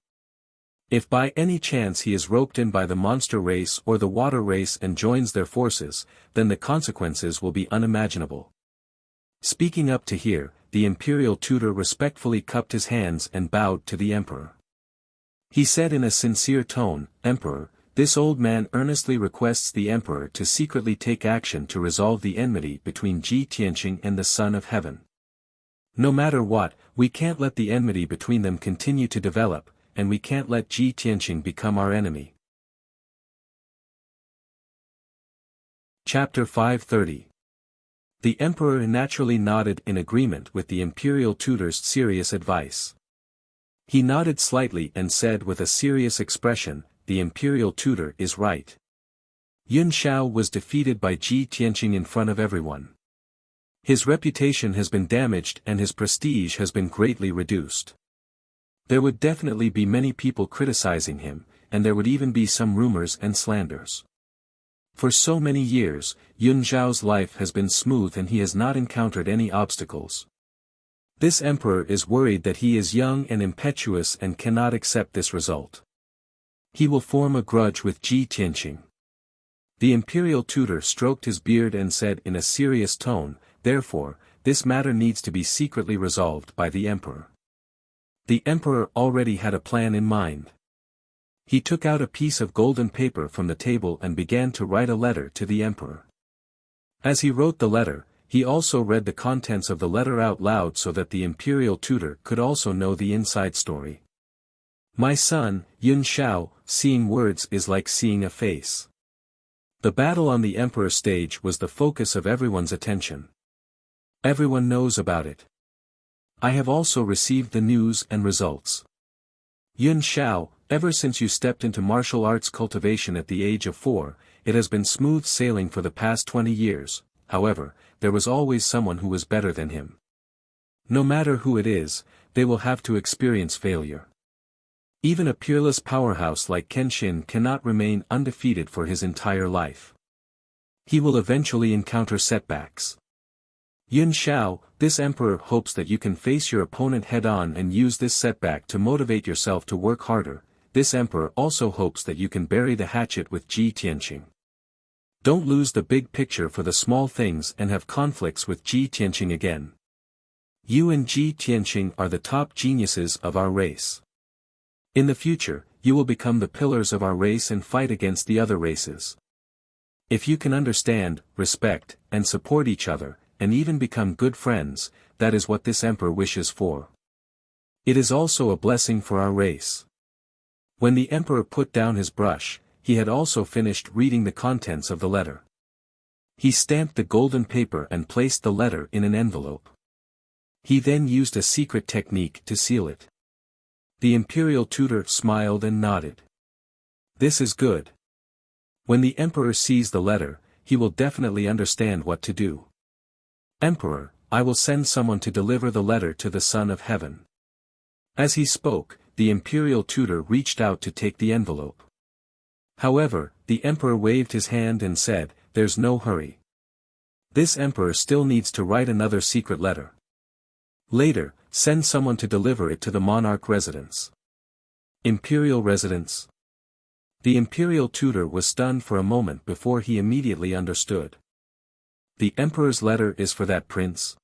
If by any chance he is roped in by the monster race or the water race and joins their forces, then the consequences will be unimaginable. Speaking up to here, the imperial tutor respectfully cupped his hands and bowed to the emperor. He said in a sincere tone, "Emperor, this old man earnestly requests the emperor to secretly take action to resolve the enmity between Ji Tianqing and the Son of Heaven. No matter what, we can't let the enmity between them continue to develop, and we can't let Ji Tianqing become our enemy." Chapter 530. The emperor naturally nodded in agreement with the imperial tutor's serious advice. He nodded slightly and said with a serious expression, "The imperial tutor is right. Yun Xiao was defeated by Ji Tianqing in front of everyone. His reputation has been damaged and his prestige has been greatly reduced. There would definitely be many people criticizing him, and there would even be some rumors and slanders. For so many years, Yun Xiao's life has been smooth and he has not encountered any obstacles. This emperor is worried that he is young and impetuous and cannot accept this result. He will form a grudge with Ji Tianqing." The imperial tutor stroked his beard and said in a serious tone, "Therefore, this matter needs to be secretly resolved by the emperor." The emperor already had a plan in mind. He took out a piece of golden paper from the table and began to write a letter to the emperor. As he wrote the letter, he also read the contents of the letter out loud so that the imperial tutor could also know the inside story. "My son, Yun Xiao, seeing words is like seeing a face." The battle on the emperor stage was the focus of everyone's attention. Everyone knows about it. I have also received the news and results. Yun Xiao, ever since you stepped into martial arts cultivation at the age of 4, it has been smooth sailing for the past 20 years, however, there was always someone who was better than him. No matter who it is, they will have to experience failure. Even a peerless powerhouse like Kenshin cannot remain undefeated for his entire life. He will eventually encounter setbacks. Yun Xiao, this emperor hopes that you can face your opponent head-on and use this setback to motivate yourself to work harder. This emperor also hopes that you can bury the hatchet with Ji Tianqing. Don't lose the big picture for the small things and have conflicts with Ji Tianqing again. You and Ji Tianqing are the top geniuses of our race. In the future, you will become the pillars of our race and fight against the other races. If you can understand, respect, and support each other, and even become good friends, that is what this emperor wishes for. It is also a blessing for our race. When the emperor put down his brush, he had also finished reading the contents of the letter. He stamped the golden paper and placed the letter in an envelope. He then used a secret technique to seal it. The imperial tutor smiled and nodded. This is good. When the emperor sees the letter, he will definitely understand what to do. Emperor, I will send someone to deliver the letter to the Son of Heaven. As he spoke, the imperial tutor reached out to take the envelope. However, the emperor waved his hand and said, "There's no hurry. This emperor still needs to write another secret letter. Later, send someone to deliver it to the monarch residence." Imperial residence? The imperial tutor was stunned for a moment before he immediately understood. The emperor's letter is for that prince?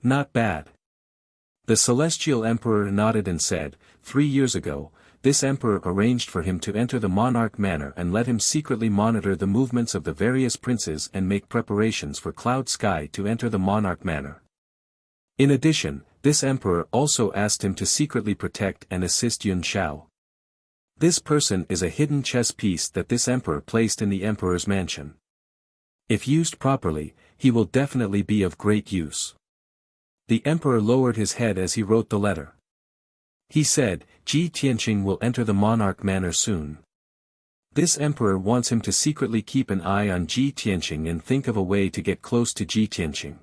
Not bad. The celestial emperor nodded and said, 3 years ago, this emperor arranged for him to enter the monarch manor and let him secretly monitor the movements of the various princes and make preparations for Cloud Sky to enter the monarch manor. In addition, this emperor also asked him to secretly protect and assist Yun Xiao. This person is a hidden chess piece that this emperor placed in the emperor's mansion. If used properly, he will definitely be of great use. The emperor lowered his head as he wrote the letter. He said, Ji Tianqing will enter the monarch manor soon. This emperor wants him to secretly keep an eye on Ji Tianqing and think of a way to get close to Ji Tianqing.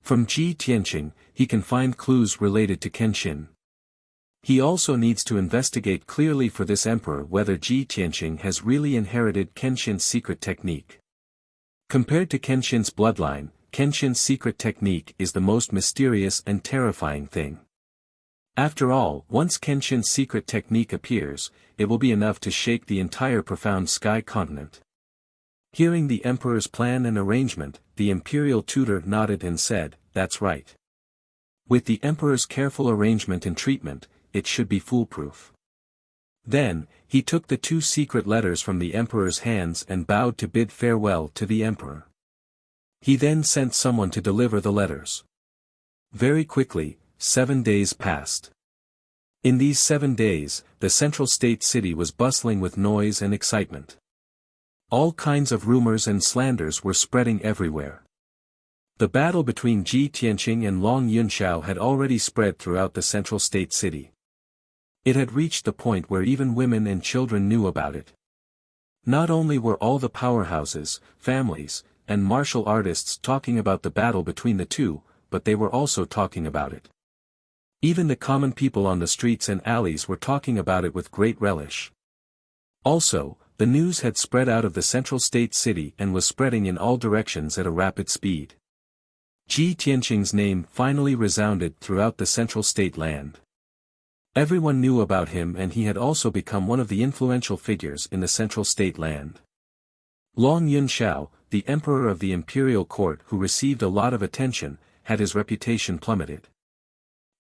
From Ji Tianqing, he can find clues related to Kenshin. He also needs to investigate clearly for this emperor whether Ji Tianqing has really inherited Kenshin's secret technique. Compared to Kenshin's bloodline, Kenshin's secret technique is the most mysterious and terrifying thing. After all, once Kenshin's secret technique appears, it will be enough to shake the entire profound sky continent. Hearing the emperor's plan and arrangement, the imperial tutor nodded and said, "That's right. With the emperor's careful arrangement and treatment, it should be foolproof." Then, he took the 2 secret letters from the emperor's hands and bowed to bid farewell to the emperor. He then sent someone to deliver the letters. Very quickly, 7 days passed. In these 7 days, the central state city was bustling with noise and excitement. All kinds of rumors and slanders were spreading everywhere. The battle between Ji Tianqing and Long Yunxiao had already spread throughout the central state city. It had reached the point where even women and children knew about it. Not only were all the powerhouses, families, and martial artists talking about the battle between the two, but they were also talking about it. Even the common people on the streets and alleys were talking about it with great relish. Also, the news had spread out of the central state city and was spreading in all directions at a rapid speed. Ji Tianqing's name finally resounded throughout the central state land. Everyone knew about him and he had also become one of the influential figures in the central state land. Long Yunxiao, the emperor of the imperial court who received a lot of attention, had his reputation plummeted.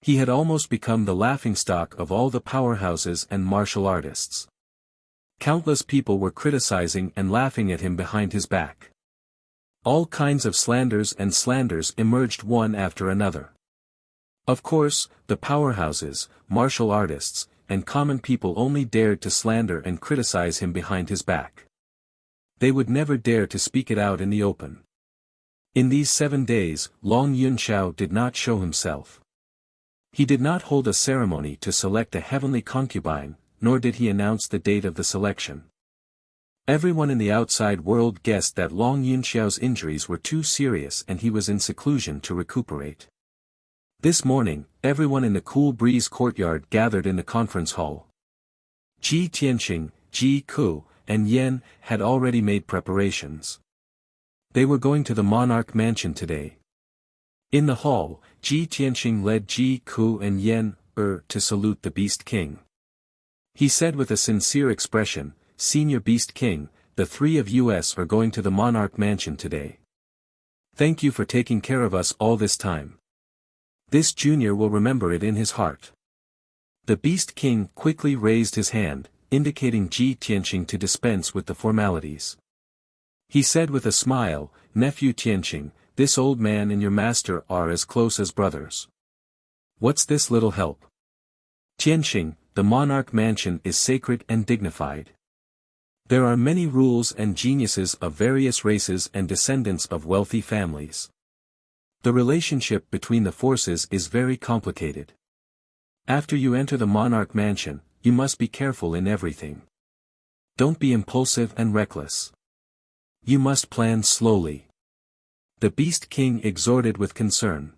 He had almost become the laughingstock of all the powerhouses and martial artists. Countless people were criticizing and laughing at him behind his back. All kinds of slanders emerged one after another. Of course, the powerhouses, martial artists, and common people only dared to slander and criticize him behind his back. They would never dare to speak it out in the open. In these 7 days, Long Yunxiao did not show himself. He did not hold a ceremony to select a heavenly concubine, nor did he announce the date of the selection. Everyone in the outside world guessed that Long Yunxiao's injuries were too serious and he was in seclusion to recuperate. This morning, everyone in the Cool Breeze courtyard gathered in the conference hall. Ji Tianqing, Ji Ku, and Yan had already made preparations. They were going to the monarch mansion today. In the hall, Ji Tianqing led Ji Ku and Yan to salute the Beast King. He said with a sincere expression, "Senior Beast King, the three of us are going to the Monarch Mansion today. Thank you for taking care of us all this time. This junior will remember it in his heart." The Beast King quickly raised his hand, indicating Ji Tianqing to dispense with the formalities. He said with a smile, "Nephew Tianqing, this old man and your master are as close as brothers. What's this little help?" "Tianqing, the Monarch Mansion is sacred and dignified. There are many rules and geniuses of various races and descendants of wealthy families. The relationship between the forces is very complicated. After you enter the Monarch Mansion, you must be careful in everything. Don't be impulsive and reckless. You must plan slowly." The Beast King exhorted with concern.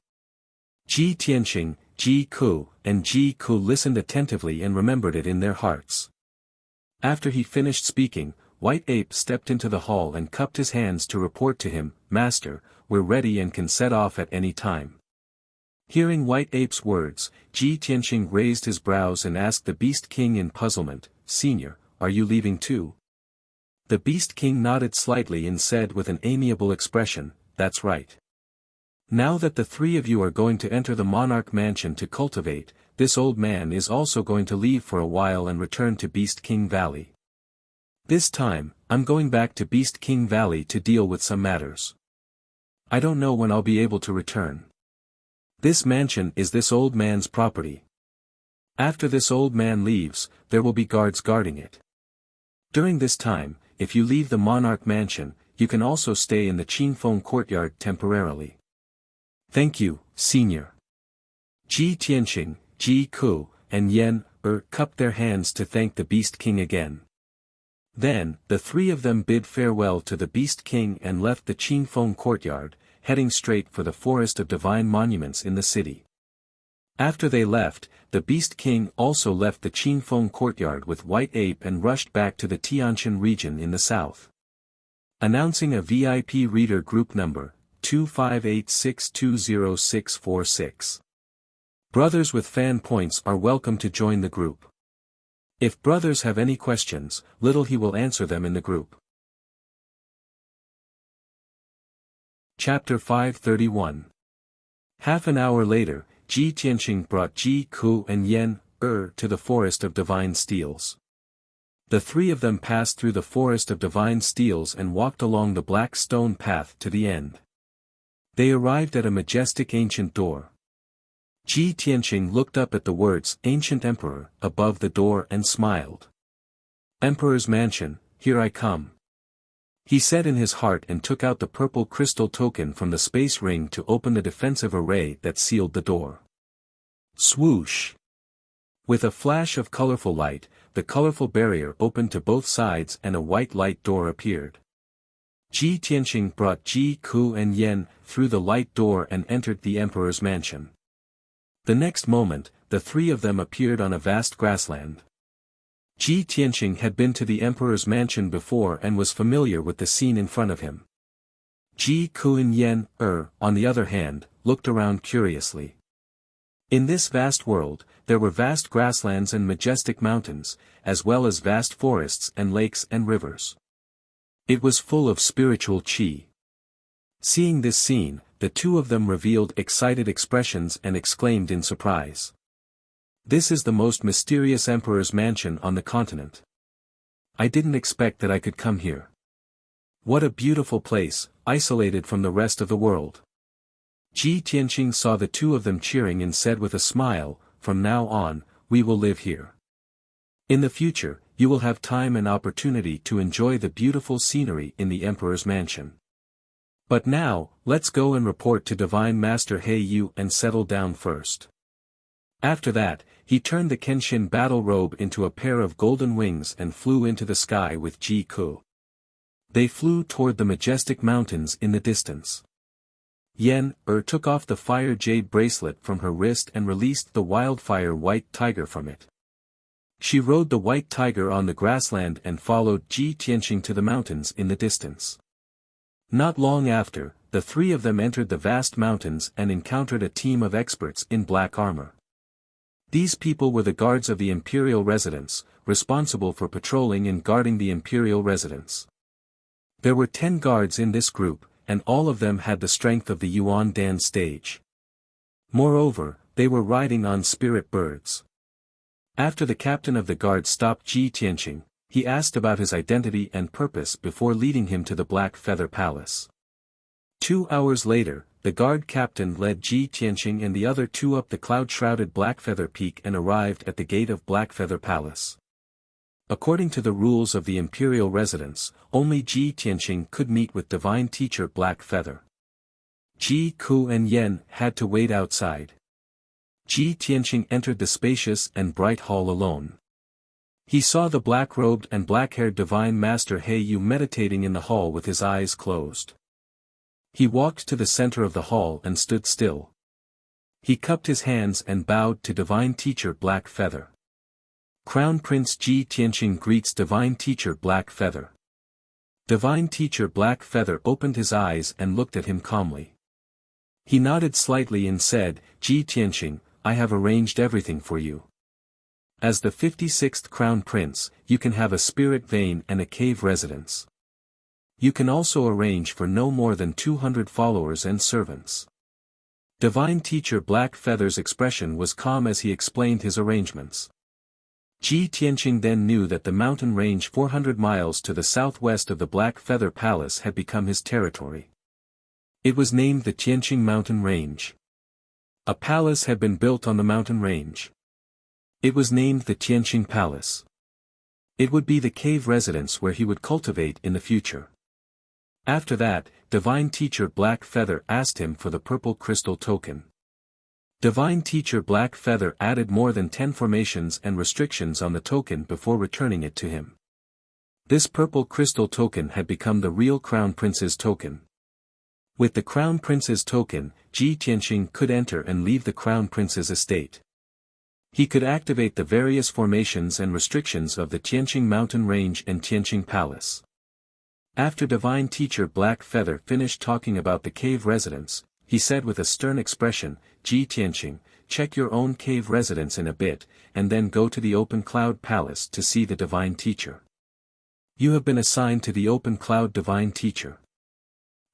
Ji Tianqing, Ji Ku, and Ji Ku listened attentively and remembered it in their hearts. After he finished speaking, White Ape stepped into the hall and cupped his hands to report to him, "Master, we're ready and can set off at any time." Hearing White Ape's words, Ji Tianqing raised his brows and asked the Beast King in puzzlement, "Senior, are you leaving too?" The Beast King nodded slightly and said with an amiable expression, "That's right. Now that the three of you are going to enter the Monarch Mansion to cultivate, this old man is also going to leave for a while and return to Beast King Valley. This time, I'm going back to Beast King Valley to deal with some matters. I don't know when I'll be able to return. This mansion is this old man's property. After this old man leaves, there will be guards guarding it. During this time, if you leave the Monarch Mansion, you can also stay in the Qingfeng courtyard temporarily." "Thank you, Senior." Ji Tianqing, Ji Ku, and Yan cupped their hands to thank the Beast King again. Then, the three of them bid farewell to the Beast King and left the Qingfeng courtyard, heading straight for the Forest of Divine Monuments in the city. After they left, the Beast King also left the Qingfeng courtyard with White Ape and rushed back to the Tianshan region in the south. Announcing a VIP reader group number, 258620646. Brothers with fan points are welcome to join the group. If brothers have any questions, little he will answer them in the group. Chapter 531. Half an hour later, Ji Tianqing brought Ji Ku and Yan to the Forest of Divine Steels. The three of them passed through the Forest of Divine Steels and walked along the black stone path to the end. They arrived at a majestic ancient door. Ji Tianqing looked up at the words "Ancient Emperor" above the door and smiled. "Emperor's Mansion, here I come," he said in his heart, and took out the purple crystal token from the space ring to open the defensive array that sealed the door. Swoosh! With a flash of colorful light, the colorful barrier opened to both sides and a white light door appeared. Ji Tianqing brought Ji Ku and Yan through the light door and entered the Emperor's mansion. The next moment, the three of them appeared on a vast grassland. Ji Tianqing had been to the Emperor's mansion before and was familiar with the scene in front of him. Ji Ku and Yan, on the other hand, looked around curiously. In this vast world, there were vast grasslands and majestic mountains, as well as vast forests and lakes and rivers. It was full of spiritual qi. Seeing this scene, the two of them revealed excited expressions and exclaimed in surprise. "This is the most mysterious Emperor's mansion on the continent. I didn't expect that I could come here. What a beautiful place, isolated from the rest of the world." Ji Tianqing saw the two of them cheering and said with a smile, "From now on, we will live here. In the future, you will have time and opportunity to enjoy the beautiful scenery in the Emperor's mansion. But now, let's go and report to Divine Master He Yu and settle down first." After that, he turned the Kenshin battle robe into a pair of golden wings and flew into the sky with Ji Ku. They flew toward the majestic mountains in the distance. Yan took off the fire jade bracelet from her wrist and released the wildfire white tiger from it. She rode the white tiger on the grassland and followed Ji Tianqing to the mountains in the distance. Not long after, the three of them entered the vast mountains and encountered a team of experts in black armor. These people were the guards of the imperial residence, responsible for patrolling and guarding the imperial residence. There were 10 guards in this group, and all of them had the strength of the Yuan Dan stage. Moreover, they were riding on spirit birds. After the captain of the guard stopped Ji Tianqing, he asked about his identity and purpose before leading him to the Black Feather Palace. 2 hours later, the guard captain led Ji Tianqing and the other two up the cloud-shrouded Blackfeather Peak and arrived at the gate of Blackfeather Palace. According to the rules of the imperial residence, only Ji Tianqing could meet with divine teacher Blackfeather. Ji Ku and Yen had to wait outside. Ji Tianqing entered the spacious and bright hall alone. He saw the black-robed and black-haired divine master He Yu meditating in the hall with his eyes closed. He walked to the center of the hall and stood still. He cupped his hands and bowed to divine teacher Blackfeather. Crown Prince Ji Tianqing greets divine teacher Blackfeather. Divine teacher Blackfeather opened his eyes and looked at him calmly. He nodded slightly and said, "Ji Tianqing, I have arranged everything for you. As the 56th Crown Prince, you can have a spirit vein and a cave residence. You can also arrange for no more than 200 followers and servants." Divine teacher Blackfeather's expression was calm as he explained his arrangements. Ji Tianqing then knew that the mountain range 400 miles to the southwest of the Black Feather Palace had become his territory. It was named the Tianqing Mountain Range. A palace had been built on the mountain range. It was named the Tianqing Palace. It would be the cave residence where he would cultivate in the future. After that, divine teacher Blackfeather asked him for the purple crystal token. Divine teacher Blackfeather added more than 10 formations and restrictions on the token before returning it to him. This purple crystal token had become the real Crown Prince's token. With the Crown Prince's token, Ji Tianqing could enter and leave the Crown Prince's estate. He could activate the various formations and restrictions of the Tianqing Mountain Range and Tianqing Palace. After divine teacher Blackfeather finished talking about the cave residence, he said with a stern expression, "Ji Tianqing, check your own cave residence in a bit, and then go to the Open Cloud Palace to see the divine teacher. You have been assigned to the Open Cloud Divine Teacher.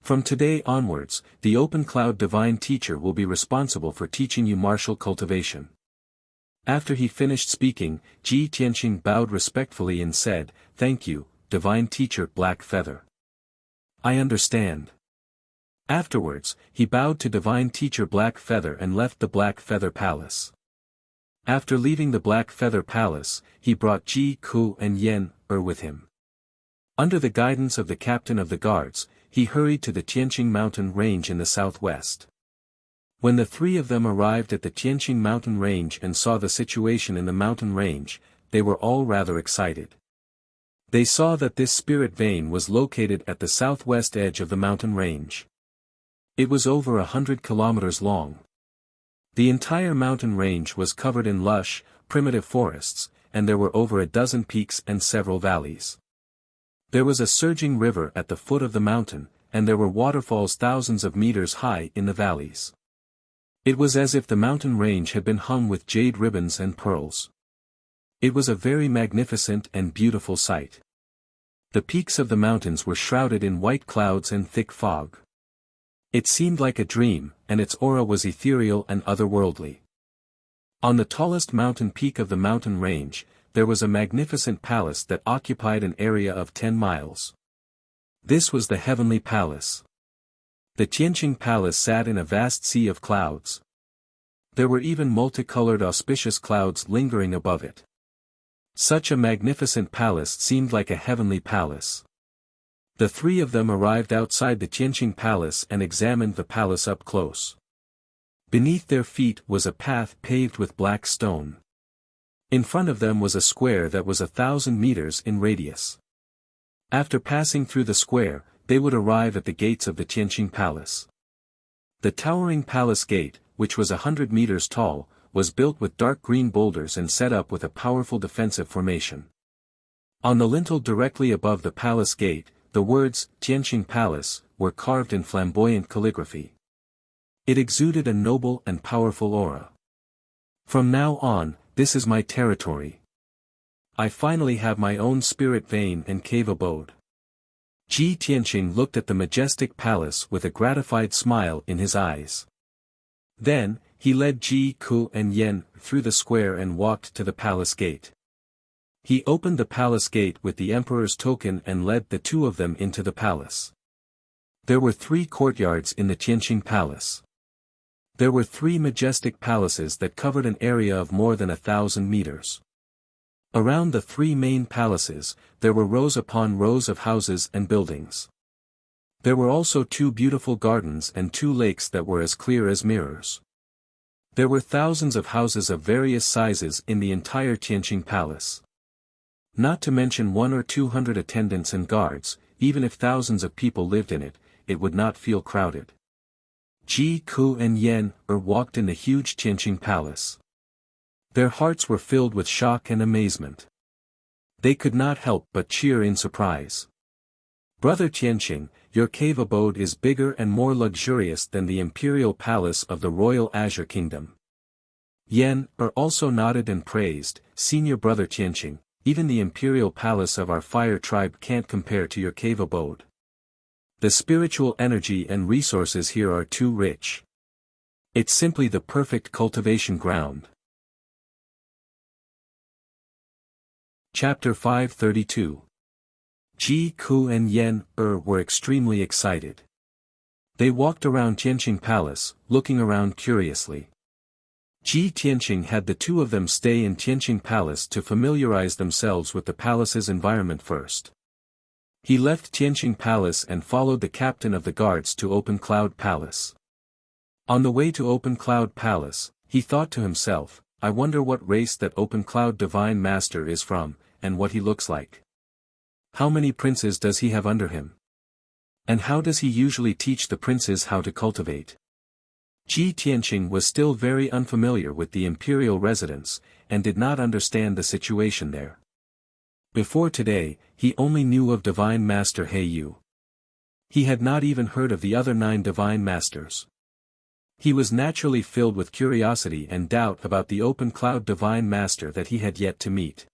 From today onwards, the Open Cloud Divine Teacher will be responsible for teaching you martial cultivation." After he finished speaking, Ji Tianqing bowed respectfully and said, "Thank you, divine teacher Blackfeather. I understand." Afterwards, he bowed to divine teacher Blackfeather and left the Black Feather Palace. After leaving the Black Feather Palace, he brought Ji Ku and Yen with him. Under the guidance of the captain of the guards, he hurried to the Tianqing Mountain Range in the southwest. When the three of them arrived at the Tianqing Mountain Range and saw the situation in the mountain range, they were all rather excited. They saw that this spirit vein was located at the southwest edge of the mountain range. It was over 100 kilometers long. The entire mountain range was covered in lush, primitive forests, and there were over a dozen peaks and several valleys. There was a surging river at the foot of the mountain, and there were waterfalls thousands of meters high in the valleys. It was as if the mountain range had been hung with jade ribbons and pearls. It was a very magnificent and beautiful sight. The peaks of the mountains were shrouded in white clouds and thick fog. It seemed like a dream, and its aura was ethereal and otherworldly. On the tallest mountain peak of the mountain range, there was a magnificent palace that occupied an area of 10 miles. This was the Heavenly Palace. The Tianqing Palace sat in a vast sea of clouds. There were even multicolored auspicious clouds lingering above it. Such a magnificent palace seemed like a heavenly palace. The three of them arrived outside the Tianqing Palace and examined the palace up close. Beneath their feet was a path paved with black stone. In front of them was a square that was 1,000 meters in radius. After passing through the square, they would arrive at the gates of the Tianqing Palace. The towering palace gate, which was 100 meters tall, was built with dark green boulders and set up with a powerful defensive formation. On the lintel directly above the palace gate, the words, Tianqing Palace, were carved in flamboyant calligraphy. It exuded a noble and powerful aura. From now on, this is my territory. I finally have my own spirit vein and cave abode. Ji Tianqing looked at the majestic palace with a gratified smile in his eyes. Then, he led Ji Ku and Yen through the square and walked to the palace gate. He opened the palace gate with the emperor's token and led the two of them into the palace. There were 3 courtyards in the Tianqing Palace. There were 3 majestic palaces that covered an area of more than 1,000 meters. Around the 3 main palaces, there were rows upon rows of houses and buildings. There were also 2 beautiful gardens and 2 lakes that were as clear as mirrors. There were thousands of houses of various sizes in the entire Tianqing Palace. Not to mention 100 or 200 attendants and guards. Even if thousands of people lived in it, it would not feel crowded. Ji Ku and Yen walked in the huge Tianqing Palace. Their hearts were filled with shock and amazement. They could not help but cheer in surprise. Brother Tianqing, your cave abode is bigger and more luxurious than the imperial palace of the royal Azure Kingdom. Yen also nodded and praised, Senior Brother Tianqing, even the imperial palace of our fire tribe can't compare to your cave abode. The spiritual energy and resources here are too rich. It's simply the perfect cultivation ground. Chapter 532. Ji Ku and Yen were extremely excited. They walked around Tianqing Palace, looking around curiously. Ji Tianqing had the two of them stay in Tianqing Palace to familiarize themselves with the palace's environment first. He left Tianqing Palace and followed the captain of the guards to Open Cloud Palace. On the way to Open Cloud Palace, he thought to himself, I wonder what race that Open Cloud Divine Master is from, and what he looks like. How many princes does he have under him? And how does he usually teach the princes how to cultivate? Ji Tianqing was still very unfamiliar with the imperial residence, and did not understand the situation there. Before today, he only knew of Divine Master He Yu. He had not even heard of the other 9 Divine Masters. He was naturally filled with curiosity and doubt about the Open Cloud Divine Master that he had yet to meet.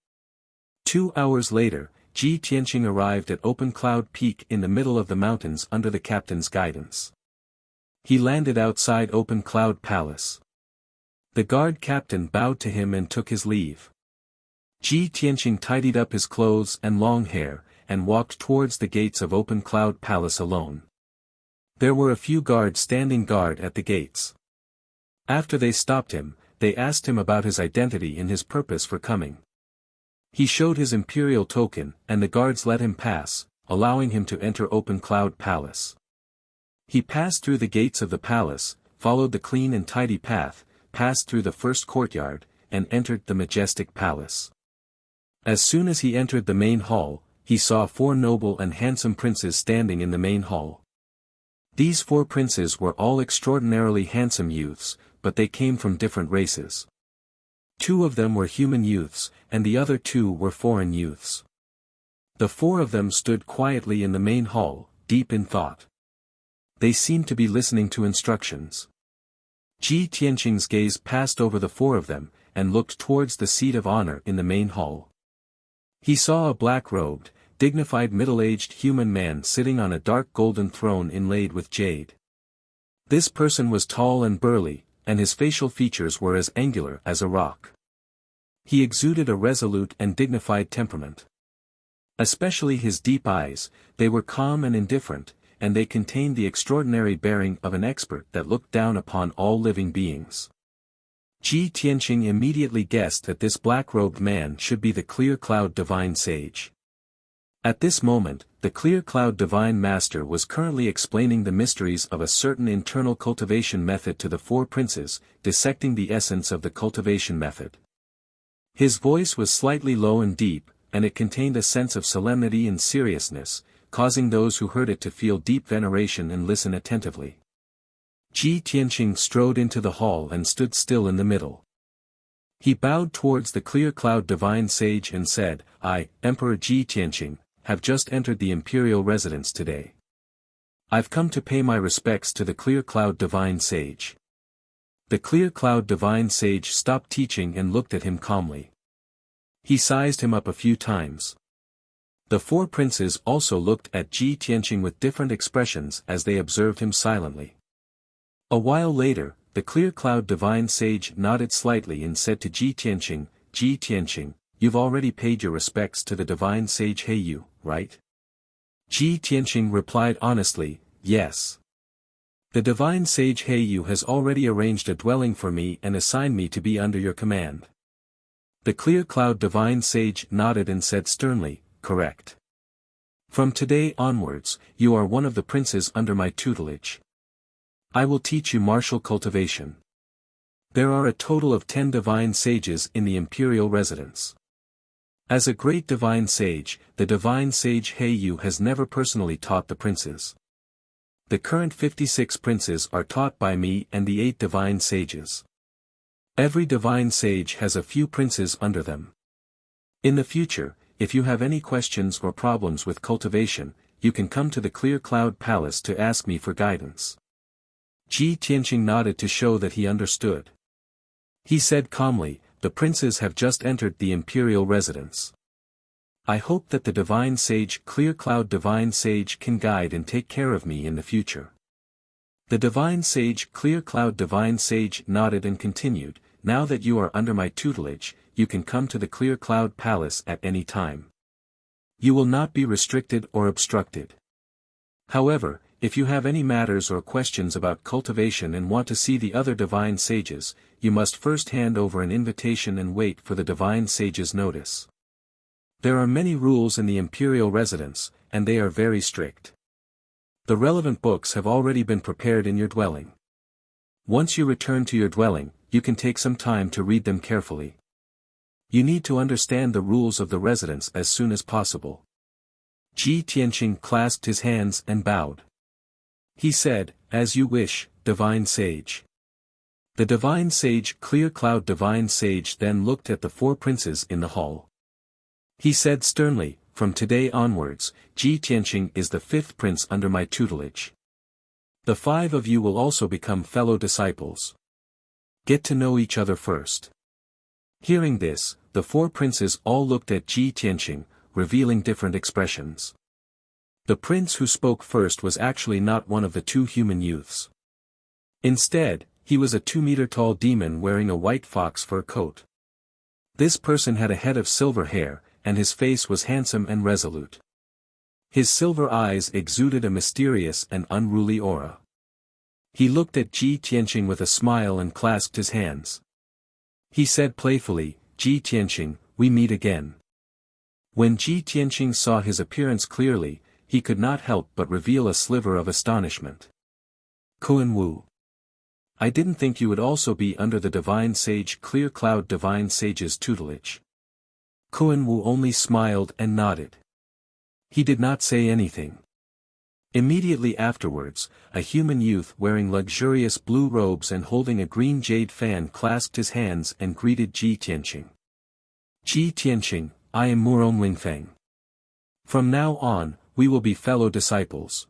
2 hours later, Ji Tianqing arrived at Open Cloud Peak in the middle of the mountains under the captain's guidance. He landed outside Open Cloud Palace. The guard captain bowed to him and took his leave. Ji Tianqing tidied up his clothes and long hair, and walked towards the gates of Open Cloud Palace alone. There were a few guards standing guard at the gates. After they stopped him, they asked him about his identity and his purpose for coming. He showed his imperial token, and the guards let him pass, allowing him to enter Open Cloud Palace. He passed through the gates of the palace, followed the clean and tidy path, passed through the first courtyard, and entered the majestic palace. As soon as he entered the main hall, he saw 4 noble and handsome princes standing in the main hall. These 4 princes were all extraordinarily handsome youths, but they came from different races. 2 of them were human youths, and the other 2 were foreign youths. The 4 of them stood quietly in the main hall, deep in thought. They seemed to be listening to instructions. Ji Tianqing's gaze passed over the 4 of them, and looked towards the seat of honor in the main hall. He saw a black-robed, dignified middle-aged human man sitting on a dark golden throne inlaid with jade. This person was tall and burly, and his facial features were as angular as a rock. He exuded a resolute and dignified temperament. Especially his deep eyes, they were calm and indifferent, and they contained the extraordinary bearing of an expert that looked down upon all living beings. Ji Tianqing immediately guessed that this black-robed man should be the Clear Cloud Divine Sage. At this moment, the Clear Cloud Divine Master was currently explaining the mysteries of a certain internal cultivation method to the 4 princes, dissecting the essence of the cultivation method. His voice was slightly low and deep, and it contained a sense of solemnity and seriousness, causing those who heard it to feel deep veneration and listen attentively. Ji Tianqing strode into the hall and stood still in the middle. He bowed towards the Clear Cloud Divine Sage and said, I, Emperor Ji Tianqing, have just entered the imperial residence today. I've come to pay my respects to the Clear Cloud Divine Sage. The Clear Cloud Divine Sage stopped teaching and looked at him calmly. He sized him up a few times. The four princes also looked at Ji Tianqing with different expressions as they observed him silently. A while later, the Clear Cloud Divine Sage nodded slightly and said to Ji Tianqing, you've already paid your respects to the Divine Sage Heiyu, right? Ji Tianqing replied honestly, yes. The Divine Sage Heiyu has already arranged a dwelling for me and assigned me to be under your command. The Clear Cloud Divine Sage nodded and said sternly, correct. From today onwards, you are one of the princes under my tutelage. I will teach you martial cultivation. There are a total of 10 divine sages in the imperial residence. As a great divine sage, the divine sage Heiyu has never personally taught the princes. The current 56 princes are taught by me and the 8 divine sages. Every divine sage has a few princes under them. In the future, if you have any questions or problems with cultivation, you can come to the Clear Cloud Palace to ask me for guidance. Ji Tianqing nodded to show that he understood. He said calmly, the princes have just entered the imperial residence. I hope that the divine sage Clear Cloud Divine Sage can guide and take care of me in the future. The divine sage Clear Cloud Divine Sage nodded and continued, now that you are under my tutelage, you can come to the Clear Cloud Palace at any time. You will not be restricted or obstructed. However, if you have any matters or questions about cultivation and want to see the other divine sages, you must first hand over an invitation and wait for the divine sage's notice. There are many rules in the imperial residence, and they are very strict. The relevant books have already been prepared in your dwelling. Once you return to your dwelling, you can take some time to read them carefully. You need to understand the rules of the residence as soon as possible. Ji Tianqing clasped his hands and bowed. He said, as you wish, divine sage. The divine sage Clear Cloud Divine Sage then looked at the four princes in the hall. He said sternly, from today onwards, Ji Tianqing is the 5th prince under my tutelage. The 5 of you will also become fellow disciples. Get to know each other first. Hearing this, the 4 princes all looked at Ji Tianqing, revealing different expressions. The prince who spoke first was actually not one of the 2 human youths. Instead, he was a 2-meter-tall demon wearing a white fox fur coat. This person had a head of silver hair, and his face was handsome and resolute. His silver eyes exuded a mysterious and unruly aura. He looked at Ji Tianqing with a smile and clasped his hands. He said playfully, Ji Tianqing, we meet again. When Ji Tianqing saw his appearance clearly, he could not help but reveal a sliver of astonishment. Kuan Wu. I didn't think you would also be under the divine sage Clear Cloud Divine Sage's tutelage. Kuan Wu only smiled and nodded. He did not say anything. Immediately afterwards, a human youth wearing luxurious blue robes and holding a green jade fan clasped his hands and greeted Ji Tianqing. Ji Tianqing, I am Murong Lingfeng. From now on, we will be fellow disciples.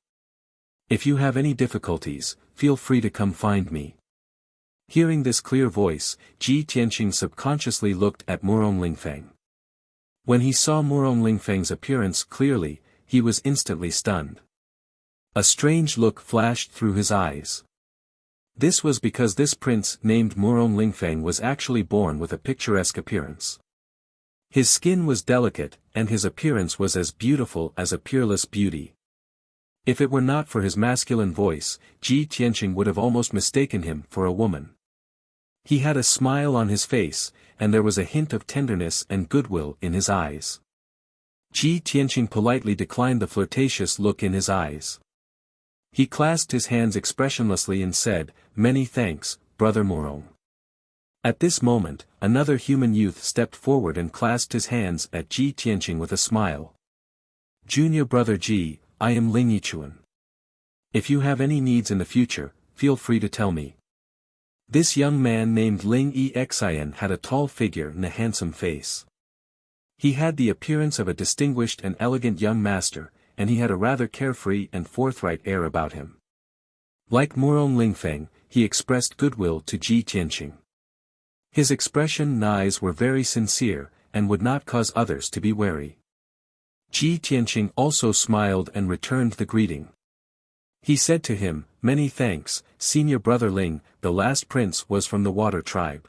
If you have any difficulties, feel free to come find me. Hearing this clear voice, Ji Tianqing subconsciously looked at Murong Lingfeng. When he saw Murong Lingfeng's appearance clearly, he was instantly stunned. A strange look flashed through his eyes. This was because this prince named Murong Lingfeng was actually born with a picturesque appearance. His skin was delicate, and his appearance was as beautiful as a peerless beauty. If it were not for his masculine voice, Ji Tianqing would have almost mistaken him for a woman. He had a smile on his face, and there was a hint of tenderness and goodwill in his eyes. Ji Tianqing politely declined the flirtatious look in his eyes. He clasped his hands expressionlessly and said, many thanks, Brother Murong. At this moment, another human youth stepped forward and clasped his hands at Ji Tianqing with a smile. Junior Brother Ji, I am Ling Yichuan. If you have any needs in the future, feel free to tell me. This young man named Ling Exin had a tall figure and a handsome face. He had the appearance of a distinguished and elegant young master, and he had a rather carefree and forthright air about him. Like Murong Lingfeng, he expressed goodwill to Ji Tianqing. His expression and eyes were very sincere, and would not cause others to be wary. Ji Tianqing also smiled and returned the greeting. He said to him, "Many thanks, senior brother Ling." The last prince was from the water tribe.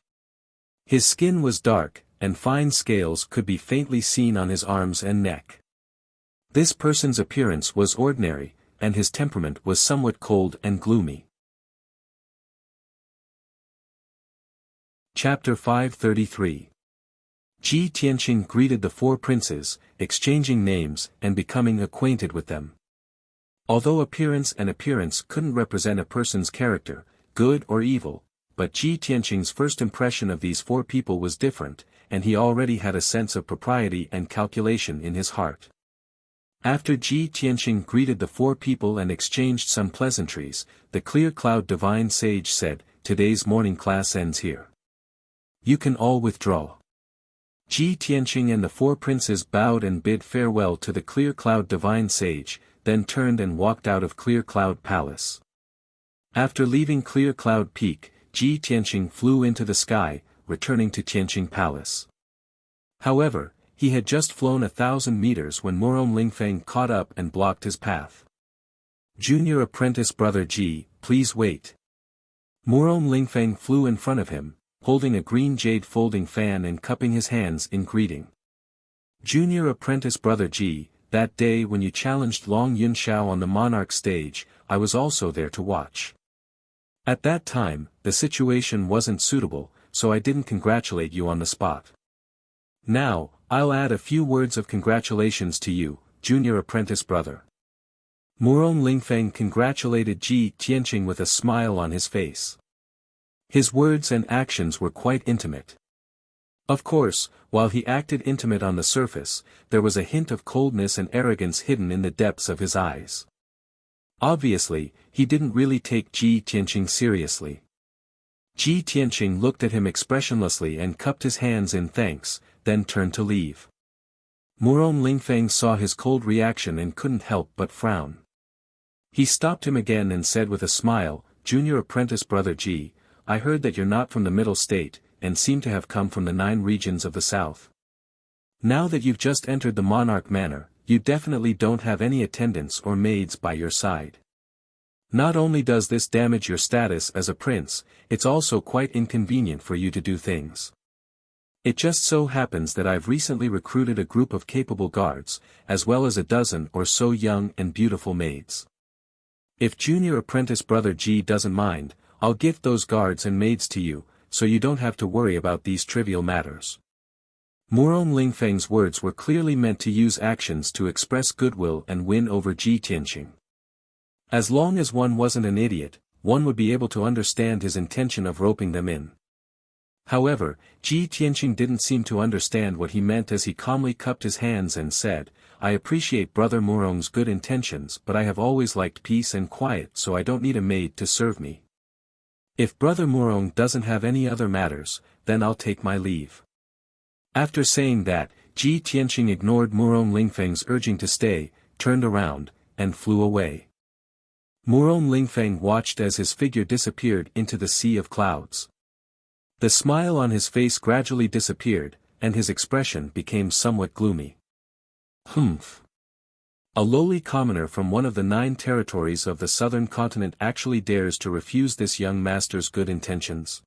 His skin was dark, and fine scales could be faintly seen on his arms and neck. This person's appearance was ordinary, and his temperament was somewhat cold and gloomy. Chapter 533. Ji Tianqing greeted the four princes, exchanging names and becoming acquainted with them. Although appearance couldn't represent a person's character, good or evil, but Ji Tianqing's first impression of these four people was different, and he already had a sense of propriety and calculation in his heart. After Ji Tianqing greeted the four people and exchanged some pleasantries, the clear cloud divine sage said, "Today's morning class ends here. You can all withdraw." Ji Tianqing and the four princes bowed and bid farewell to the clear cloud divine sage, then turned and walked out of Clear Cloud Palace. After leaving Clear Cloud Peak, Ji Tianqing flew into the sky, returning to Tianqing Palace. However, he had just flown 1,000 meters when Murong Lingfeng caught up and blocked his path. "Junior apprentice brother Ji, please wait." Murong Lingfeng flew in front of him, holding a green jade folding fan and cupping his hands in greeting. "Junior apprentice brother Ji, that day when you challenged Long Yunxiao on the monarch stage, I was also there to watch. At that time, the situation wasn't suitable, so I didn't congratulate you on the spot. Now, I'll add a few words of congratulations to you, junior apprentice brother." Murong Lingfeng congratulated Ji Tianqing with a smile on his face. His words and actions were quite intimate. Of course, while he acted intimate on the surface, there was a hint of coldness and arrogance hidden in the depths of his eyes. Obviously, he didn't really take Ji Tianqing seriously. Ji Tianqing looked at him expressionlessly and cupped his hands in thanks, then turned to leave. Murong Lingfeng saw his cold reaction and couldn't help but frown. He stopped him again and said with a smile, "Junior apprentice brother Ji, I heard that you're not from the middle state, and seem to have come from the 9 regions of the south. Now that you've just entered the monarch manor, you definitely don't have any attendants or maids by your side. Not only does this damage your status as a prince, it's also quite inconvenient for you to do things. It just so happens that I've recently recruited a group of capable guards, as well as a dozen or so young and beautiful maids. If junior apprentice brother Ji doesn't mind, I'll gift those guards and maids to you, so you don't have to worry about these trivial matters." Murong Lingfeng's words were clearly meant to use actions to express goodwill and win over Ji Tianqing. As long as one wasn't an idiot, one would be able to understand his intention of roping them in. However, Ji Tianqing didn't seem to understand what he meant as he calmly cupped his hands and said, "I appreciate brother Murong's good intentions, but I have always liked peace and quiet, so I don't need a maid to serve me. If brother Murong doesn't have any other matters, then I'll take my leave." After saying that, Ji Tianqing ignored Murong Lingfeng's urging to stay, turned around, and flew away. Murong Lingfeng watched as his figure disappeared into the sea of clouds. The smile on his face gradually disappeared, and his expression became somewhat gloomy. "Humph. A lowly commoner from one of the 9 territories of the southern continent actually dares to refuse this young master's good intentions.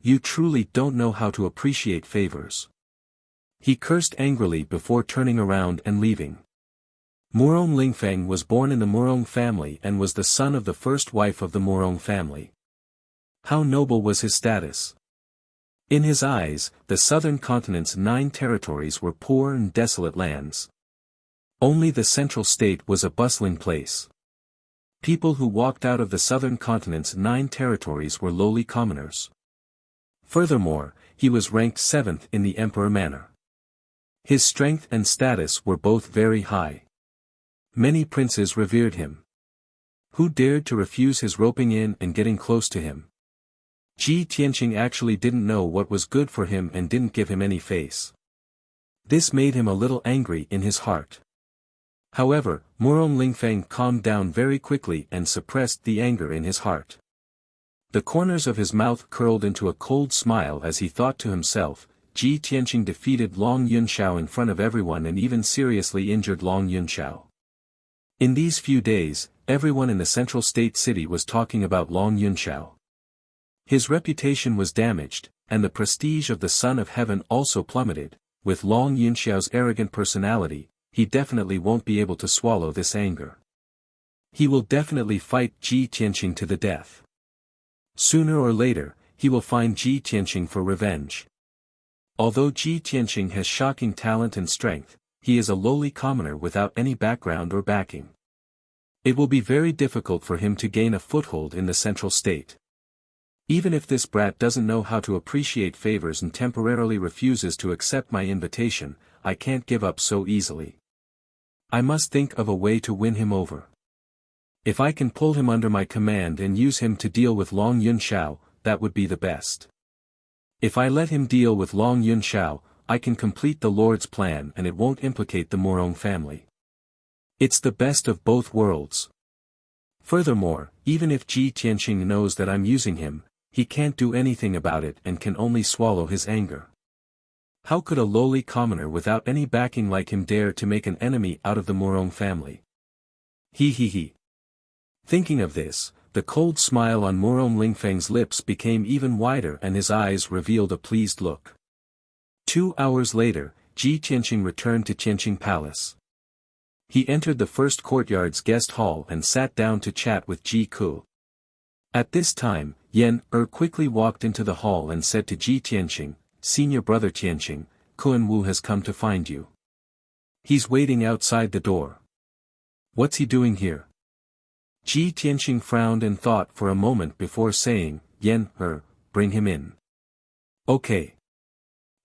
You truly don't know how to appreciate favors." He cursed angrily before turning around and leaving. Murong Lingfeng was born in the Murong family and was the son of the first wife of the Murong family. How noble was his status! In his eyes, the southern continent's 9 territories were poor and desolate lands. Only the central state was a bustling place. People who walked out of the southern continent's 9 territories were lowly commoners. Furthermore, he was ranked 7th in the emperor manor. His strength and status were both very high. Many princes revered him. Who dared to refuse his roping in and getting close to him? Ji Tianqing actually didn't know what was good for him and didn't give him any face. This made him a little angry in his heart. However, Murong Lingfeng calmed down very quickly and suppressed the anger in his heart. The corners of his mouth curled into a cold smile as he thought to himself, Ji Tianqing defeated Long Yunxiao in front of everyone and even seriously injured Long Yunxiao. In these few days, everyone in the central state city was talking about Long Yunxiao. His reputation was damaged, and the prestige of the Son of Heaven also plummeted. With Long Yunxiao's arrogant personality, he definitely won't be able to swallow this anger. He will definitely fight Ji Tianqing to the death. Sooner or later, he will find Ji Tianqing for revenge. Although Ji Tianqing has shocking talent and strength, he is a lowly commoner without any background or backing. It will be very difficult for him to gain a foothold in the central state. Even if this brat doesn't know how to appreciate favors and temporarily refuses to accept my invitation, I can't give up so easily. I must think of a way to win him over. If I can pull him under my command and use him to deal with Long Yunxiao, that would be the best. If I let him deal with Long Yunxiao, I can complete the Lord's plan and it won't implicate the Murong family. It's the best of both worlds. Furthermore, even if Ji Tianqing knows that I'm using him, he can't do anything about it and can only swallow his anger. How could a lowly commoner without any backing like him dare to make an enemy out of the Murong family? He. Thinking of this, the cold smile on Murong Lingfeng's lips became even wider and his eyes revealed a pleased look. 2 hours later, Ji Tianqing returned to Tianqing Palace. He entered the first courtyard's guest hall and sat down to chat with Ji Ku. At this time, Yan quickly walked into the hall and said to Ji Tianqing, "Senior brother Tianqing, Kun Wu has come to find you. He's waiting outside the door." "What's he doing here?" Ji Tianqing frowned and thought for a moment before saying, "Yan, bring him in." "Okay."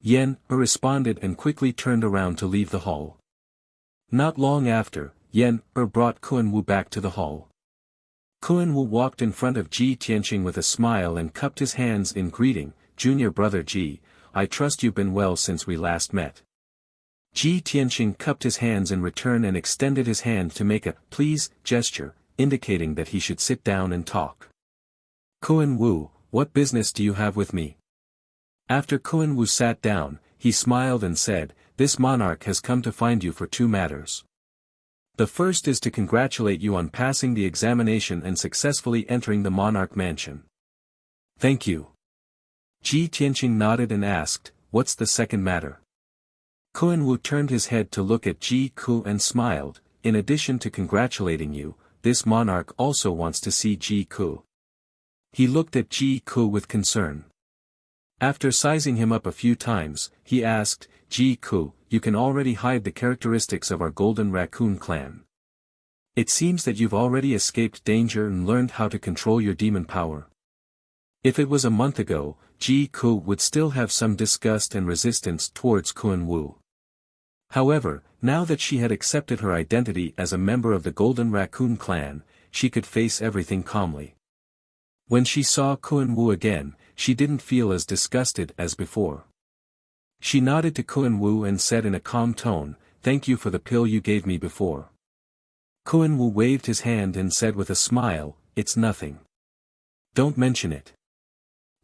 Yan responded and quickly turned around to leave the hall. Not long after, Yan brought Kun Wu back to the hall. Kun Wu walked in front of Ji Tianqing with a smile and cupped his hands in greeting, "Junior brother Ji, I trust you've been well since we last met." Ji Tianqing cupped his hands in return and extended his hand to make a "please" gesture, indicating that he should sit down and talk. "Kun Wu, what business do you have with me?" After Kun Wu sat down, he smiled and said, "This monarch has come to find you for 2 matters. The first is to congratulate you on passing the examination and successfully entering the monarch mansion." "Thank you." Ji Tianqing nodded and asked, "What's the second matter?" Kun Wu turned his head to look at Ji Ku and smiled, "In addition to congratulating you, this monarch also wants to see Ji Ku." He looked at Ji Ku with concern. After sizing him up a few times, he asked, "Ji Ku, you can already hide the characteristics of our Golden Raccoon clan. It seems that you've already escaped danger and learned how to control your demon power." If it was a month ago, Ji Ku would still have some disgust and resistance towards Kun Wu. However, now that she had accepted her identity as a member of the Golden Raccoon clan, she could face everything calmly. When she saw Kun Wu again, she didn't feel as disgusted as before. She nodded to Kun Wu and said in a calm tone, "Thank you for the pill you gave me before." Kun Wu waved his hand and said with a smile, "It's nothing. Don't mention it."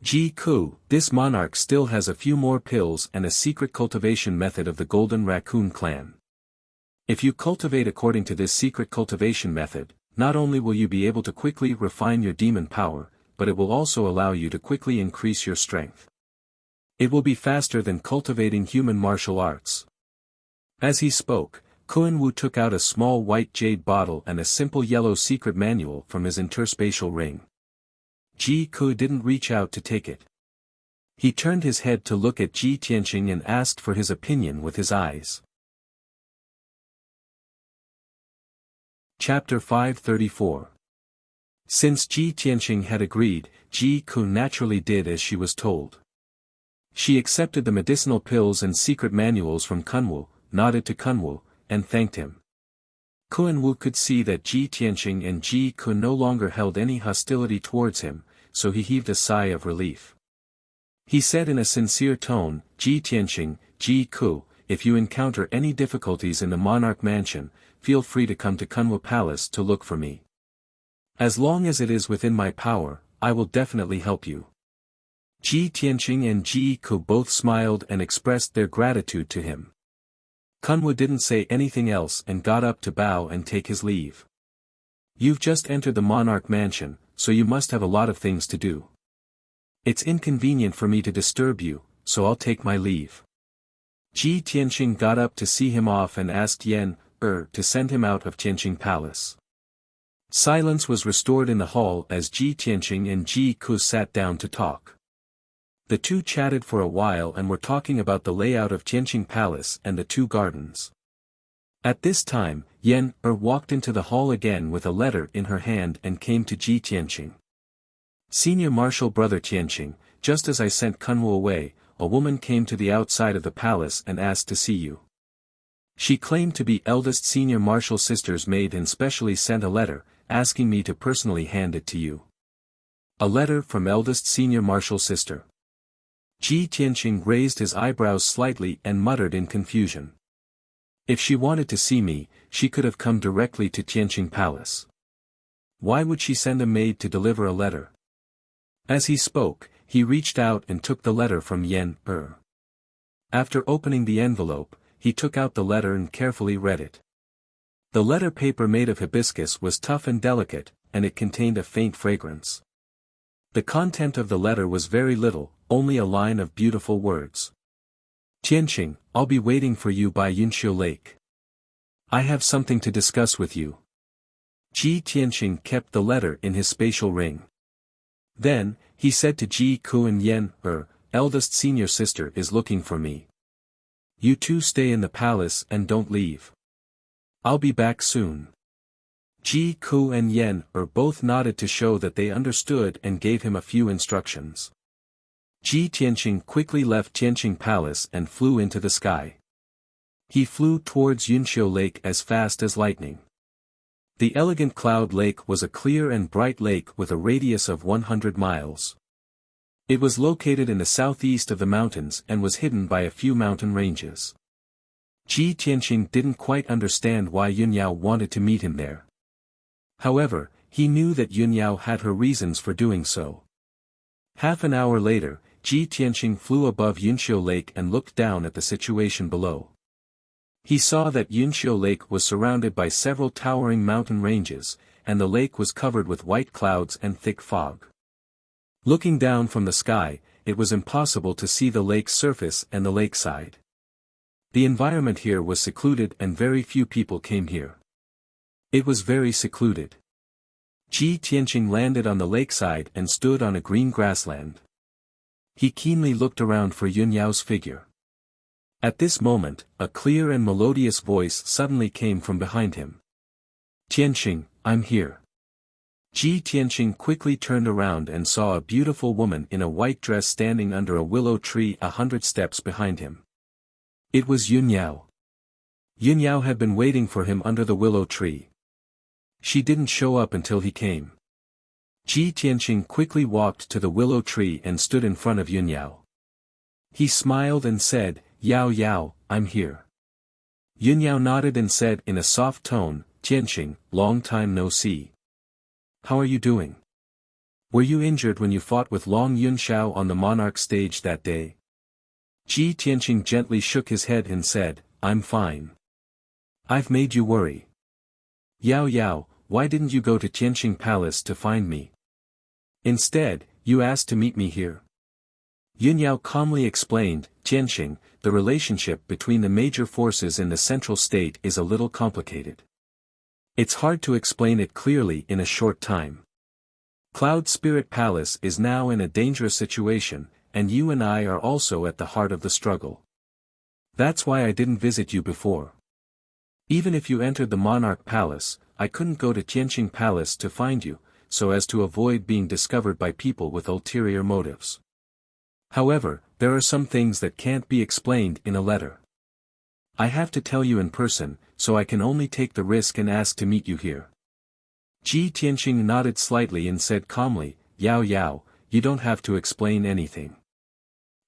"Ji Ku, this monarch still has a few more pills and a secret cultivation method of the Golden Raccoon clan. If you cultivate according to this secret cultivation method, not only will you be able to quickly refine your demon power, but it will also allow you to quickly increase your strength. It will be faster than cultivating human martial arts." As he spoke, Kun Wu took out a small white jade bottle and a simple yellow secret manual from his interspatial ring. Ji Ku didn't reach out to take it. He turned his head to look at Ji Tianqing and asked for his opinion with his eyes. Chapter 534. Since Ji Tianqing had agreed, Ji Ku naturally did as she was told. She accepted the medicinal pills and secret manuals from Kun Wu, nodded to Kun Wu, and thanked him. Kun Wu could see that Ji Tianqing and Ji Ku no longer held any hostility towards him, so he heaved a sigh of relief. He said in a sincere tone, "Ji Tianqing, Ji Ku, if you encounter any difficulties in the monarch mansion, feel free to come to Kunwa Palace to look for me. As long as it is within my power, I will definitely help you." Ji Tianqing and Ji Ku both smiled and expressed their gratitude to him. Kunwa didn't say anything else and got up to bow and take his leave. "You've just entered the monarch mansion, so you must have a lot of things to do. It's inconvenient for me to disturb you, so I'll take my leave." Ji Tianqing got up to see him off and asked Yan to send him out of Tianqing Palace. Silence was restored in the hall as Ji Tianqing and Ji Ku sat down to talk. The two chatted for a while and were talking about the layout of Tianqing Palace and the two gardens. At this time, Yan walked into the hall again with a letter in her hand and came to Ji Tianqing. "Senior Marshal Brother Tianqing, just as I sent Kunwu away, a woman came to the outside of the palace and asked to see you. She claimed to be eldest Senior Marshal Sister's maid and specially sent a letter, asking me to personally hand it to you." "A letter from eldest Senior Marshal Sister?" Ji Tianqing raised his eyebrows slightly and muttered in confusion. "If she wanted to see me, she could have come directly to Tianqing Palace. Why would she send a maid to deliver a letter?" As he spoke, he reached out and took the letter from Yan. After opening the envelope, he took out the letter and carefully read it. The letter paper made of hibiscus was tough and delicate, and it contained a faint fragrance. The content of the letter was very little, only a line of beautiful words. "Tianqing, I'll be waiting for you by Yunqiu Lake. I have something to discuss with you." Ji Tianqing kept the letter in his spatial ring. Then, he said to Ji Ku and Yan, "Eldest senior sister is looking for me. You two stay in the palace and don't leave. I'll be back soon." Ji Ku and Yan both nodded to show that they understood and gave him a few instructions. Ji Tianqing quickly left Tianqing Palace and flew into the sky. He flew towards Yunqiu Lake as fast as lightning. The elegant cloud lake was a clear and bright lake with a radius of 100 miles. It was located in the southeast of the mountains and was hidden by a few mountain ranges. Ji Tianqing didn't quite understand why Yunyao wanted to meet him there. However, he knew that Yunyao had her reasons for doing so. Half an hour later, Ji Tianqing flew above Yunqiu Lake and looked down at the situation below. He saw that Yunqiu Lake was surrounded by several towering mountain ranges, and the lake was covered with white clouds and thick fog. Looking down from the sky, it was impossible to see the lake's surface and the lakeside. The environment here was secluded and very few people came here. It was very secluded. Ji Tianqing landed on the lakeside and stood on a green grassland. He keenly looked around for Yunyao's figure. At this moment, a clear and melodious voice suddenly came from behind him. "Tianqing, I'm here." Ji Tianqing quickly turned around and saw a beautiful woman in a white dress standing under a willow tree 100 steps behind him. It was Yunyao. Yunyao had been waiting for him under the willow tree. She didn't show up until he came. Ji Tianqing quickly walked to the willow tree and stood in front of Yunyao. He smiled and said, "Yao Yao, I'm here." Yunyao nodded and said in a soft tone, "Tianqing, long time no see. How are you doing? Were you injured when you fought with Long Yunxiao on the monarch stage that day?" Ji Tianqing gently shook his head and said, "I'm fine. I've made you worry. Yao Yao, why didn't you go to Tianqing Palace to find me? Instead, you asked to meet me here." Yunyao calmly explained, "Tianqing, the relationship between the major forces in the central state is a little complicated. It's hard to explain it clearly in a short time. Cloud Spirit Palace is now in a dangerous situation, and you and I are also at the heart of the struggle. That's why I didn't visit you before. Even if you entered the Monarch Palace, I couldn't go to Tianqing Palace to find you, so as to avoid being discovered by people with ulterior motives. However, there are some things that can't be explained in a letter. I have to tell you in person, so I can only take the risk and ask to meet you here." Ji Tianqing nodded slightly and said calmly, "Yao Yao, you don't have to explain anything.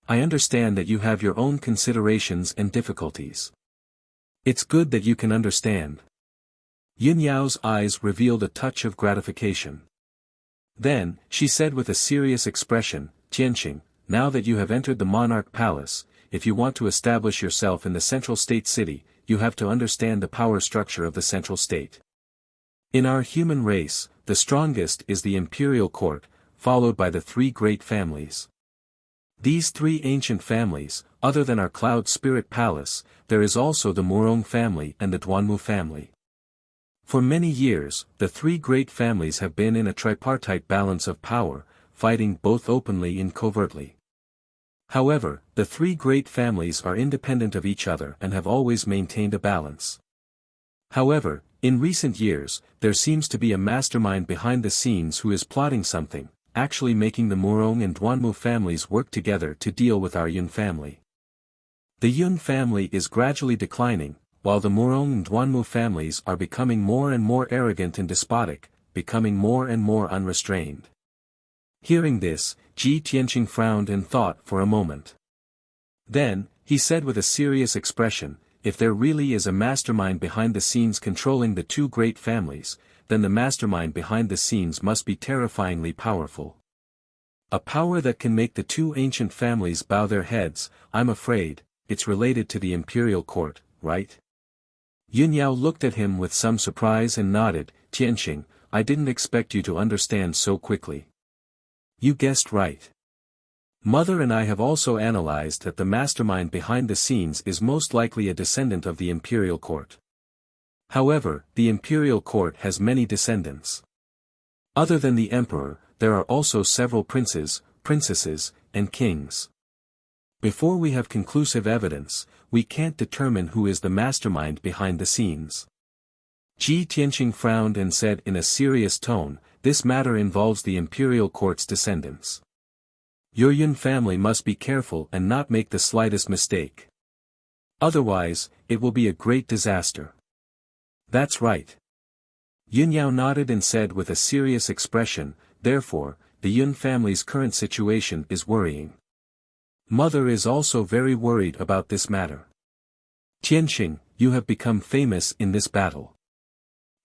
I understand that you have your own considerations and difficulties. It's good that you can understand. Yun Yao's eyes revealed a touch of gratification. Then, she said with a serious expression, Tianqing, now that you have entered the monarch palace, if you want to establish yourself in the central state city, you have to understand the power structure of the central state. In our human race, the strongest is the imperial court, followed by the three great families. These three ancient families, other than our cloud spirit palace, there is also the Murong family and the Duanmu family. For many years, the three great families have been in a tripartite balance of power, fighting both openly and covertly. However, the three great families are independent of each other and have always maintained a balance. However, in recent years, there seems to be a mastermind behind the scenes who is plotting something, actually making the Murong and Duanmu families work together to deal with our Yun family. The Yun family is gradually declining, while the Murong and Duanmu families are becoming more and more arrogant and despotic, becoming more and more unrestrained. Hearing this, Ji Tianqing frowned and thought for a moment. Then, he said with a serious expression, if there really is a mastermind behind the scenes controlling the two great families, then the mastermind behind the scenes must be terrifyingly powerful. A power that can make the two ancient families bow their heads. I'm afraid, it's related to the imperial court, right? Yun Yao looked at him with some surprise and nodded, Tianqing, I didn't expect you to understand so quickly. You guessed right. Mother and I have also analyzed that the mastermind behind the scenes is most likely a descendant of the imperial court. However, the imperial court has many descendants. Other than the emperor, there are also several princes, princesses, and kings. Before we have conclusive evidence, we can't determine who is the mastermind behind the scenes. Ji Tianqing frowned and said in a serious tone, this matter involves the imperial court's descendants. Your Yun family must be careful and not make the slightest mistake. Otherwise, it will be a great disaster. That's right. Yun Yao nodded and said with a serious expression, therefore, the Yun family's current situation is worrying. Mother is also very worried about this matter. Tianqing, you have become famous in this battle.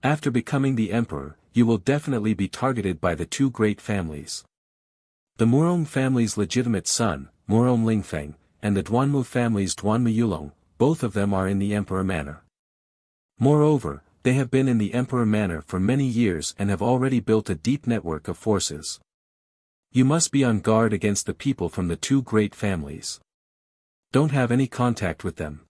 After becoming the emperor, you will definitely be targeted by the two great families. The Murong family's legitimate son, Murong Lingfeng, and the Duanmu family's Duanmu Yulong, both of them are in the emperor manor. Moreover, they have been in the emperor manor for many years and have already built a deep network of forces. You must be on guard against the people from the two great families. Don't have any contact with them.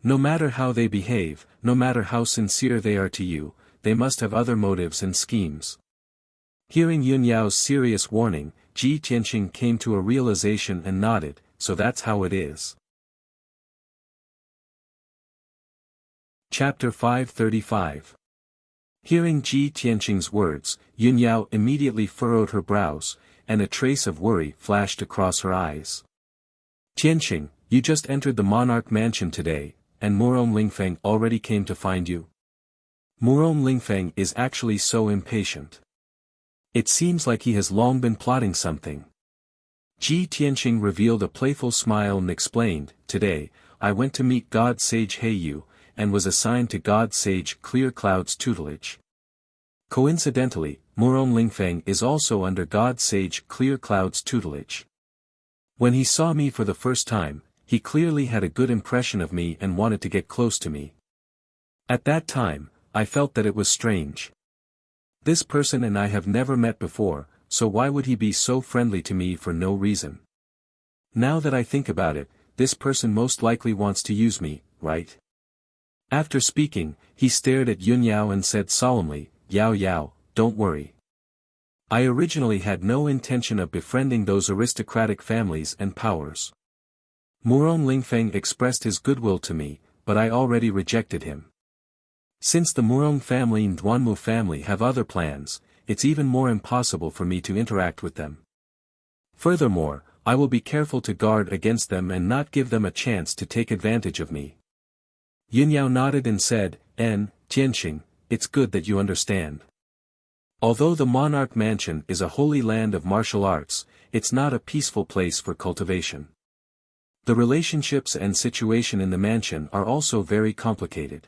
No matter how they behave, no matter how sincere they are to you, they must have other motives and schemes. Hearing Yun Yao's serious warning, Ji Tianqing came to a realization and nodded, so that's how it is. Chapter 535. Hearing Ji Tianqing's words, Yun Yao immediately furrowed her brows, and a trace of worry flashed across her eyes. Tianqing, you just entered the monarch mansion today, and Murong Lingfeng already came to find you? Murong Lingfeng is actually so impatient. It seems like he has long been plotting something. Ji Tianqing revealed a playful smile and explained, today, I went to meet God Sage Heiyu, and was assigned to God Sage Clear Cloud's tutelage. Coincidentally, Murong Lingfeng is also under God Sage Clear Cloud's tutelage. When he saw me for the first time, he clearly had a good impression of me and wanted to get close to me. At that time, I felt that it was strange. This person and I have never met before, so why would he be so friendly to me for no reason? Now that I think about it, this person most likely wants to use me, right? After speaking, he stared at Yun Yao and said solemnly, Yao Yao, don't worry. I originally had no intention of befriending those aristocratic families and powers. Murong Lingfeng expressed his goodwill to me, but I already rejected him. Since the Murong family and Duanmu family have other plans, it's even more impossible for me to interact with them. Furthermore, I will be careful to guard against them and not give them a chance to take advantage of me. Yun Yao nodded and said, Tianqing, it's good that you understand. Although the monarch mansion is a holy land of martial arts, it's not a peaceful place for cultivation. The relationships and situation in the mansion are also very complicated.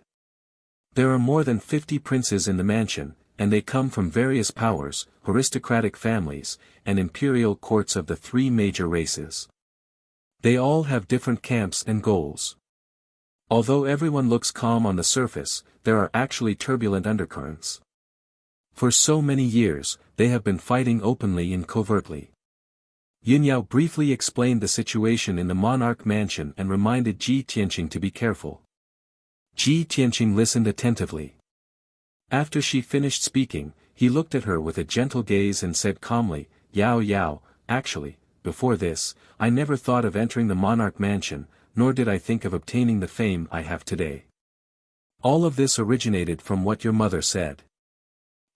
There are more than 50 princes in the mansion, and they come from various powers, aristocratic families, and imperial courts of the three major races. They all have different camps and goals. Although everyone looks calm on the surface, there are actually turbulent undercurrents. For so many years, they have been fighting openly and covertly. Yunyao briefly explained the situation in the monarch mansion and reminded Ji Tianqing to be careful. Ji Tianqing listened attentively. After she finished speaking, he looked at her with a gentle gaze and said calmly, "Yao Yao, actually, before this, I never thought of entering the monarch mansion, nor did I think of obtaining the fame I have today. All of this originated from what your mother said.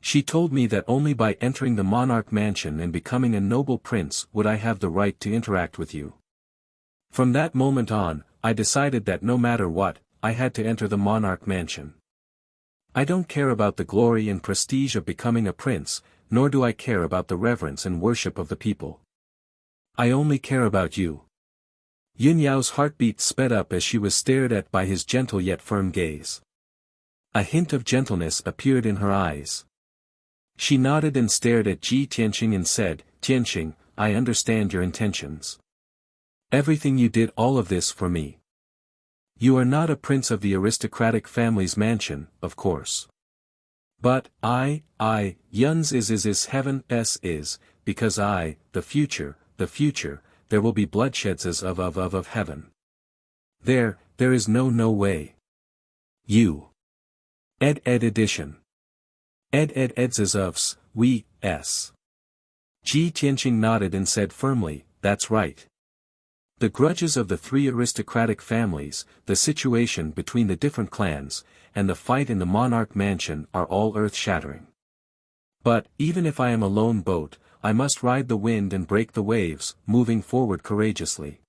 She told me that only by entering the monarch mansion and becoming a noble prince would I have the right to interact with you. From that moment on, I decided that no matter what, I had to enter the monarch mansion. I don't care about the glory and prestige of becoming a prince, nor do I care about the reverence and worship of the people. I only care about you." Yunyao's heartbeat sped up as she was stared at by his gentle yet firm gaze. A hint of gentleness appeared in her eyes. She nodded and stared at Ji Tianqing and said, "Tianqing, I understand your intentions. Everything you did, all of this for me. You are not a prince of the aristocratic family's mansion, of course. But, Yun's is heaven is, because the future, there will be bloodsheds as of heaven. There is no way. You. Ed edition. Eds as ofs, we, s. Ji Tianqing nodded and said firmly, "That's right. The grudges of the three aristocratic families, the situation between the different clans, and the fight in the monarch mansion are all earth-shattering. But, even if I am a lone boat, I must ride the wind and break the waves, moving forward courageously.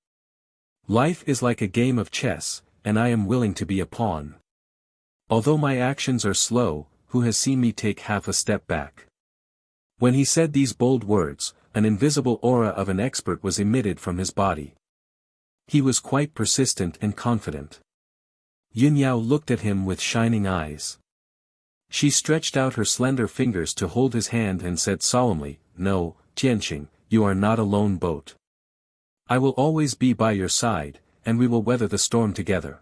Life is like a game of chess, and I am willing to be a pawn. Although my actions are slow, who has seen me take half a step back?" When he said these bold words, an invisible aura of an expert was emitted from his body. He was quite persistent and confident. Yunyao looked at him with shining eyes. She stretched out her slender fingers to hold his hand and said solemnly, "No, Tianqing, you are not a lone boat. I will always be by your side, and we will weather the storm together."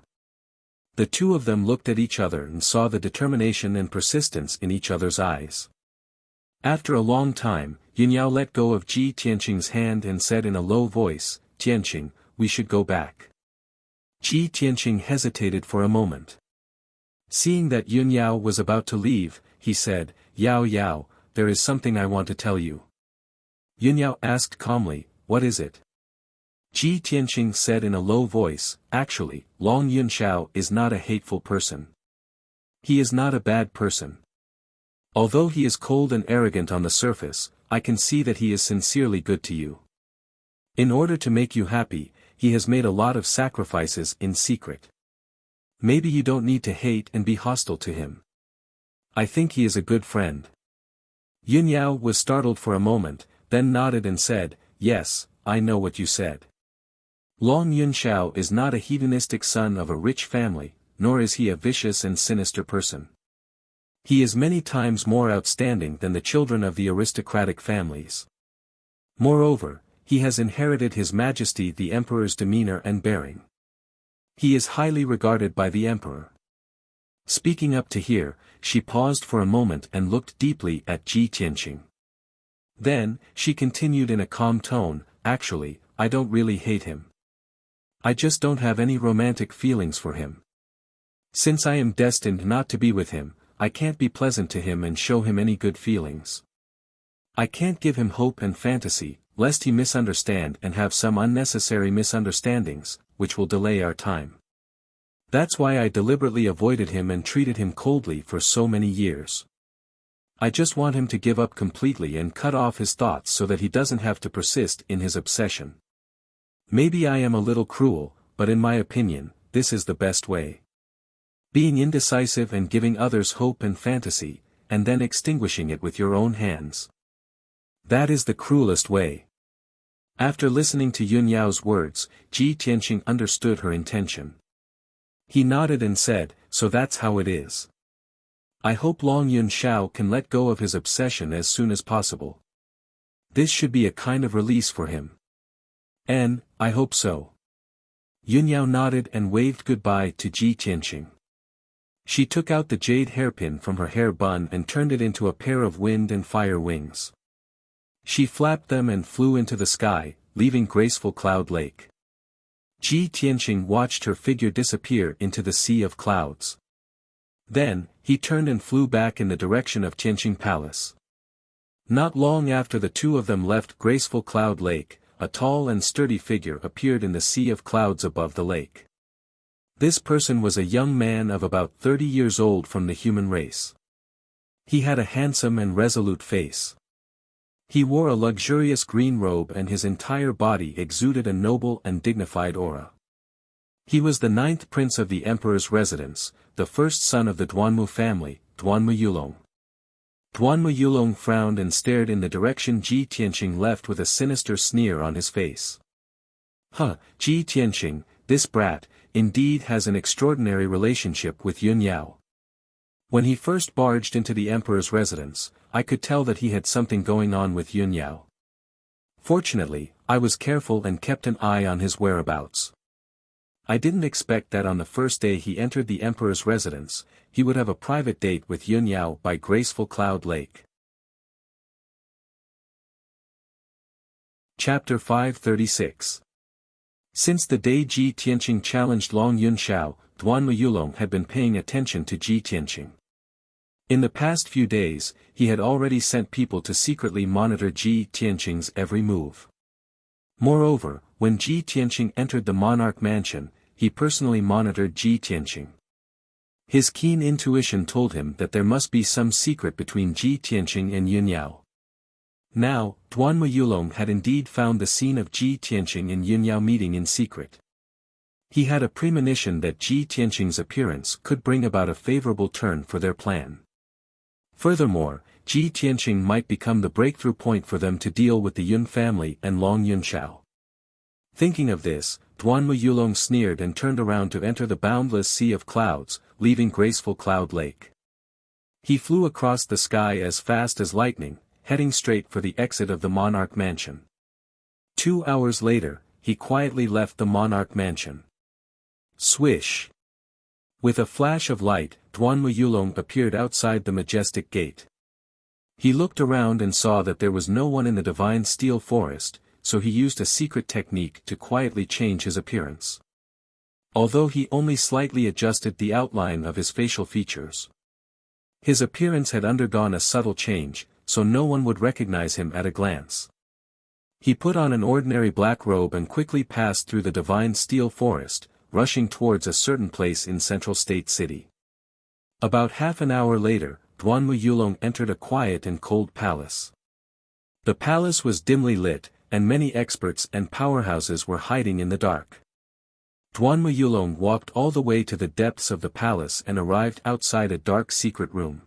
The two of them looked at each other and saw the determination and persistence in each other's eyes. After a long time, Yunyao let go of Ji Tianqing's hand and said in a low voice, "Tianqing, we should go back." Ji Tianqing hesitated for a moment. Seeing that Yunyao was about to leave, he said, Yao, there is something I want to tell you." Yunyao asked calmly, "What is it?" Ji Tianqing said in a low voice, "Actually, Long Yunxiao is not a hateful person. He is not a bad person. Although he is cold and arrogant on the surface, I can see that he is sincerely good to you. In order to make you happy, he has made a lot of sacrifices in secret. Maybe you don't need to hate and be hostile to him. I think he is a good friend." Yunyao was startled for a moment, then nodded and said, "Yes, I know what you said. Long Yunxiao is not a hedonistic son of a rich family, nor is he a vicious and sinister person. He is many times more outstanding than the children of the aristocratic families. Moreover, he has inherited His Majesty the Emperor's demeanor and bearing. He is highly regarded by the Emperor." Speaking up to here, she paused for a moment and looked deeply at Ji Tianqing. Then, she continued in a calm tone, "Actually, I don't really hate him. I just don't have any romantic feelings for him. Since I am destined not to be with him, I can't be pleasant to him and show him any good feelings. I can't give him hope and fantasy, lest he misunderstand and have some unnecessary misunderstandings, which will delay our time. That's why I deliberately avoided him and treated him coldly for so many years. I just want him to give up completely and cut off his thoughts so that he doesn't have to persist in his obsession. Maybe I am a little cruel, but in my opinion, this is the best way. Being indecisive and giving others hope and fantasy, and then extinguishing it with your own hands. That is the cruelest way. After listening to Yun Yao's words, Ji Tianqing understood her intention. He nodded and said, "So that's how it is. I hope Long Yun Shao can let go of his obsession as soon as possible. This should be a kind of release for him." "And, I hope so." Yun Yao nodded and waved goodbye to Ji Tianqing. She took out the jade hairpin from her hair bun and turned it into a pair of wind and fire wings. She flapped them and flew into the sky, leaving graceful Cloud Lake. Ji Tianqing watched her figure disappear into the sea of clouds. Then, he turned and flew back in the direction of Tianqing Palace. Not long after the two of them left graceful Cloud Lake, a tall and sturdy figure appeared in the sea of clouds above the lake. This person was a young man of about 30 years old from the human race. He had a handsome and resolute face. He wore a luxurious green robe and his entire body exuded a noble and dignified aura. He was the 9th prince of the emperor's residence, the first son of the Duanmu family, Duanmu Yulong. Duanmu Yulong frowned and stared in the direction Ji Tianqing left with a sinister sneer on his face. Ji Tianqing, this brat, indeed has an extraordinary relationship with Yun Yao. When he first barged into the emperor's residence, I could tell that he had something going on with Yun Yao. Fortunately, I was careful and kept an eye on his whereabouts. I didn't expect that on the first day he entered the emperor's residence, he would have a private date with Yun Yao by graceful Cloud Lake. Chapter 536. Since the day Ji Tianqing challenged Long Yun Shao, Duanmu Yulong had been paying attention to Ji Tianqing. In the past few days, he had already sent people to secretly monitor Ji Tianqing's every move. Moreover, when Ji Tianqing entered the monarch mansion, he personally monitored Ji Tianqing. His keen intuition told him that there must be some secret between Ji Tianqing and Yun Yao. Now, Duanmu Yulong had indeed found the scene of Ji Tianqing and Yun Yao meeting in secret. He had a premonition that Ji Tianqing's appearance could bring about a favorable turn for their plan. Furthermore, Ji Tianqing might become the breakthrough point for them to deal with the Yun family and Long Yun Shao. Thinking of this, Duanmu Yulong sneered and turned around to enter the boundless sea of clouds, leaving graceful Cloud Lake. He flew across the sky as fast as lightning, heading straight for the exit of the monarch mansion. 2 hours later, he quietly left the monarch mansion. Swish! With a flash of light, Duanmu Yulong appeared outside the majestic gate. He looked around and saw that there was no one in the divine steel forest, so he used a secret technique to quietly change his appearance. Although he only slightly adjusted the outline of his facial features, his appearance had undergone a subtle change, so no one would recognize him at a glance. He put on an ordinary black robe and quickly passed through the divine steel forest, rushing towards a certain place in Central State City. About half an hour later, Duanmu Yulong entered a quiet and cold palace. The palace was dimly lit, and many experts and powerhouses were hiding in the dark. Duanmu Yulong walked all the way to the depths of the palace and arrived outside a dark secret room.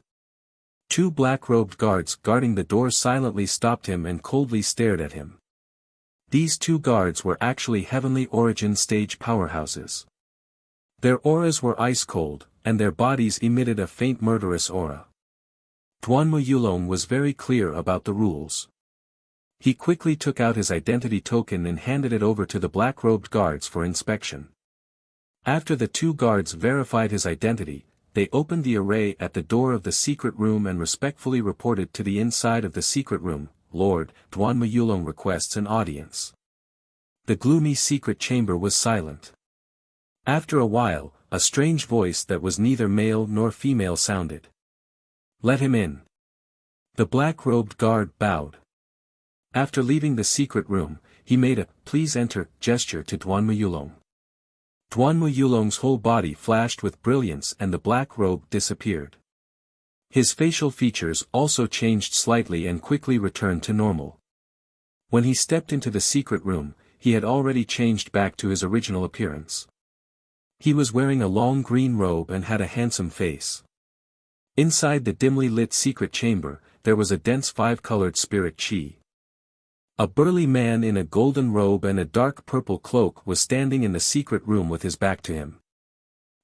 2 black-robed guards guarding the door silently stopped him and coldly stared at him. These 2 guards were actually heavenly origin stage powerhouses. Their auras were ice-cold, and their bodies emitted a faint murderous aura. Duanmu Yulong was very clear about the rules. He quickly took out his identity token and handed it over to the black-robed guards for inspection. After the 2 guards verified his identity, they opened the array at the door of the secret room and respectfully reported to the inside of the secret room, "Lord, Duanmu Yulong requests an audience." The gloomy secret chamber was silent. After a while, a strange voice that was neither male nor female sounded. "Let him in." The black-robed guard bowed. After leaving the secret room, he made a "please enter" gesture to Duanmu Yulong. Duanmu Yulong's whole body flashed with brilliance and the black robe disappeared. His facial features also changed slightly and quickly returned to normal. When he stepped into the secret room, he had already changed back to his original appearance. He was wearing a long green robe and had a handsome face. Inside the dimly lit secret chamber, there was a dense 5-colored spirit chi. A burly man in a golden robe and a dark purple cloak was standing in the secret room with his back to him.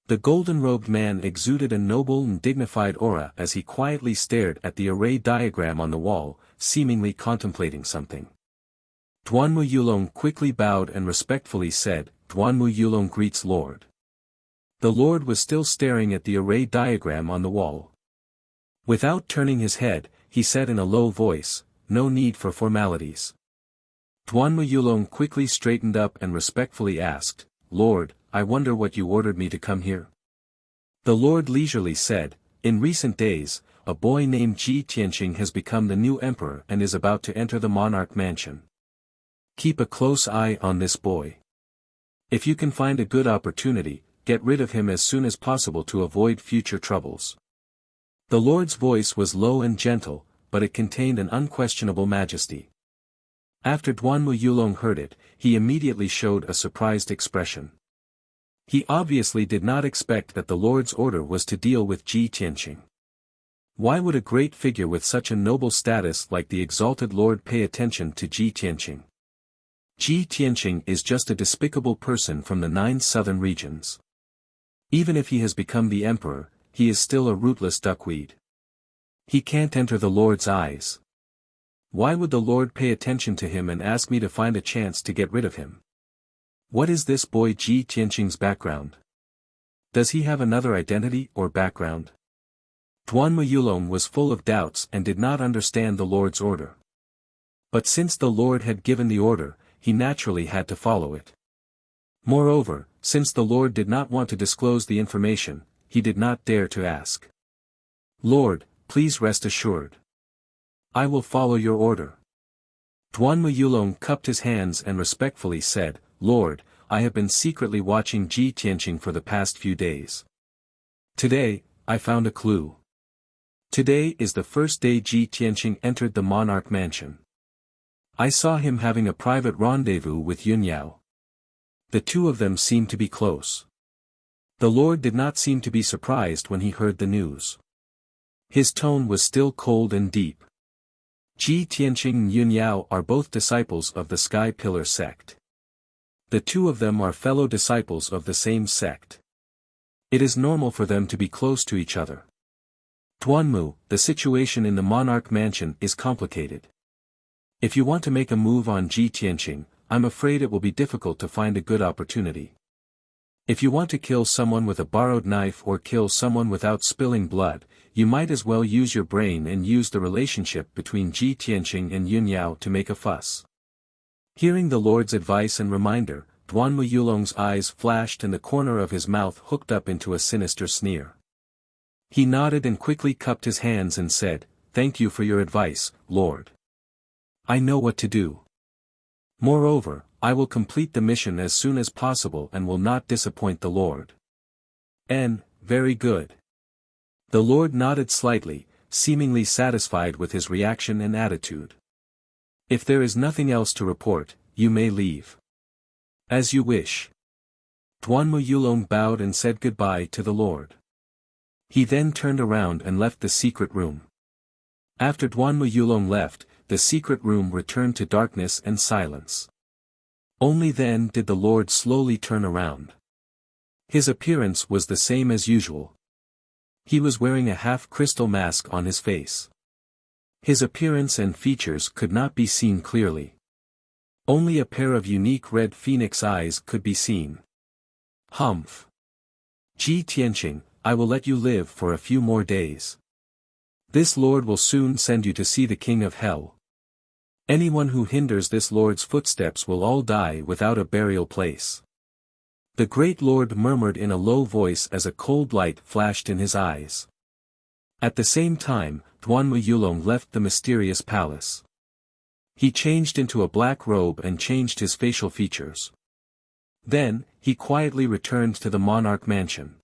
The golden-robed man exuded a noble and dignified aura as he quietly stared at the array diagram on the wall, seemingly contemplating something. Duanmu Yulong quickly bowed and respectfully said, "Duanmu Yulong greets Lord." The Lord was still staring at the array diagram on the wall. Without turning his head, he said in a low voice, "No need for formalities." Duanmu Yulong quickly straightened up and respectfully asked, "Lord, I wonder what you ordered me to come here." The Lord leisurely said, "In recent days, a boy named Ji Tianqing has become the new emperor and is about to enter the monarch mansion. Keep a close eye on this boy. If you can find a good opportunity, get rid of him as soon as possible to avoid future troubles." The Lord's voice was low and gentle, but it contained an unquestionable majesty. After Duanmu Yulong heard it, he immediately showed a surprised expression. He obviously did not expect that the Lord's order was to deal with Ji Tianqing. Why would a great figure with such a noble status like the exalted Lord pay attention to Ji Tianqing? Ji Tianqing is just a despicable person from the 9 southern regions. Even if he has become the emperor, he is still a rootless duckweed. He can't enter the Lord's eyes. Why would the Lord pay attention to him and ask me to find a chance to get rid of him? What is this boy Ji Tianqing's background? Does he have another identity or background? Duanmu Yulong was full of doubts and did not understand the Lord's order. But since the Lord had given the order, he naturally had to follow it. Moreover, since the Lord did not want to disclose the information, he did not dare to ask. "Lord, please rest assured. I will follow your order." Duanmu Yulong cupped his hands and respectfully said, "Lord, I have been secretly watching Ji Tianqing for the past few days. Today, I found a clue. Today is the first day Ji Tianqing entered the monarch mansion. I saw him having a private rendezvous with Yunyao. The two of them seemed to be close." The Lord did not seem to be surprised when he heard the news. His tone was still cold and deep. Ji Tianqing and Yunyao are both disciples of the Sky Pillar sect. The two of them are fellow disciples of the same sect. It is normal for them to be close to each other. Duanmu, the situation in the monarch mansion is complicated. If you want to make a move on Ji Tianqing, I'm afraid it will be difficult to find a good opportunity. If you want to kill someone with a borrowed knife or kill someone without spilling blood, you might as well use your brain and use the relationship between Ji Tianqing and Yunyao to make a fuss. Hearing the Lord's advice and reminder, Duanmu Yulong's eyes flashed and the corner of his mouth hooked up into a sinister sneer. He nodded and quickly cupped his hands and said, "Thank you for your advice, Lord. I know what to do. Moreover, I will complete the mission as soon as possible and will not disappoint the Lord." Very good. The Lord nodded slightly, seemingly satisfied with his reaction and attitude. "If there is nothing else to report, you may leave." "As you wish." Duanmu Yulong bowed and said goodbye to the Lord. He then turned around and left the secret room. After Duanmu Yulong left, the secret room returned to darkness and silence. Only then did the Lord slowly turn around. His appearance was the same as usual. He was wearing a half-crystal mask on his face. His appearance and features could not be seen clearly. Only a pair of unique red phoenix eyes could be seen. "Humph. Ji Tianqing, I will let you live for a few more days. This Lord will soon send you to see the King of Hell. Anyone who hinders this Lord's footsteps will all die without a burial place." The great Lord murmured in a low voice as a cold light flashed in his eyes. At the same time, Duanmu Yulong left the mysterious palace. He changed into a black robe and changed his facial features. Then, he quietly returned to the monarch mansion.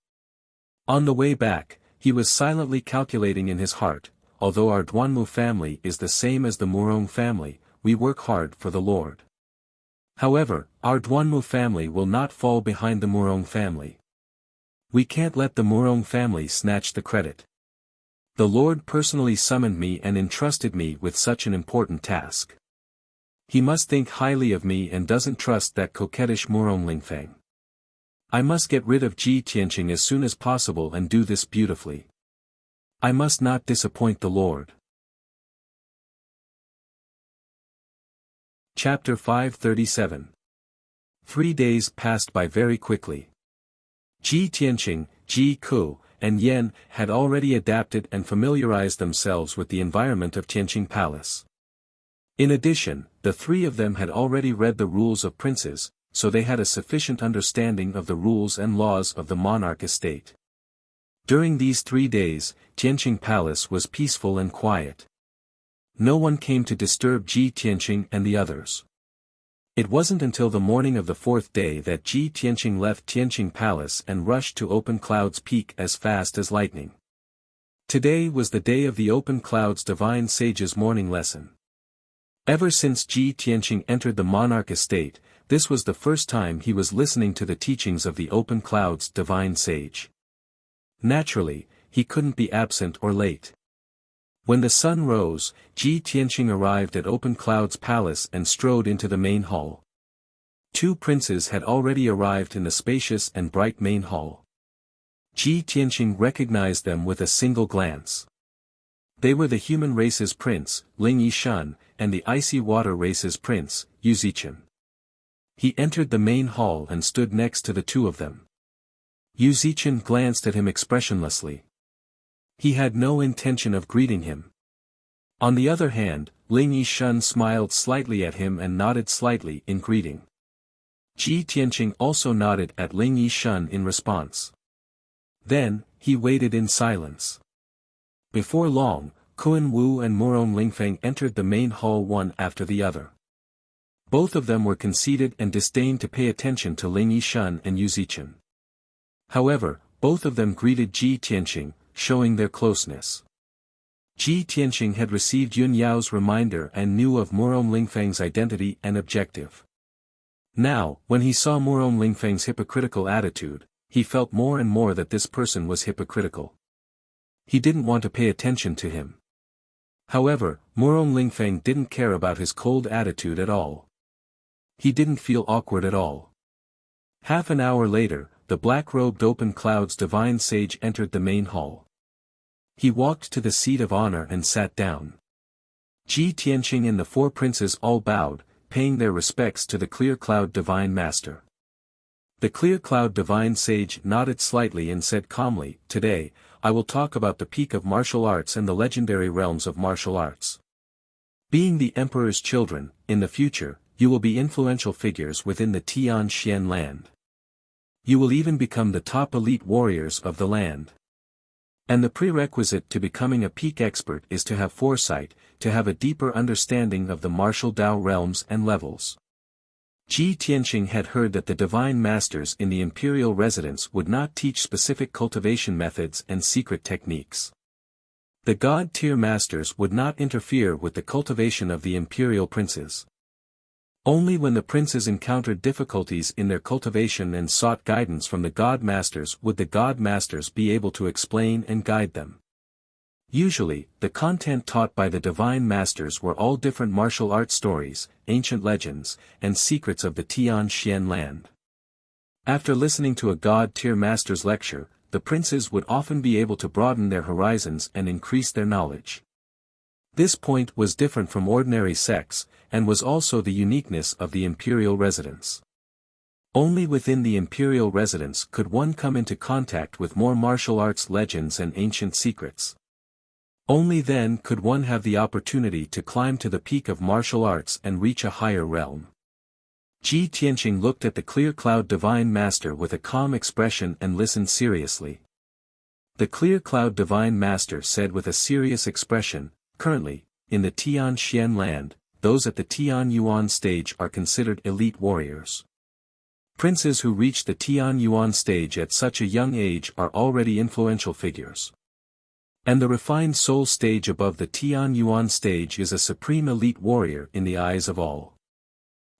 On the way back, he was silently calculating in his heart, although our Duanmu family is the same as the Murong family, we work hard for the Lord. However, our Duanmu family will not fall behind the Murong family. We can't let the Murong family snatch the credit. The Lord personally summoned me and entrusted me with such an important task. He must think highly of me and doesn't trust that coquettish Murong Lingfeng. I must get rid of Ji Tianqing as soon as possible and do this beautifully. I must not disappoint the Lord. Chapter 537. 3 days passed by very quickly. Ji Tianqing, Ji Ku, and Yan had already adapted and familiarized themselves with the environment of Tianqing Palace. In addition, the three of them had already read the rules of princes, so they had a sufficient understanding of the rules and laws of the monarch estate. During these 3 days, Tianqing Palace was peaceful and quiet. No one came to disturb Ji Tianqing and the others. It wasn't until the morning of the 4th day that Ji Tianqing left Tianqing Palace and rushed to Open Cloud's peak as fast as lightning. Today was the day of the Open Cloud's divine sage's morning lesson. Ever since Ji Tianqing entered the monarch estate, this was the first time he was listening to the teachings of the Open Cloud's divine sage. Naturally, he couldn't be absent or late. When the sun rose, Ji Tianqing arrived at Open Cloud's palace and strode into the main hall. 2 princes had already arrived in the spacious and bright main hall. Ji Tianqing recognized them with a single glance. They were the human race's prince, Ling Yishan, and the icy water race's prince, Yu Zichen. He entered the main hall and stood next to the 2 of them. Yu Zichen glanced at him expressionlessly. He had no intention of greeting him. On the other hand, Ling Yishan smiled slightly at him and nodded slightly in greeting. Ji Tianqing also nodded at Ling Yishan in response. Then, he waited in silence. Before long, Kun Wu and Murong Lingfeng entered the main hall one after the other. Both of them were conceited and disdained to pay attention to Ling Yishan and Yu Zichen. However, both of them greeted Ji Tianqing, showing their closeness. Ji Tianqing had received Yun Yao's reminder and knew of Murong Lingfeng's identity and objective. Now, when he saw Murong Lingfeng's hypocritical attitude, he felt more and more that this person was hypocritical. He didn't want to pay attention to him. However, Murong Lingfeng didn't care about his cold attitude at all. He didn't feel awkward at all. Half an hour later, the black-robed Open Cloud's divine sage entered the main hall. He walked to the seat of honor and sat down. Ji Tianqing and the 4 princes all bowed, paying their respects to the Clear Cloud Divine Master. The Clear Cloud Divine Sage nodded slightly and said calmly, "Today, I will talk about the peak of martial arts and the legendary realms of martial arts. Being the Emperor's children, in the future, you will be influential figures within the Tianxian land. You will even become the top elite warriors of the land. And the prerequisite to becoming a peak expert is to have foresight, to have a deeper understanding of the martial Dao realms and levels." Ji Tianqing had heard that the divine masters in the imperial residence would not teach specific cultivation methods and secret techniques. The god-tier masters would not interfere with the cultivation of the imperial princes. Only when the princes encountered difficulties in their cultivation and sought guidance from the god masters would the god masters be able to explain and guide them. Usually, the content taught by the divine masters were all different martial arts stories, ancient legends, and secrets of the Tianxian land. After listening to a god-tier master's lecture, the princes would often be able to broaden their horizons and increase their knowledge. This point was different from ordinary sects, and was also the uniqueness of the imperial residence. Only within the imperial residence could one come into contact with more martial arts legends and ancient secrets. Only then could one have the opportunity to climb to the peak of martial arts and reach a higher realm. Ji Tianqing looked at the Clear Cloud Divine Master with a calm expression and listened seriously. The Clear Cloud Divine Master said with a serious expression, "Currently, in the Tianxian land, those at the Tian Yuan stage are considered elite warriors. Princes who reach the Tian Yuan stage at such a young age are already influential figures. And the refined soul stage above the Tian Yuan stage is a supreme elite warrior in the eyes of all.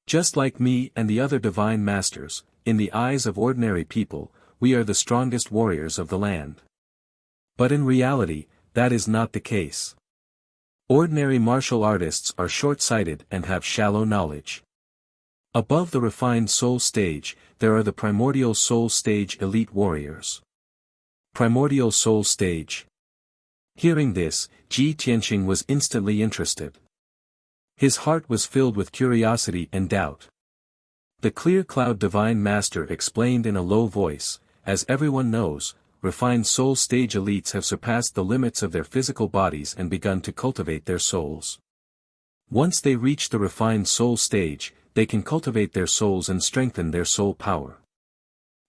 Just like me and the other divine masters, in the eyes of ordinary people, we are the strongest warriors of the land. But in reality, that is not the case. Ordinary martial artists are short-sighted and have shallow knowledge. Above the refined soul stage, there are the primordial soul stage elite warriors. Primordial soul stage. Hearing this, Ji Tianqing was instantly interested. His heart was filled with curiosity and doubt. The clear cloud divine master explained in a low voice, as everyone knows, refined soul stage elites have surpassed the limits of their physical bodies and begun to cultivate their souls. Once they reach the refined soul stage, they can cultivate their souls and strengthen their soul power.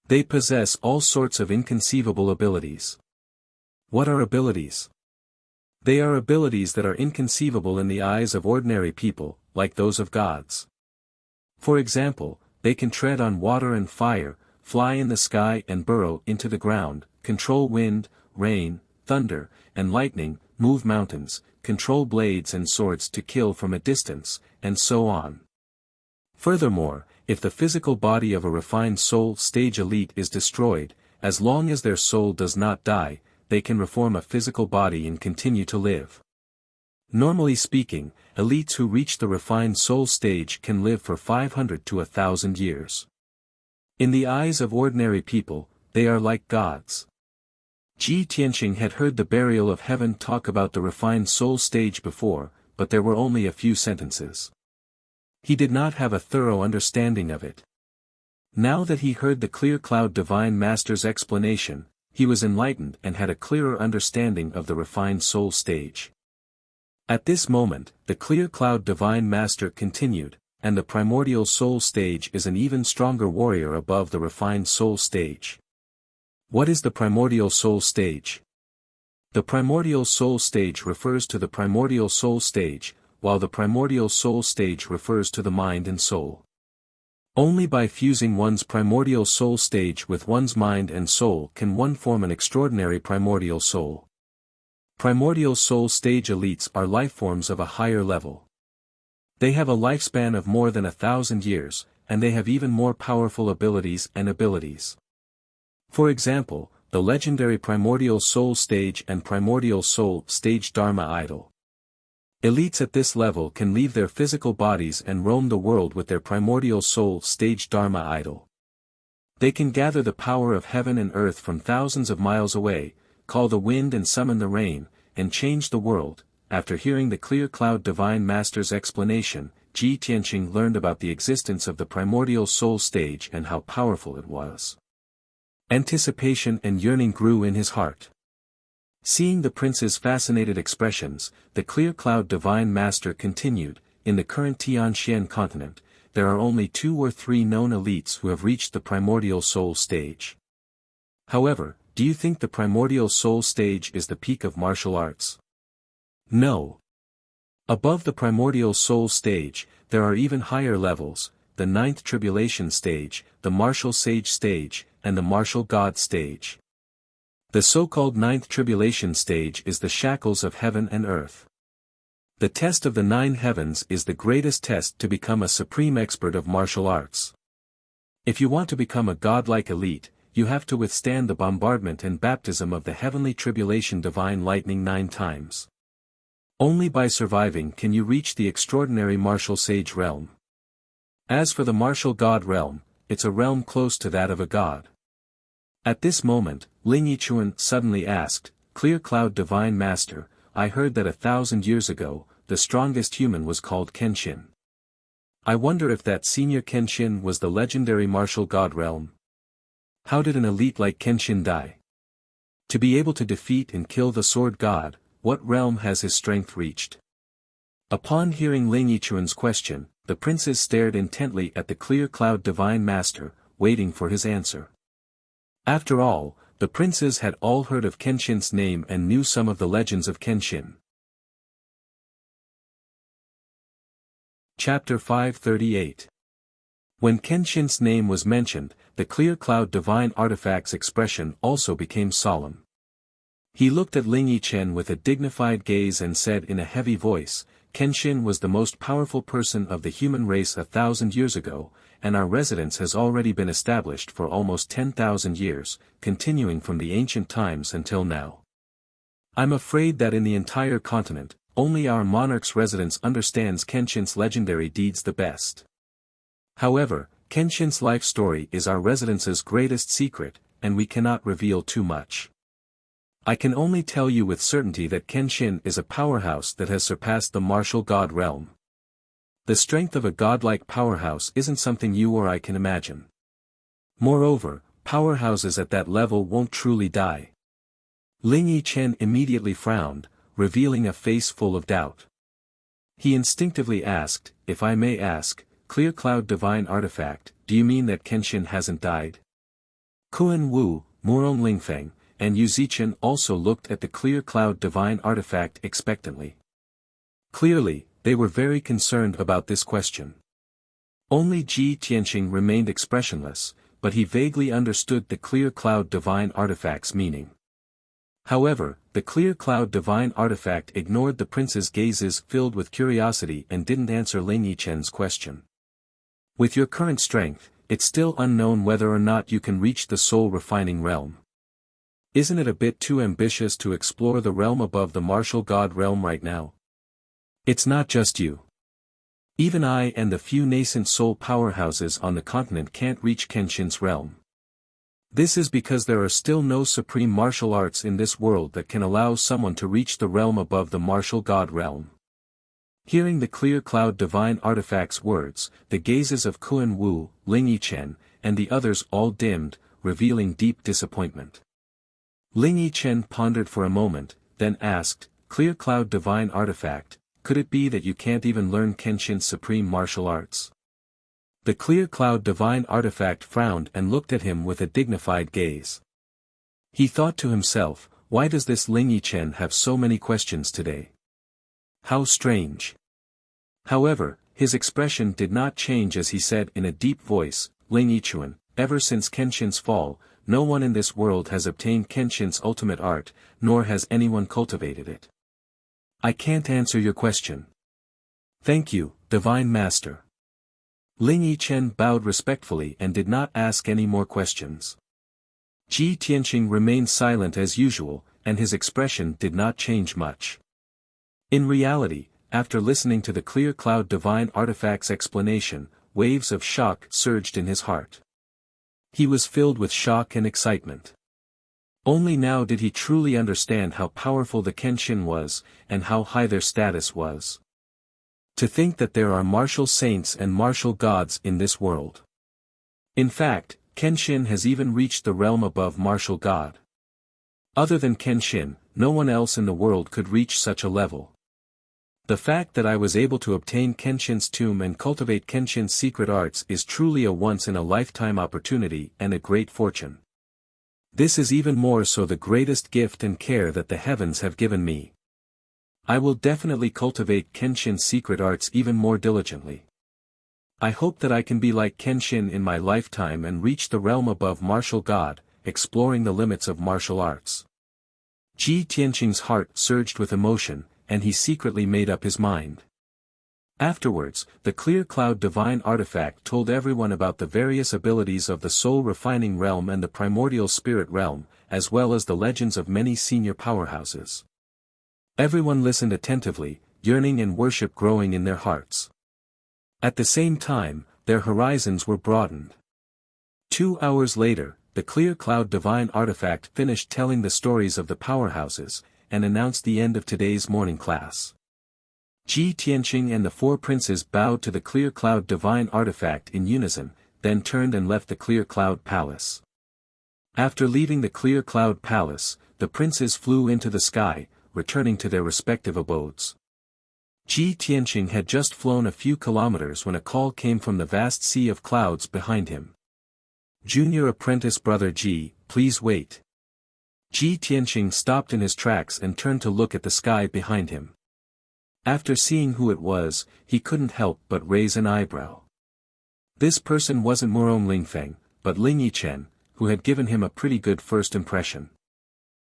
They possess all sorts of inconceivable abilities. What are abilities? They are abilities that are inconceivable in the eyes of ordinary people, like those of gods. For example, they can tread on water and fire, fly in the sky and burrow into the ground, control wind, rain, thunder, and lightning, move mountains, control blades and swords to kill from a distance, and so on. Furthermore, if the physical body of a refined soul stage elite is destroyed, as long as their soul does not die, they can reform a physical body and continue to live. Normally speaking, elites who reach the refined soul stage can live for 500 to 1,000 years. In the eyes of ordinary people, they are like gods. Ji Tianqing had heard the burial of heaven talk about the refined soul stage before, but there were only a few sentences. He did not have a thorough understanding of it. Now that he heard the clear cloud divine master's explanation, he was enlightened and had a clearer understanding of the refined soul stage. At this moment, the clear cloud divine master continued, and the primordial soul stage is an even stronger warrior above the refined soul stage. What is the primordial soul stage? The primordial soul stage refers to the primordial soul stage, while the primordial soul stage refers to the mind and soul. Only by fusing one's primordial soul stage with one's mind and soul can one form an extraordinary primordial soul. Primordial soul stage elites are lifeforms of a higher level. They have a lifespan of more than 1,000 years, and they have even more powerful abilities and abilities. For example, the legendary primordial soul stage and primordial soul stage Dharma idol. Elites at this level can leave their physical bodies and roam the world with their primordial soul stage Dharma idol. They can gather the power of heaven and earth from thousands of miles away, call the wind and summon the rain, and change the world. After hearing the clear cloud divine master's explanation, Ji Tianqing learned about the existence of the primordial soul stage and how powerful it was. Anticipation and yearning grew in his heart. Seeing the prince's fascinated expressions, the clear cloud divine master continued, in the current Tianxian continent, there are only 2 or 3 known elites who have reached the primordial soul stage. However, do you think the primordial soul stage is the peak of martial arts? No. Above the primordial soul stage, there are even higher levels, the 9th tribulation stage, the martial sage stage, and the martial god stage. The so-called 9th tribulation stage is the shackles of heaven and earth. The test of the 9 heavens is the greatest test to become a supreme expert of martial arts. If you want to become a godlike elite, you have to withstand the bombardment and baptism of the heavenly tribulation divine lightning 9 times. Only by surviving can you reach the extraordinary martial sage realm. As for the martial god realm, it's a realm close to that of a god. At this moment, Ling Yichuan suddenly asked, Clear Cloud Divine Master, I heard that 1,000 years ago, the strongest human was called Kenshin. I wonder if that senior Kenshin was the legendary martial god realm. How did an elite like Kenshin die? To be able to defeat and kill the sword god, what realm has his strength reached? Upon hearing Ling Yichuan's question, the princes stared intently at the clear cloud divine master, waiting for his answer. After all, the princes had all heard of Kenshin's name and knew some of the legends of Kenshin. Chapter 538. When Kenshin's name was mentioned, the clear cloud divine artifact's expression also became solemn. He looked at Ling Yichen with a dignified gaze and said in a heavy voice, Kenshin was the most powerful person of the human race 1,000 years ago, and our residence has already been established for almost 10,000 years, continuing from the ancient times until now. I'm afraid that in the entire continent, only our monarch's residence understands Kenshin's legendary deeds the best. However, Kenshin's life story is our residence's greatest secret, and we cannot reveal too much. I can only tell you with certainty that Kenshin is a powerhouse that has surpassed the martial god realm. The strength of a godlike powerhouse isn't something you or I can imagine. Moreover, powerhouses at that level won't truly die. Ling Yichen immediately frowned, revealing a face full of doubt. He instinctively asked, "If I may ask, Clear Cloud Divine Artifact, do you mean that Kenshin hasn't died?" Kuan Wu, Murong Lingfeng, and Yu Zichen also looked at the Clear Cloud Divine Artifact expectantly. Clearly, they were very concerned about this question. Only Ji Tianqing remained expressionless, but he vaguely understood the Clear Cloud Divine Artifact's meaning. However, the Clear Cloud Divine Artifact ignored the prince's gazes filled with curiosity and didn't answer Ling Yichen's question. "With your current strength, it's still unknown whether or not you can reach the soul-refining realm. Isn't it a bit too ambitious to explore the realm above the martial god realm right now? It's not just you. Even I and the few nascent soul powerhouses on the continent can't reach Kenshin's realm. This is because there are still no supreme martial arts in this world that can allow someone to reach the realm above the martial god realm." Hearing the Clear Cloud Divine Artifact's words, the gazes of Kuan Wu, Ling Yichen, and the others all dimmed, revealing deep disappointment. Ling Yichen pondered for a moment, then asked, "Clear Cloud Divine Artifact, could it be that you can't even learn Kenshin's supreme martial arts?" The Clear Cloud Divine Artifact frowned and looked at him with a dignified gaze. He thought to himself, why does this Ling Yichen have so many questions today? How strange. However, his expression did not change as he said in a deep voice, "Ling Yichuan, ever since Kenshin's fall, no one in this world has obtained Kenshin's ultimate art, nor has anyone cultivated it. I can't answer your question." "Thank you, Divine Master." Ling Yichen bowed respectfully and did not ask any more questions. Ji Tianqing remained silent as usual, and his expression did not change much. In reality, after listening to the Clear Cloud Divine Artifact's explanation, waves of shock surged in his heart. He was filled with shock and excitement. Only now did he truly understand how powerful the Kenshin was, and how high their status was. To think that there are martial saints and martial gods in this world. In fact, Kenshin has even reached the realm above martial god. Other than Kenshin, no one else in the world could reach such a level. The fact that I was able to obtain Kenshin's tomb and cultivate Kenshin's secret arts is truly a once-in-a-lifetime opportunity and a great fortune. This is even more so the greatest gift and care that the heavens have given me. I will definitely cultivate Kenshin's secret arts even more diligently. I hope that I can be like Kenshin in my lifetime and reach the realm above martial god, exploring the limits of martial arts. Ji Tianqing's heart surged with emotion, and he secretly made up his mind. Afterwards, the Clear Cloud Divine Artifact told everyone about the various abilities of the soul-refining realm and the primordial spirit realm, as well as the legends of many senior powerhouses. Everyone listened attentively, yearning and worship growing in their hearts. At the same time, their horizons were broadened. 2 hours later, the Clear Cloud Divine Artifact finished telling the stories of the powerhouses, and announced the end of today's morning class. Ji Tianqing and the 4 princes bowed to the Clear Cloud Divine Artifact in unison, then turned and left the Clear Cloud Palace. After leaving the Clear Cloud Palace, the princes flew into the sky, returning to their respective abodes. Ji Tianqing had just flown a few kilometers when a call came from the vast sea of clouds behind him. "Junior apprentice brother Ji, please wait." Ji Tianqing stopped in his tracks and turned to look at the sky behind him. After seeing who it was, he couldn't help but raise an eyebrow. This person wasn't Murong Lingfeng, but Ling Yichen, who had given him a pretty good first impression.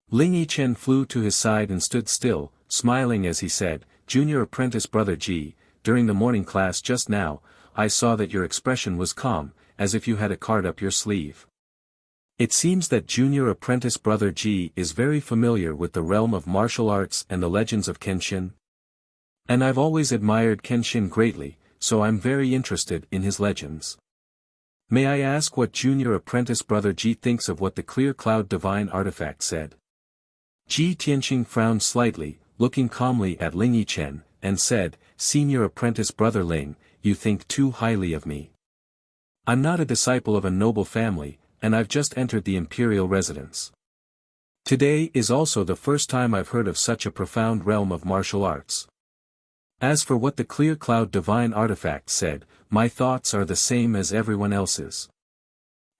Ling Yichen flew to his side and stood still, smiling as he said, "Junior apprentice brother Ji, during the morning class just now, I saw that your expression was calm, as if you had a card up your sleeve. It seems that junior apprentice brother Ji is very familiar with the realm of martial arts and the legends of Kenshin." And I've always admired Kenshin greatly, so I'm very interested in his legends. May I ask what junior apprentice brother Ji thinks of what the clear cloud divine artifact said? Ji Tianqing frowned slightly, looking calmly at Ling Yichen, and said, Senior apprentice brother Ling, you think too highly of me. I'm not a disciple of a noble family, and I've just entered the imperial residence. Today is also the first time I've heard of such a profound realm of martial arts. As for what the clear cloud divine artifact said, my thoughts are the same as everyone else's.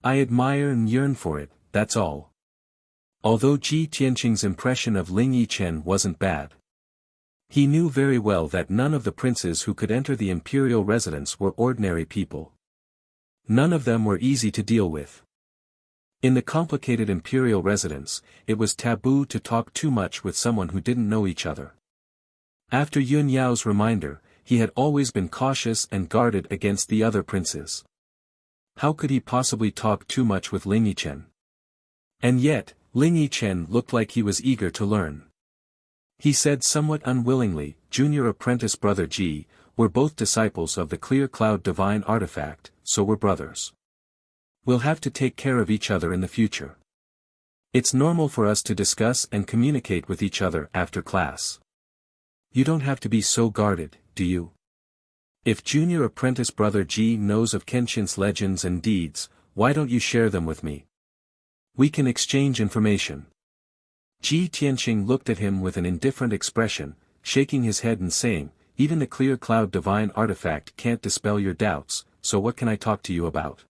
I admire and yearn for it, that's all. Although Ji Tianqing's impression of Ling Yichen wasn't bad. He knew very well that none of the princes who could enter the imperial residence were ordinary people. None of them were easy to deal with. In the complicated imperial residence, it was taboo to talk too much with someone who didn't know each other. After Yun Yao's reminder, he had always been cautious and guarded against the other princes. How could he possibly talk too much with Ling Yichen? And yet, Ling Yichen looked like he was eager to learn. He said somewhat unwillingly, Junior apprentice brother Ji, we're both disciples of the clear cloud divine artifact, so we're brothers. We'll have to take care of each other in the future. It's normal for us to discuss and communicate with each other after class. You don't have to be so guarded, do you? If junior apprentice brother Ji knows of Kenshin's legends and deeds, why don't you share them with me? We can exchange information. Ji Tianqing looked at him with an indifferent expression, shaking his head and saying, even the clear cloud divine artifact can't dispel your doubts, so what can I talk to you about?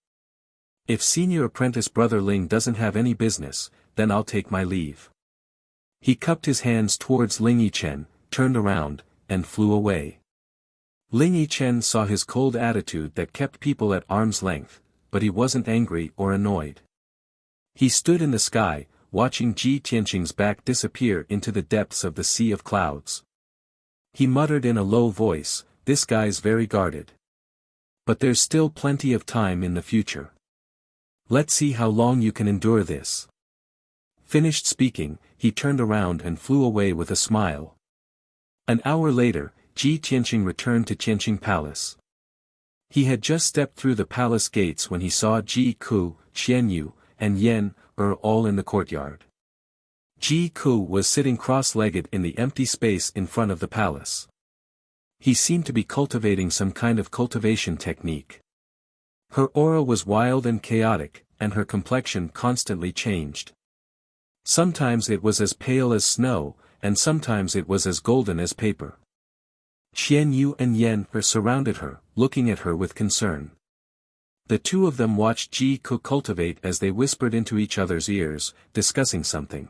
If senior apprentice brother Ling doesn't have any business, then I'll take my leave. He cupped his hands towards Ling Yichen, turned around, and flew away. Ling Yichen saw his cold attitude that kept people at arm's length, but he wasn't angry or annoyed. He stood in the sky, watching Ji Tianqing's back disappear into the depths of the sea of clouds. He muttered in a low voice, this guy's very guarded. But there's still plenty of time in the future. Let's see how long you can endure this. Finished speaking, he turned around and flew away with a smile. An hour later, Ji Tianqing returned to Tianqing Palace. He had just stepped through the palace gates when he saw Ji Ku, Xian Yu, and Yan all in the courtyard. Ji Ku was sitting cross-legged in the empty space in front of the palace. He seemed to be cultivating some kind of cultivation technique. Her aura was wild and chaotic, and her complexion constantly changed. Sometimes it was as pale as snow, and sometimes it was as golden as paper. Xian Yu and Yan surrounded her, looking at her with concern. The two of them watched Ji Ku cultivate as they whispered into each other's ears, discussing something.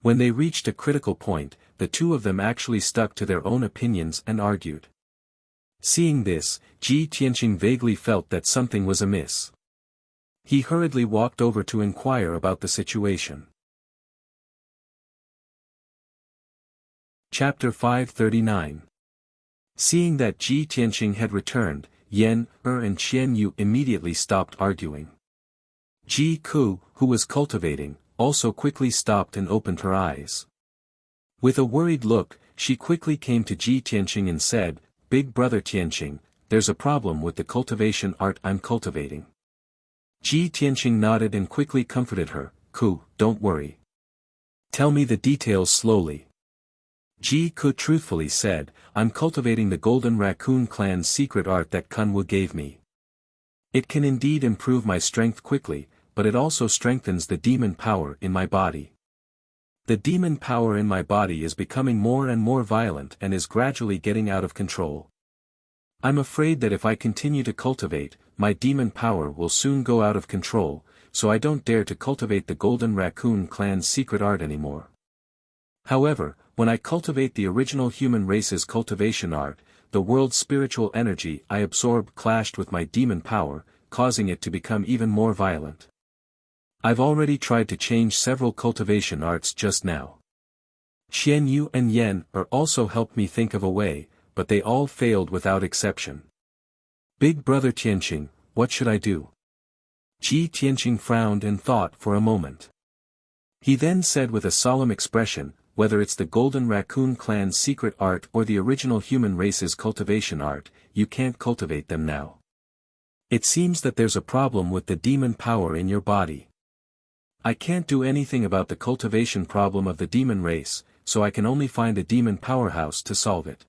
When they reached a critical point, the two of them actually stuck to their own opinions and argued. Seeing this, Ji Tianqing vaguely felt that something was amiss. He hurriedly walked over to inquire about the situation. Chapter 539. Seeing that Ji Tianqing had returned, Yan and Xian Yu immediately stopped arguing. Ji Ku, who was cultivating, also quickly stopped and opened her eyes. With a worried look, she quickly came to Ji Tianqing and said, Big brother Tianqing, there's a problem with the cultivation art I'm cultivating. Ji Tianqing nodded and quickly comforted her, Ku, don't worry. Tell me the details slowly. Ji Ku truthfully said, I'm cultivating the Golden Raccoon clan's secret art that Kunwu gave me. It can indeed improve my strength quickly, but it also strengthens the demon power in my body. The demon power in my body is becoming more and more violent and is gradually getting out of control. I'm afraid that if I continue to cultivate, my demon power will soon go out of control, so I don't dare to cultivate the Golden Raccoon clan's secret art anymore. However, when I cultivate the original human race's cultivation art, the world's spiritual energy I absorb clashed with my demon power, causing it to become even more violent. I've already tried to change several cultivation arts just now. Xian Yu and Yan also helped me think of a way, but they all failed without exception. Big brother Tianqing, what should I do? Ji Tianqing frowned and thought for a moment. He then said with a solemn expression, whether it's the Golden Raccoon clan's secret art or the original human race's cultivation art, you can't cultivate them now. It seems that there's a problem with the demon power in your body. I can't do anything about the cultivation problem of the demon race, so I can only find a demon powerhouse to solve it.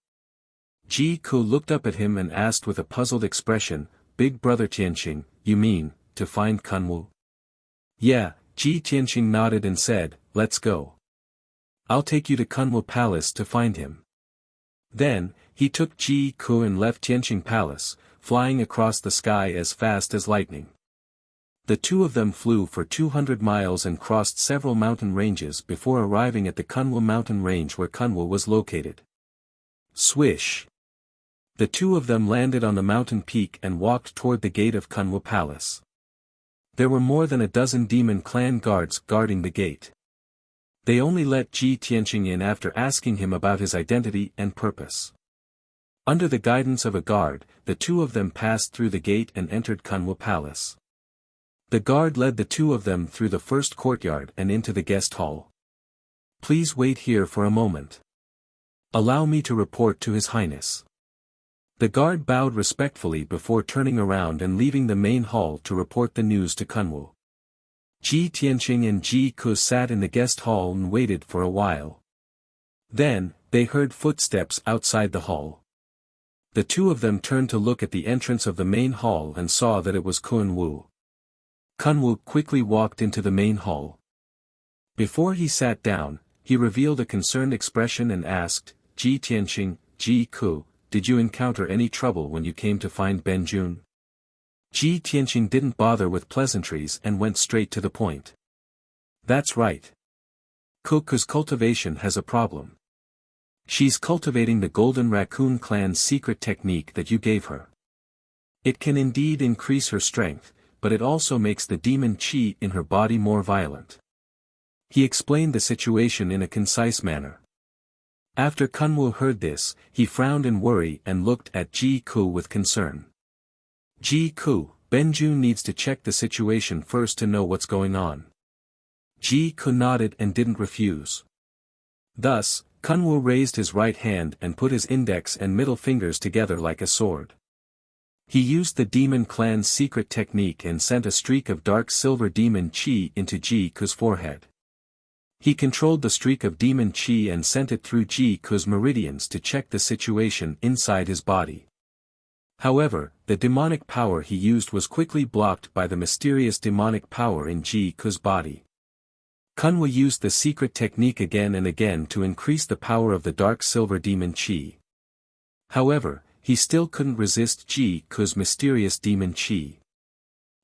Ji Ku looked up at him and asked with a puzzled expression, Big Brother Tianqing, you mean, to find Kunwu? Yeah, Ji Tianqing nodded and said, let's go. I'll take you to Kunwu Palace to find him. Then, he took Ji Ku and left Tianqing Palace, flying across the sky as fast as lightning. The two of them flew for 200 miles and crossed several mountain ranges before arriving at the Kunwu mountain range where Kunwu was located. Swish! The two of them landed on the mountain peak and walked toward the gate of Kunwu Palace. There were more than a dozen demon clan guards guarding the gate. They only let Ji Tianqing in after asking him about his identity and purpose. Under the guidance of a guard, the two of them passed through the gate and entered Kunwu Palace. The guard led the two of them through the first courtyard and into the guest hall. Please wait here for a moment. Allow me to report to His Highness. The guard bowed respectfully before turning around and leaving the main hall to report the news to Kunwu. Ji Tianqing and Ji Ku sat in the guest hall and waited for a while. Then, they heard footsteps outside the hall. The two of them turned to look at the entrance of the main hall and saw that it was Kunwu. Kunwu quickly walked into the main hall. Before he sat down, he revealed a concerned expression and asked, Ji Tianqing, Ji Ku, did you encounter any trouble when you came to find Benjun? Ji Tianqing didn't bother with pleasantries and went straight to the point. That's right. Ku's cultivation has a problem. She's cultivating the Golden Raccoon clan's secret technique that you gave her. It can indeed increase her strength, but it also makes the demon qi in her body more violent. He explained the situation in a concise manner. After Kunwu heard this, he frowned in worry and looked at Ji Ku with concern. Ji Ku, Benjun needs to check the situation first to know what's going on. Ji Ku nodded and didn't refuse. Thus, Kunwu raised his right hand and put his index and middle fingers together like a sword. He used the demon clan's secret technique and sent a streak of dark silver demon qi into Ji Ku's forehead. He controlled the streak of demon qi and sent it through Ji Ku's meridians to check the situation inside his body. However, the demonic power he used was quickly blocked by the mysterious demonic power in Ji Ku's body. Kunwu used the secret technique again and again to increase the power of the dark silver demon qi. However, he still couldn't resist Ji Ku's mysterious demon qi.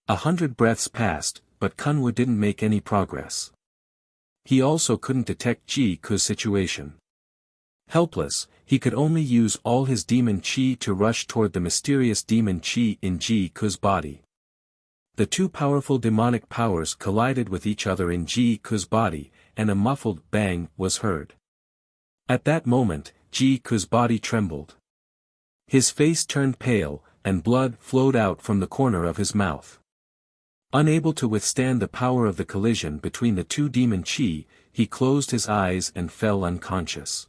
100 breaths passed, but Kunwu didn't make any progress. He also couldn't detect Ji Ku's situation. Helpless, he could only use all his demon qi to rush toward the mysterious demon qi in Ji Ku's body. The two powerful demonic powers collided with each other in Ji Ku's body, and a muffled bang was heard. At that moment, Ji Ku's body trembled. His face turned pale, and blood flowed out from the corner of his mouth. Unable to withstand the power of the collision between the two demon qi, he closed his eyes and fell unconscious.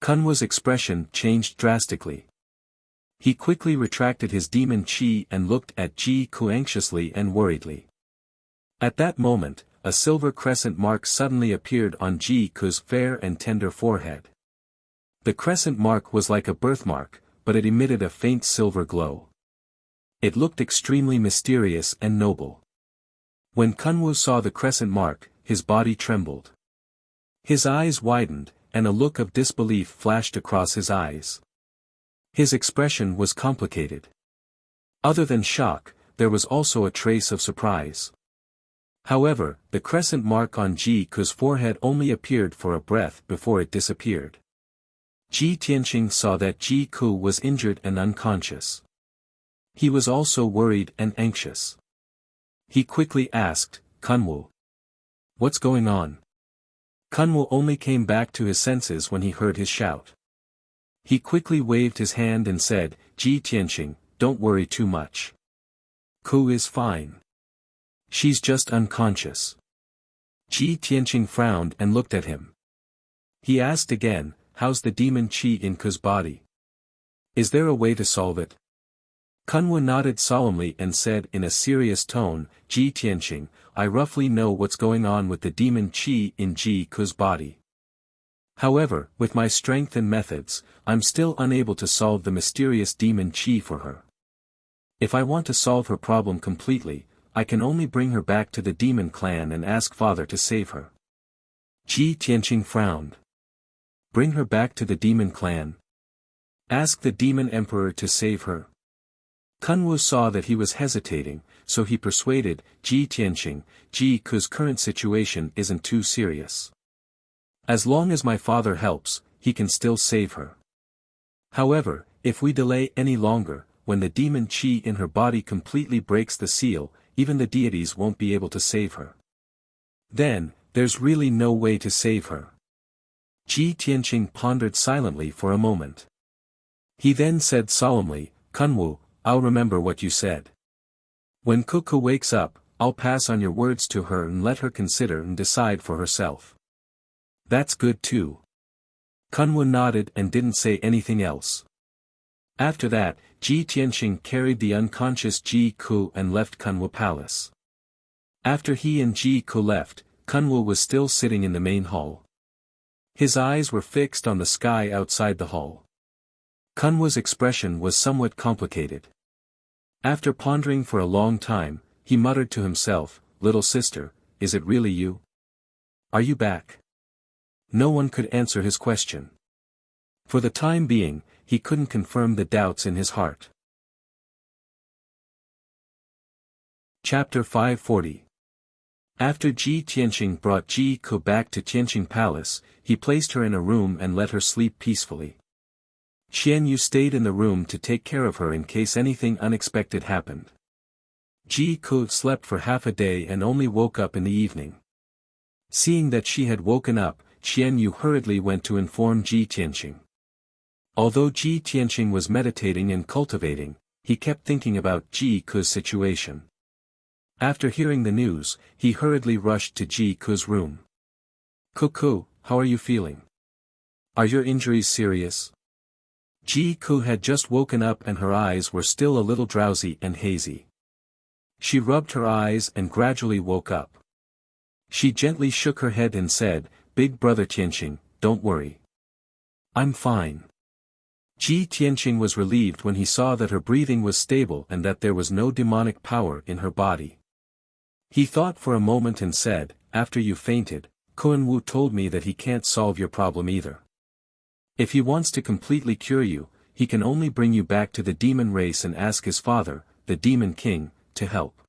Kunwu's expression changed drastically. He quickly retracted his demon qi and looked at Ji Ku anxiously and worriedly. At that moment, a silver crescent mark suddenly appeared on Ji Ku's fair and tender forehead. The crescent mark was like a birthmark, but it emitted a faint silver glow. It looked extremely mysterious and noble. When Kunwu saw the crescent mark, his body trembled. His eyes widened, and a look of disbelief flashed across his eyes. His expression was complicated. Other than shock, there was also a trace of surprise. However, the crescent mark on Ji Ku's forehead only appeared for a breath before it disappeared. Ji Tianqing saw that Ji Ku was injured and unconscious. He was also worried and anxious. He quickly asked, Kunwu, what's going on? Kunwu only came back to his senses when he heard his shout. He quickly waved his hand and said, Ji Tianqing, don't worry too much. Ku is fine. She's just unconscious. Ji Tianqing frowned and looked at him. He asked again, how's the demon qi in Ku's body? Is there a way to solve it? Kunwu nodded solemnly and said in a serious tone, Ji Tianqing, I roughly know what's going on with the demon qi in Ji Ku's body. However, with my strength and methods, I'm still unable to solve the mysterious demon qi for her. If I want to solve her problem completely, I can only bring her back to the demon clan and ask Father to save her. Ji Tianqing frowned. Bring her back to the demon clan? Ask the demon emperor to save her? Kunwu saw that he was hesitating, so he persuaded, Ji Tianqing, Ji Ku's current situation isn't too serious. As long as my father helps, he can still save her. However, if we delay any longer, when the demon qi in her body completely breaks the seal, even the deities won't be able to save her. Then, there's really no way to save her. Ji Tianqing pondered silently for a moment. He then said solemnly, Kunwu, I'll remember what you said. When Ku wakes up, I'll pass on your words to her and let her consider and decide for herself. That's good too. Kunwu nodded and didn't say anything else. After that, Ji Tianqing carried the unconscious Ji Ku and left Kunwu Palace. After he and Ji Ku left, Kunwu was still sitting in the main hall. His eyes were fixed on the sky outside the hall. Kunwu's expression was somewhat complicated. After pondering for a long time, he muttered to himself, Little sister, is it really you? Are you back? No one could answer his question. For the time being, he couldn't confirm the doubts in his heart. Chapter 540. After Ji Tianqing brought Ji Ku back to Tianqing Palace, he placed her in a room and let her sleep peacefully. Xian Yu stayed in the room to take care of her in case anything unexpected happened. Ji Ku slept for half a day and only woke up in the evening. Seeing that she had woken up, Xian Yu hurriedly went to inform Ji Tianqing. Although Ji Tianqing was meditating and cultivating, he kept thinking about Ji Ku's situation. After hearing the news, he hurriedly rushed to Ji Ku's room. Ku, how are you feeling? Are your injuries serious? Ji Ku had just woken up and her eyes were still a little drowsy and hazy. She rubbed her eyes and gradually woke up. She gently shook her head and said, Big brother Tianqing, don't worry. I'm fine. Ji Tianqing was relieved when he saw that her breathing was stable and that there was no demonic power in her body. He thought for a moment and said, After you fainted, Kunwu told me that he can't solve your problem either. If he wants to completely cure you, he can only bring you back to the demon race and ask his father, the demon king, to help.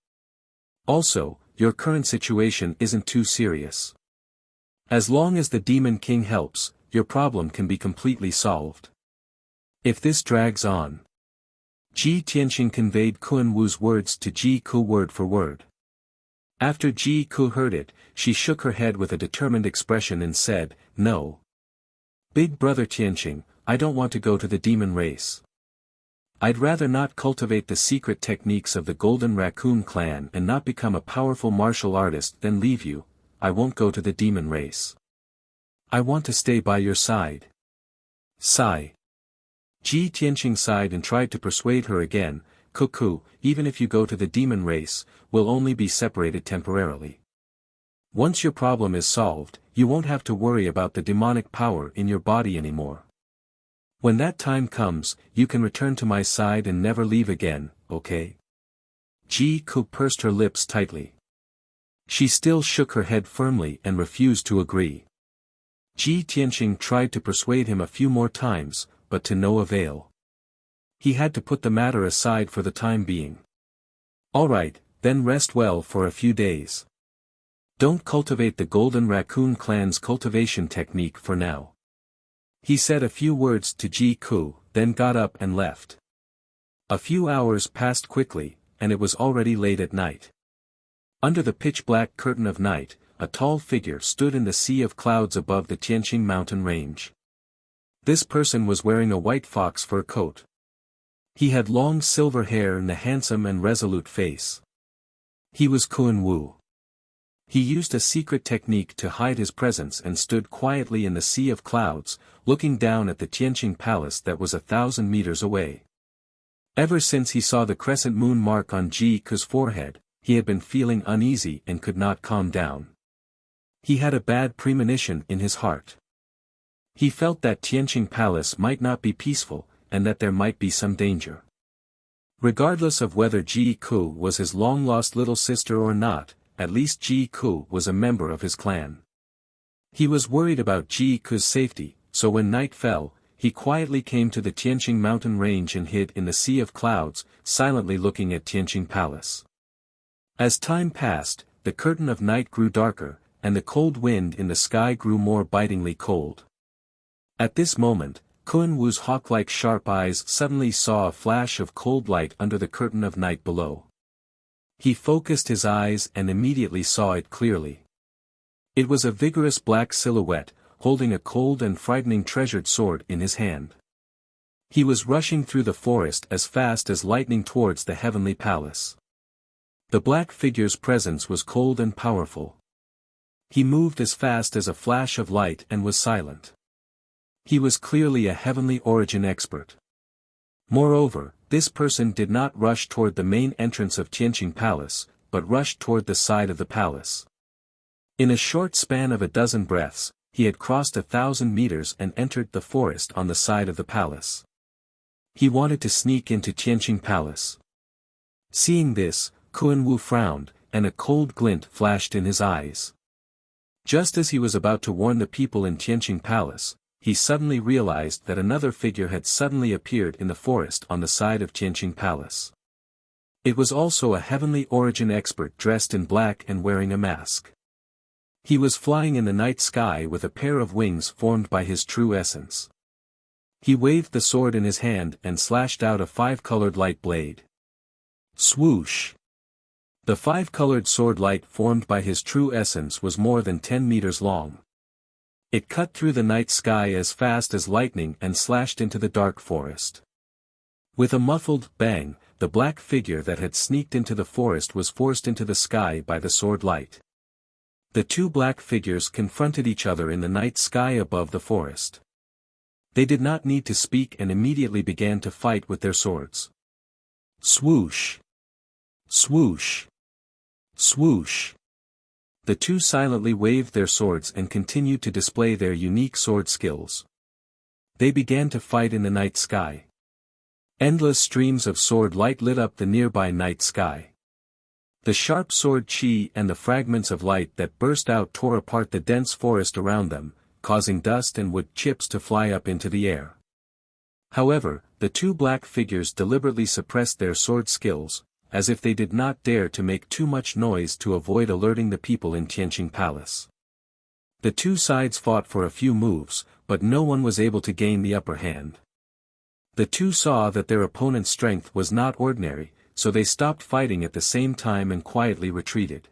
Also, your current situation isn't too serious. As long as the demon king helps, your problem can be completely solved. If this drags on. Ji Tianqing conveyed Kunwu's words to Ji Ku word for word. After Ji Ku heard it, she shook her head with a determined expression and said, No. Big brother Tianqing, I don't want to go to the demon race. I'd rather not cultivate the secret techniques of the Golden Raccoon clan and not become a powerful martial artist than leave you. I won't go to the demon race. I want to stay by your side. Sigh. Ji Tianqing sighed and tried to persuade her again, Ku, even if you go to the demon race, we'll only be separated temporarily. Once your problem is solved, you won't have to worry about the demonic power in your body anymore. When that time comes, you can return to my side and never leave again, okay? Ji Ku pursed her lips tightly. She still shook her head firmly and refused to agree. Ji Tianqing tried to persuade him a few more times, but to no avail. He had to put the matter aside for the time being. All right, then rest well for a few days. Don't cultivate the Golden Raccoon clan's cultivation technique for now. He said a few words to Ji Ku, then got up and left. A few hours passed quickly, and it was already late at night. Under the pitch-black curtain of night, a tall figure stood in the sea of clouds above the Tianqing mountain range. This person was wearing a white fox fur coat. He had long silver hair and a handsome and resolute face. He was Kunwu. He used a secret technique to hide his presence and stood quietly in the sea of clouds, looking down at the Tianqing Palace that was 1,000 meters away. Ever since he saw the crescent moon mark on Ji Ke's forehead, he had been feeling uneasy and could not calm down. He had a bad premonition in his heart. He felt that Tianqing Palace might not be peaceful, and that there might be some danger. Regardless of whether Ji Ke was his long-lost little sister or not, at least Ji Ke was a member of his clan. He was worried about Ji Ke's safety, so when night fell, he quietly came to the Tianqing mountain range and hid in the sea of clouds, silently looking at Tianqing Palace. As time passed, the curtain of night grew darker, and the cold wind in the sky grew more bitingly cold. At this moment, Kun Wu's hawk-like sharp eyes suddenly saw a flash of cold light under the curtain of night below. He focused his eyes and immediately saw it clearly. It was a vigorous black silhouette, holding a cold and frightening treasured sword in his hand. He was rushing through the forest as fast as lightning towards the heavenly palace. The black figure's presence was cold and powerful. He moved as fast as a flash of light and was silent. He was clearly a heavenly origin expert. Moreover, this person did not rush toward the main entrance of Tianqing Palace, but rushed toward the side of the palace. In a short span of a dozen breaths, he had crossed 1,000 meters and entered the forest on the side of the palace. He wanted to sneak into Tianqing Palace. Seeing this, Kun Wu frowned, and a cold glint flashed in his eyes. Just as he was about to warn the people in Tianqing Palace, he suddenly realized that another figure had suddenly appeared in the forest on the side of Tianqing Palace. It was also a heavenly origin expert dressed in black and wearing a mask. He was flying in the night sky with a pair of wings formed by his true essence. He waved the sword in his hand and slashed out a 5-colored light blade. Swoosh! The 5-colored sword light formed by his true essence was more than 10 meters long. It cut through the night sky as fast as lightning and slashed into the dark forest. With a muffled bang, the black figure that had sneaked into the forest was forced into the sky by the sword light. The two black figures confronted each other in the night sky above the forest. They did not need to speak and immediately began to fight with their swords. Swoosh! Swoosh! Swoosh! The two silently waved their swords and continued to display their unique sword skills. They began to fight in the night sky. Endless streams of sword light lit up the nearby night sky. The sharp sword chi and the fragments of light that burst out tore apart the dense forest around them, causing dust and wood chips to fly up into the air. However, the two black figures deliberately suppressed their sword skills, as if they did not dare to make too much noise to avoid alerting the people in Tianqing Palace. The two sides fought for a few moves, but no one was able to gain the upper hand. The two saw that their opponent's strength was not ordinary, so they stopped fighting at the same time and quietly retreated.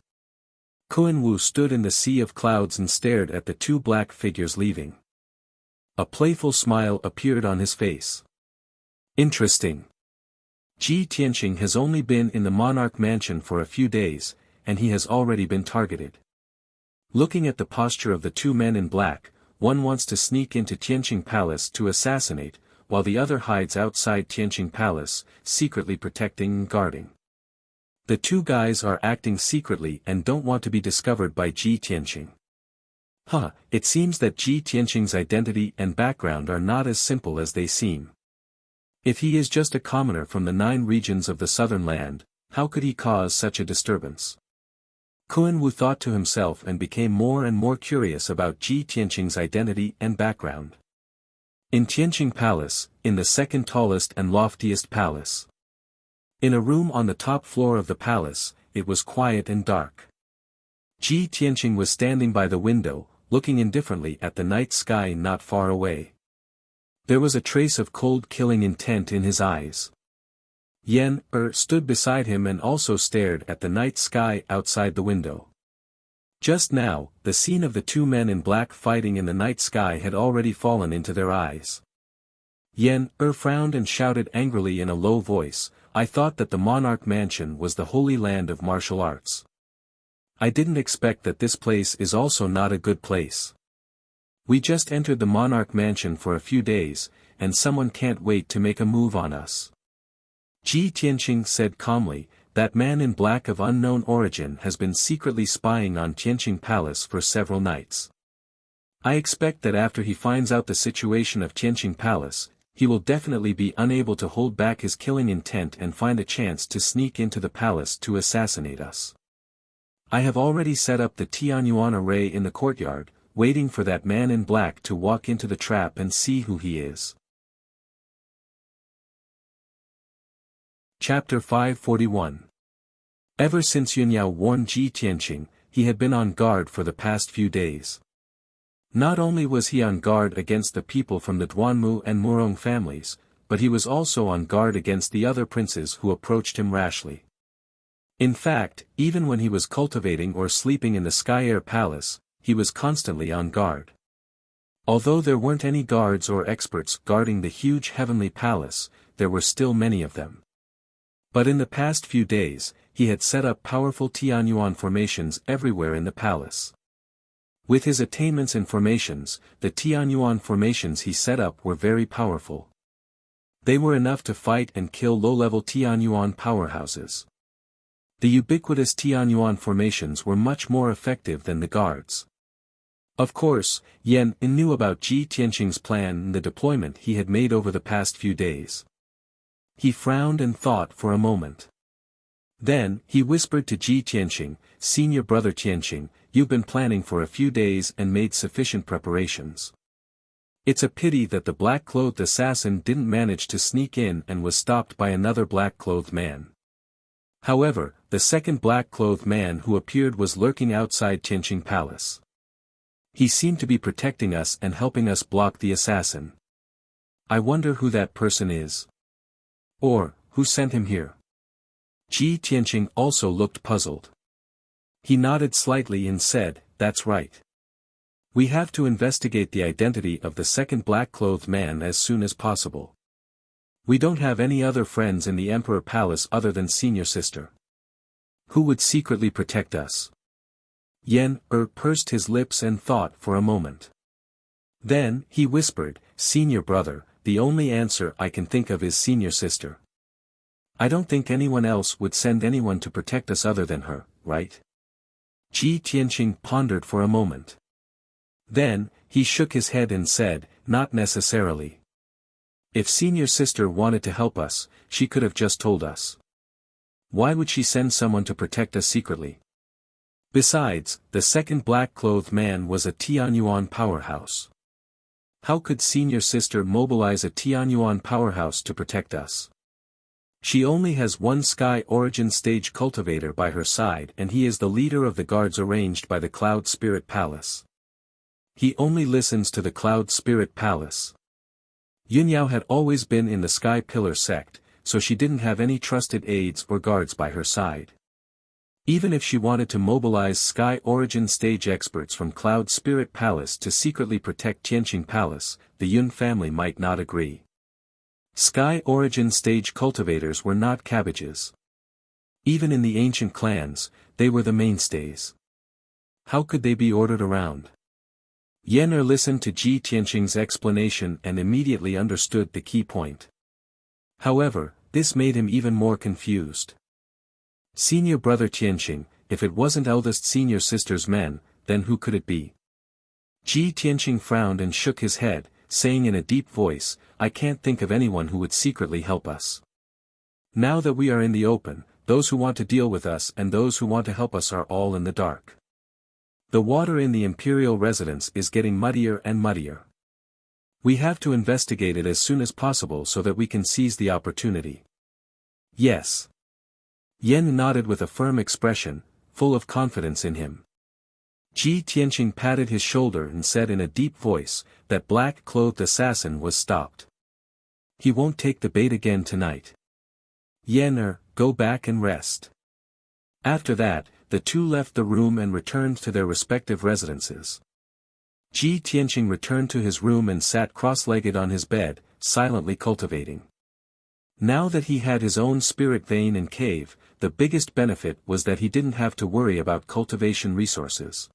Kun Wu stood in the sea of clouds and stared at the two black figures leaving. A playful smile appeared on his face. Interesting. Ji Tianqing has only been in the monarch mansion for a few days, and he has already been targeted. Looking at the posture of the two men in black, one wants to sneak into Tianqing Palace to assassinate, while the other hides outside Tianqing Palace, secretly protecting and guarding. The two guys are acting secretly and don't want to be discovered by Ji Tianqing. It seems that Ji Tianqing's identity and background are not as simple as they seem. If he is just a commoner from the 9 regions of the southern land, how could he cause such a disturbance? Kun Wu thought to himself and became more and more curious about Ji Tianqing's identity and background. In Tianqing Palace, in the second tallest and loftiest palace. In a room on the top floor of the palace, it was quiet and dark. Ji Tianqing was standing by the window, looking indifferently at the night sky not far away. There was a trace of cold killing intent in his eyes. Yen stood beside him and also stared at the night sky outside the window. Just now, the scene of the two men in black fighting in the night sky had already fallen into their eyes. Yen frowned and shouted angrily in a low voice, "I thought that the monarch mansion was the holy land of martial arts. I didn't expect that this place is also not a good place. We just entered the monarch mansion for a few days, and someone can't wait to make a move on us. Ji Tianqing said calmly, that man in black of unknown origin has been secretly spying on Tianqing Palace for several nights. I expect that after he finds out the situation of Tianqing Palace, he will definitely be unable to hold back his killing intent and find a chance to sneak into the palace to assassinate us. I have already set up the Tianyuan array in the courtyard, waiting for that man in black to walk into the trap and see who he is. Chapter 541. Ever since Yunyao warned Ji Tianqing, he had been on guard for the past few days. Not only was he on guard against the people from the Duanmu and Murong families, but he was also on guard against the other princes who approached him rashly. In fact, even when he was cultivating or sleeping in the Sky Air Palace, he was constantly on guard. Although there weren't any guards or experts guarding the huge heavenly palace, there were still many of them. But in the past few days, he had set up powerful Tianyuan formations everywhere in the palace. With his attainments and formations, the Tianyuan formations he set up were very powerful. They were enough to fight and kill low-level Tianyuan powerhouses. The ubiquitous Tianyuan formations were much more effective than the guards. Of course, Yan knew about Ji Tianqing's plan and the deployment he had made over the past few days. He frowned and thought for a moment. Then, he whispered to Ji Tianqing, "Senior brother Tianqing, you've been planning for a few days and made sufficient preparations. It's a pity that the black-clothed assassin didn't manage to sneak in and was stopped by another black-clothed man. However, the second black-clothed man who appeared was lurking outside Tianqing Palace. He seemed to be protecting us and helping us block the assassin. I wonder who that person is. Or, who sent him here?" Ji Tianqing also looked puzzled. He nodded slightly and said, "That's right. We have to investigate the identity of the second black-clothed man as soon as possible. We don't have any other friends in the Emperor Palace other than Senior Sister. Who would secretly protect us?" Yan pursed his lips and thought for a moment. Then, he whispered, "Senior brother, the only answer I can think of is Senior Sister. I don't think anyone else would send anyone to protect us other than her, right?" Ji Tianqing pondered for a moment. Then, he shook his head and said, "Not necessarily. If Senior Sister wanted to help us, she could have just told us. Why would she send someone to protect us secretly? Besides, the second black-clothed man was a Tianyuan powerhouse. How could Senior Sister mobilize a Tianyuan powerhouse to protect us? She only has one Sky Origin Stage cultivator by her side and he is the leader of the guards arranged by the Cloud Spirit Palace. He only listens to the Cloud Spirit Palace." Yunyao had always been in the Sky Pillar sect, so she didn't have any trusted aides or guards by her side. Even if she wanted to mobilize Sky Origin Stage experts from Cloud Spirit Palace to secretly protect Tianqing Palace, the Yun family might not agree. Sky Origin Stage cultivators were not cabbages. Even in the ancient clans, they were the mainstays. How could they be ordered around? Yener listened to Ji Tianqing's explanation and immediately understood the key point. However, this made him even more confused. Senior brother Tianqing, if it wasn't eldest Senior Sister's men, then who could it be? Ji Tianqing frowned and shook his head, saying in a deep voice, "I can't think of anyone who would secretly help us. Now that we are in the open, those who want to deal with us and those who want to help us are all in the dark. The water in the imperial residence is getting muddier and muddier. We have to investigate it as soon as possible so that we can seize the opportunity." "Yes." Yen nodded with a firm expression, full of confidence in him. Ji Tianqing patted his shoulder and said in a deep voice, that black-clothed assassin was stopped. He won't take the bait again tonight. Yen go back and rest. After that, the two left the room and returned to their respective residences. Ji Tianqing returned to his room and sat cross-legged on his bed, silently cultivating. Now that he had his own spirit vein and cave, the biggest benefit was that he didn't have to worry about cultivation resources.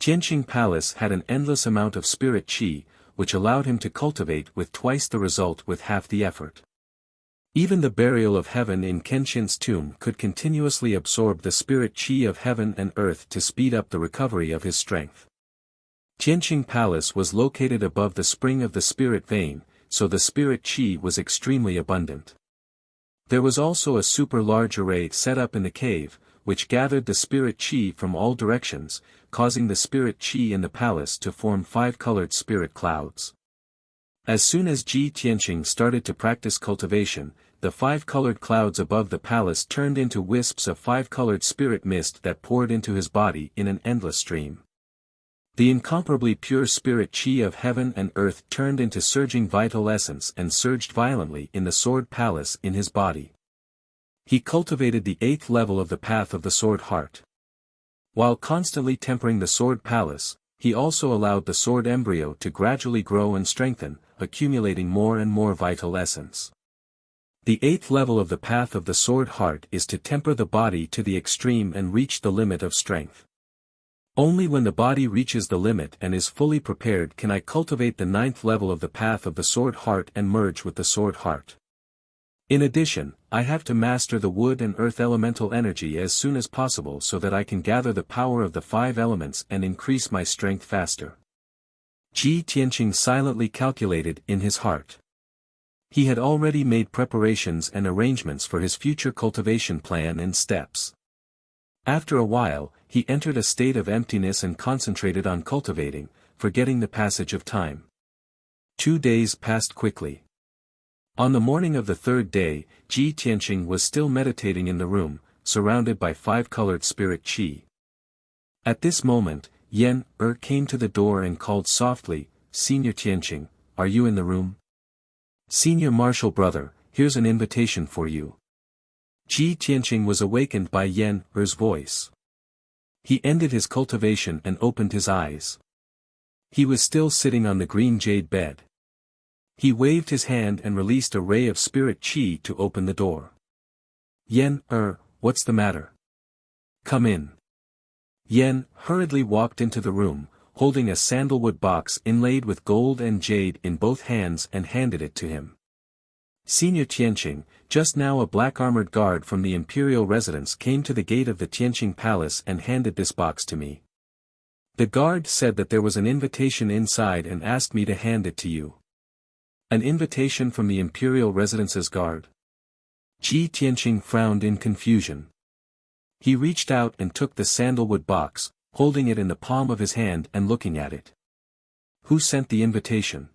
Tianqing Palace had an endless amount of spirit qi, which allowed him to cultivate with twice the result with half the effort. Even the burial of heaven in Kenshin's tomb could continuously absorb the spirit qi of heaven and earth to speed up the recovery of his strength. Tianqing Palace was located above the spring of the spirit vein, so the spirit qi was extremely abundant. There was also a super large array set up in the cave, which gathered the spirit qi from all directions, causing the spirit qi in the palace to form 5-colored spirit clouds. As soon as Ji Tianqing started to practice cultivation, the 5-colored clouds above the palace turned into wisps of 5-colored spirit mist that poured into his body in an endless stream. The incomparably pure spirit qi of heaven and earth turned into surging vital essence and surged violently in the sword palace in his body. He cultivated the 8th level of the path of the sword heart. While constantly tempering the sword palace, he also allowed the sword embryo to gradually grow and strengthen, accumulating more and more vital essence. The 8th level of the path of the sword heart is to temper the body to the extreme and reach the limit of strength. Only when the body reaches the limit and is fully prepared can I cultivate the 9th level of the path of the sword heart and merge with the sword heart. In addition, I have to master the wood and earth elemental energy as soon as possible so that I can gather the power of the 5 elements and increase my strength faster. Ji Tianqing silently calculated in his heart. He had already made preparations and arrangements for his future cultivation plan and steps. After a while, he entered a state of emptiness and concentrated on cultivating, forgetting the passage of time. 2 days passed quickly. On the morning of the 3rd day, Ji Tianqing was still meditating in the room, surrounded by 5-colored spirit qi. At this moment, Yan came to the door and called softly, "Senior Tianqing, are you in the room? Senior Marshal Brother, here's an invitation for you." Ji Tianqing was awakened by Yan's voice. He ended his cultivation and opened his eyes. He was still sitting on the green jade bed. He waved his hand and released a ray of spirit qi to open the door. "Yan, what's the matter? Come in." Yan hurriedly walked into the room, holding a sandalwood box inlaid with gold and jade in both hands and handed it to him. "Senior Tianqing, just now a black-armored guard from the imperial residence came to the gate of the Tianqing Palace and handed this box to me. The guard said that there was an invitation inside and asked me to hand it to you." "An invitation from the imperial residence's guard?" Ji Tianqing frowned in confusion. He reached out and took the sandalwood box, holding it in the palm of his hand and looking at it. "Who sent the invitation?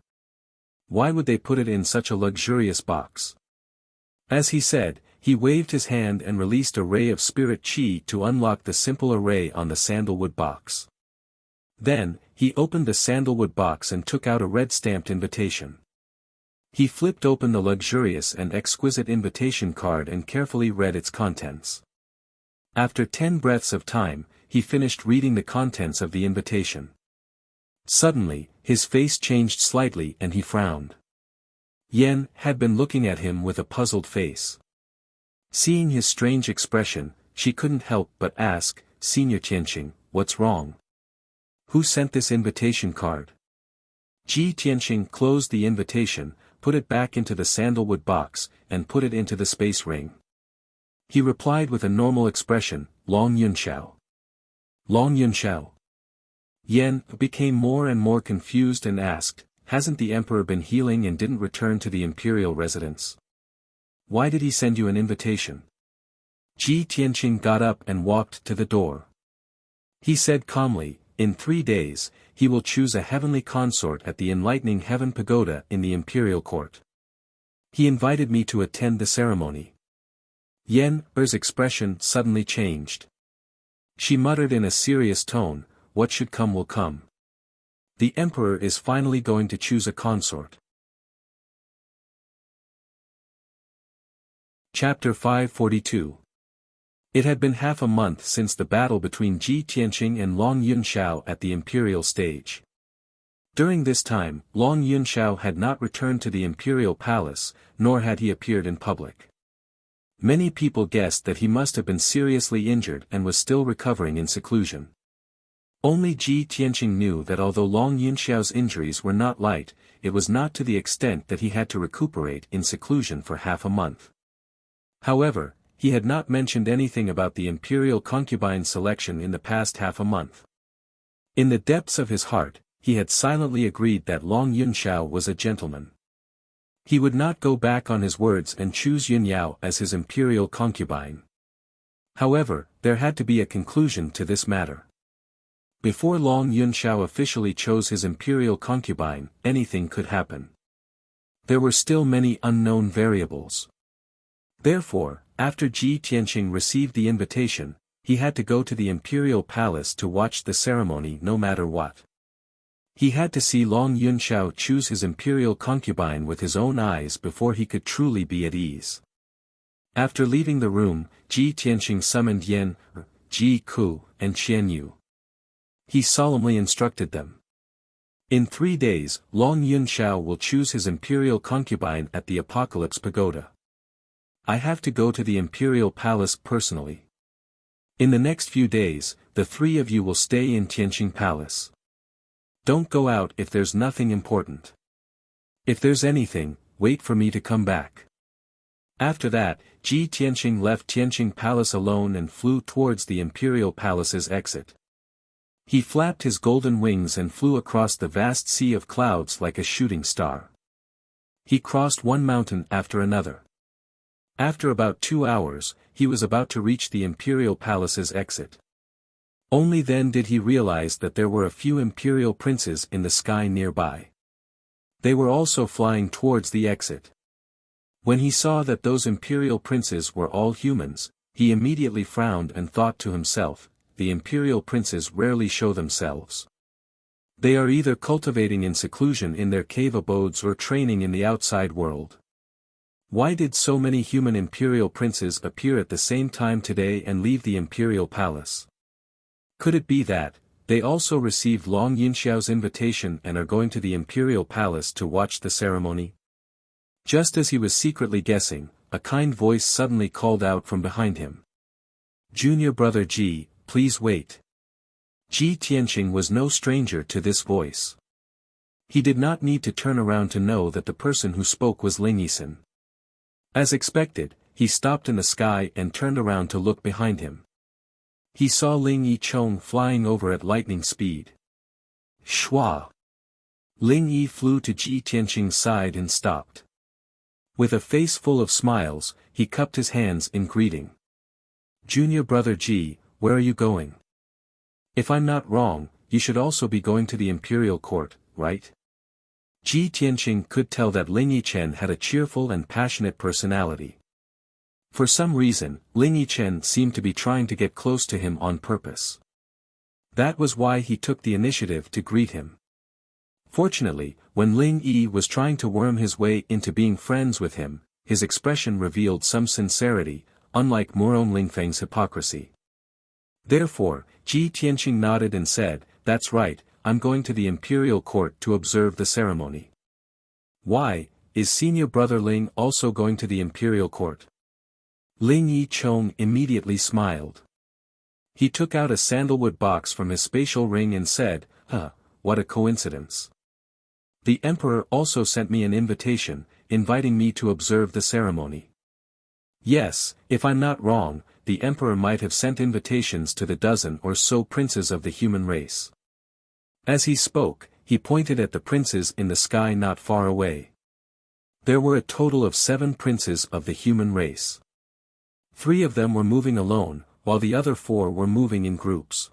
Why would they put it in such a luxurious box?" As he said, he waved his hand and released a ray of spirit qi to unlock the simple array on the sandalwood box. Then, he opened the sandalwood box and took out a red-stamped invitation. He flipped open the luxurious and exquisite invitation card and carefully read its contents. After 10 breaths of time, he finished reading the contents of the invitation. Suddenly, his face changed slightly and he frowned. Yan had been looking at him with a puzzled face. Seeing his strange expression, she couldn't help but ask, "Senior Tianqing, what's wrong? Who sent this invitation card?" Ji Tianqing closed the invitation, put it back into the sandalwood box, and put it into the space ring. He replied with a normal expression, "Long Yunxiao." "Long Yunxiao?" Yan became more and more confused and asked, "Hasn't the emperor been healing and didn't return to the imperial residence? Why did he send you an invitation?" Ji Tianqing got up and walked to the door. He said calmly, "In 3 days, he will choose a heavenly consort at the Enlightening Heaven Pagoda in the imperial court. He invited me to attend the ceremony." Yan's expression suddenly changed. She muttered in a serious tone, "What should come will come. The emperor is finally going to choose a consort." Chapter 542. It had been half a month since the battle between Ji Tianqing and Long Yunxiao at the imperial stage. During this time, Long Yunxiao had not returned to the imperial palace, nor had he appeared in public. Many people guessed that he must have been seriously injured and was still recovering in seclusion. Only Ji Tianqing knew that although Long Yunxiao's injuries were not light, it was not to the extent that he had to recuperate in seclusion for half a month. However, he had not mentioned anything about the imperial concubine selection in the past half a month. In the depths of his heart, he had silently agreed that Long Yunxiao was a gentleman. He would not go back on his words and choose Yunyao as his imperial concubine. However, there had to be a conclusion to this matter. Before Long Yunxiao officially chose his imperial concubine, anything could happen. There were still many unknown variables. Therefore, after Ji Tianqing received the invitation, he had to go to the imperial palace to watch the ceremony no matter what. He had to see Long Yunxiao choose his imperial concubine with his own eyes before he could truly be at ease. After leaving the room, Ji Tianqing summoned Yan, Ji Ku, and Qian Yu. He solemnly instructed them. In 3 days, Long Yunxiao will choose his imperial concubine at the Apocalypse Pagoda. I have to go to the imperial palace personally. In the next few days, the 3 of you will stay in Tianqing Palace. Don't go out if there's nothing important. If there's anything, wait for me to come back. After that, Ji Tianqing left Tianqing Palace alone and flew towards the imperial palace's exit. He flapped his golden wings and flew across the vast sea of clouds like a shooting star. He crossed one mountain after another. After about 2 hours, he was about to reach the imperial palace's exit. Only then did he realize that there were a few imperial princes in the sky nearby. They were also flying towards the exit. When he saw that those imperial princes were all humans, he immediately frowned and thought to himself, the imperial princes rarely show themselves. They are either cultivating in seclusion in their cave abodes or training in the outside world. Why did so many human imperial princes appear at the same time today and leave the imperial palace? Could it be that they also received Long Yunxiao's invitation and are going to the imperial palace to watch the ceremony? Just as he was secretly guessing, a kind voice suddenly called out from behind him. Junior brother Ji, please wait. Ji Tianqing was no stranger to this voice. He did not need to turn around to know that the person who spoke was Ling Yisan. As expected, he stopped in the sky and turned around to look behind him. He saw Ling Yichong flying over at lightning speed. Shua! Ling Yi flew to Ji Tianqing's side and stopped. With a face full of smiles, he cupped his hands in greeting. Junior brother Ji, where are you going? If I'm not wrong, you should also be going to the imperial court, right? Ji Tianqing could tell that Ling Yichen had a cheerful and passionate personality. For some reason, Ling Yichen seemed to be trying to get close to him on purpose. That was why he took the initiative to greet him. Fortunately, when Ling Yi was trying to worm his way into being friends with him, his expression revealed some sincerity, unlike Muron Lingfeng's hypocrisy. Therefore, Ji Tianqing nodded and said, "That's right, I'm going to the imperial court to observe the ceremony." "Why, is senior brother Ling also going to the imperial court?" Ling Yichong immediately smiled. He took out a sandalwood box from his spatial ring and said, what a coincidence. The emperor also sent me an invitation, inviting me to observe the ceremony. Yes, if I'm not wrong, the emperor might have sent invitations to the dozen or so princes of the human race. As he spoke, he pointed at the princes in the sky not far away. There were a total of 7 princes of the human race. 3 of them were moving alone, while the other 4 were moving in groups.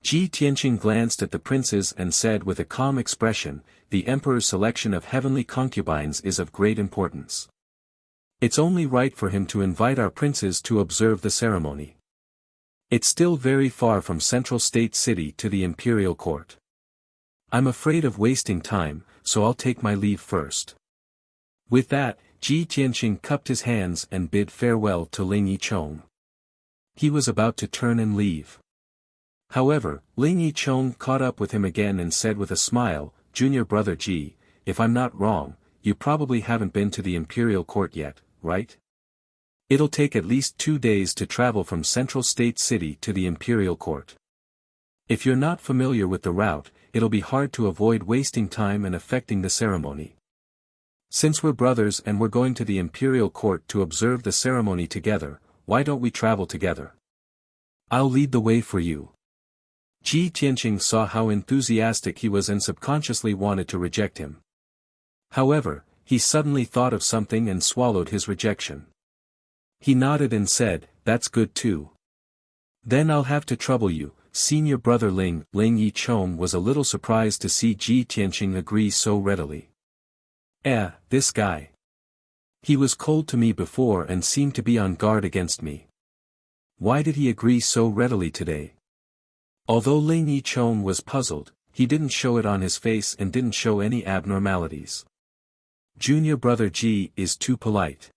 Ji Tianqing glanced at the princes and said with a calm expression, "The emperor's selection of heavenly concubines is of great importance. It's only right for him to invite our princes to observe the ceremony. It's still very far from Central State City to the imperial court. I'm afraid of wasting time, so I'll take my leave first." With that, Ji Tianqing cupped his hands and bid farewell to Ling Yichong. He was about to turn and leave. However, Ling Yichong caught up with him again and said with a smile, "Junior brother Ji, if I'm not wrong, you probably haven't been to the imperial court yet, right?" It'll take at least 2 days to travel from Central State City to the Imperial Court. If you're not familiar with the route, it'll be hard to avoid wasting time and affecting the ceremony. Since we're brothers and we're going to the Imperial Court to observe the ceremony together, why don't we travel together? I'll lead the way for you. Ji Tianqing saw how enthusiastic he was and subconsciously wanted to reject him. However, he suddenly thought of something and swallowed his rejection. He nodded and said, "That's good too. Then I'll have to trouble you." Senior brother Ling Yichong was a little surprised to see Ji Tianqing agree so readily. This guy. He was cold to me before and seemed to be on guard against me. Why did he agree so readily today? Although Ling Yichong was puzzled, he didn't show it on his face and didn't show any abnormalities. Junior brother Ji is too polite.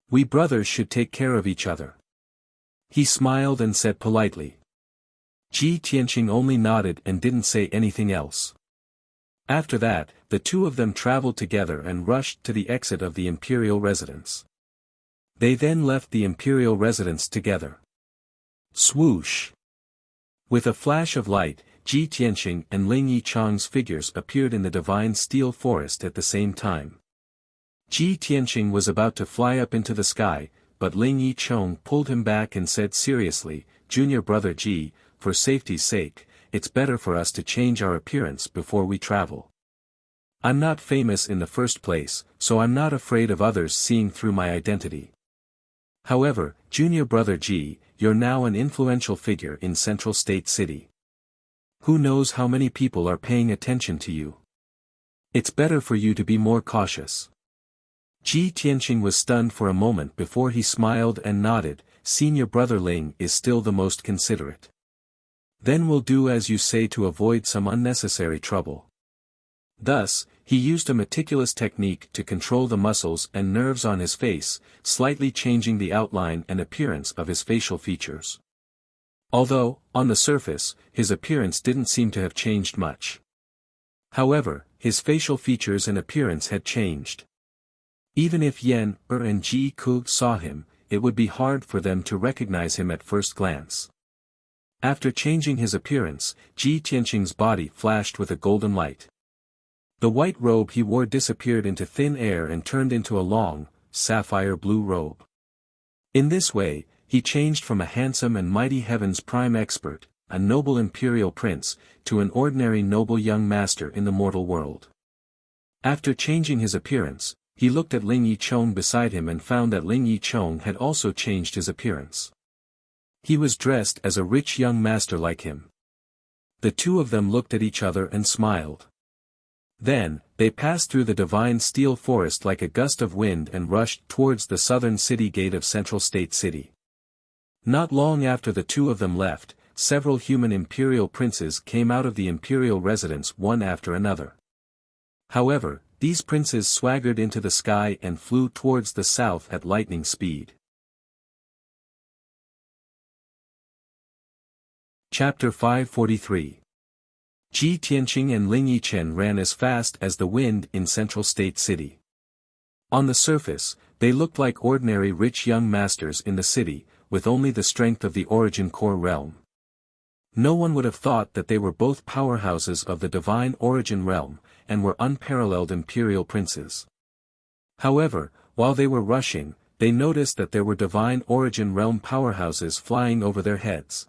We brothers should take care of each other. He smiled and said politely. Ji Tianqing only nodded and didn't say anything else. After that, the two of them traveled together and rushed to the exit of the imperial residence. They then left the imperial residence together. Swoosh! With a flash of light, Ji Tianqing and Ling Yichong's figures appeared in the divine steel forest at the same time. Ji Tianqing was about to fly up into the sky, but Ling Yichong pulled him back and said seriously, "Junior brother Ji, for safety's sake, it's better for us to change our appearance before we travel. I'm not famous in the first place, so I'm not afraid of others seeing through my identity. However, junior brother Ji, you're now an influential figure in Central State City. Who knows how many people are paying attention to you? It's better for you to be more cautious." Ji Tianqing was stunned for a moment before he smiled and nodded. Senior brother Ling is still the most considerate. Then we'll do as you say to avoid some unnecessary trouble. Thus, he used a meticulous technique to control the muscles and nerves on his face, slightly changing the outline and appearance of his facial features. Although, on the surface, his appearance didn't seem to have changed much. However, his facial features and appearance had changed. Even if Yan and Ji Ku saw him, it would be hard for them to recognize him at first glance. After changing his appearance, Ji Tianqing's body flashed with a golden light. The white robe he wore disappeared into thin air and turned into a long, sapphire blue robe. In this way, he changed from a handsome and mighty heaven's prime expert, a noble imperial prince, to an ordinary noble young master in the mortal world. After changing his appearance, he looked at Ling Yichong beside him and found that Ling Yichong had also changed his appearance. He was dressed as a rich young master like him. The two of them looked at each other and smiled. Then, they passed through the divine steel forest like a gust of wind and rushed towards the southern city gate of Central State City. Not long after the two of them left, several human imperial princes came out of the imperial residence one after another. However, these princes swaggered into the sky and flew towards the south at lightning speed. Chapter 543. Ji Tianqing and Ling Yichen ran as fast as the wind in Central State City. On the surface, they looked like ordinary rich young masters in the city, with only the strength of the origin core realm. No one would have thought that they were both powerhouses of the divine origin realm, and were unparalleled imperial princes. However, while they were rushing, they noticed that there were divine origin realm powerhouses flying over their heads.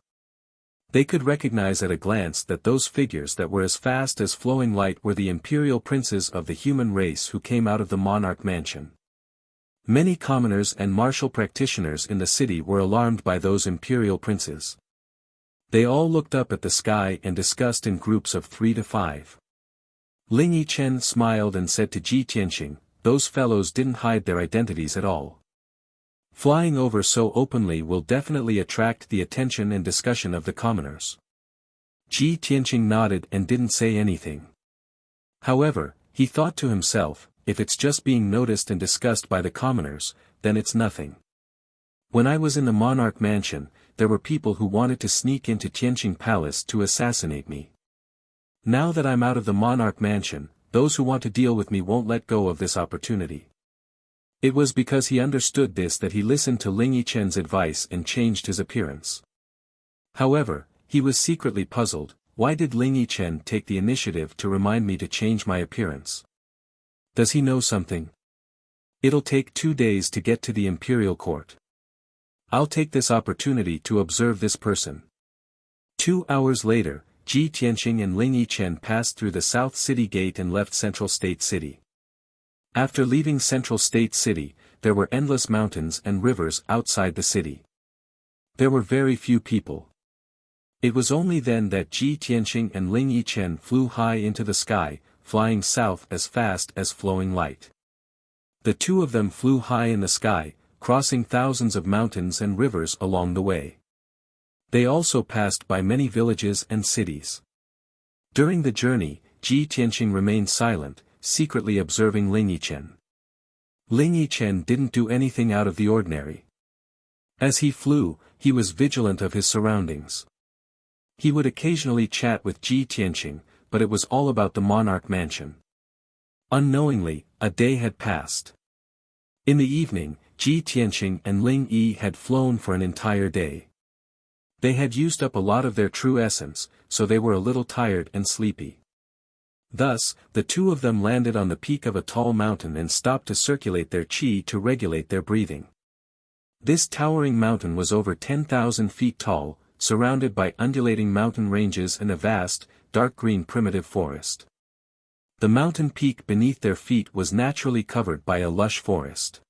They could recognize at a glance that those figures that were as fast as flowing light were the imperial princes of the human race who came out of the monarch mansion. Many commoners and martial practitioners in the city were alarmed by those imperial princes. They all looked up at the sky and discussed in groups of 3 to 5. Ling Yichen smiled and said to Ji Tianqing, "Those fellows didn't hide their identities at all. Flying over so openly will definitely attract the attention and discussion of the commoners." Ji Tianqing nodded and didn't say anything. However, he thought to himself, if it's just being noticed and discussed by the commoners, then it's nothing. When I was in the monarch mansion, there were people who wanted to sneak into Tianqing Palace to assassinate me. Now that I'm out of the monarch mansion, those who want to deal with me won't let go of this opportunity. It was because he understood this that he listened to Ling Yichen's advice and changed his appearance. However, he was secretly puzzled. Why did Ling Yichen take the initiative to remind me to change my appearance? Does he know something? It'll take 2 days to get to the imperial court. I'll take this opportunity to observe this person. 2 hours later, Ji Tianqing and Ling Yichen passed through the South City Gate and left Central State City. After leaving Central State City, there were endless mountains and rivers outside the city. There were very few people. It was only then that Ji Tianqing and Ling Yichen flew high into the sky, flying south as fast as flowing light. The two of them flew high in the sky, crossing thousands of mountains and rivers along the way. They also passed by many villages and cities. During the journey, Ji Tianqing remained silent, secretly observing Ling Yichen. Ling Yichen didn't do anything out of the ordinary. As he flew, he was vigilant of his surroundings. He would occasionally chat with Ji Tianqing, but it was all about the monarch mansion. Unknowingly, a day had passed. In the evening, Ji Tianqing and Ling Yi had flown for an entire day. They had used up a lot of their true essence, so they were a little tired and sleepy. Thus, the two of them landed on the peak of a tall mountain and stopped to circulate their qi to regulate their breathing. This towering mountain was over 10,000 feet tall, surrounded by undulating mountain ranges and a vast, dark green primitive forest. The mountain peak beneath their feet was naturally covered by a lush forest.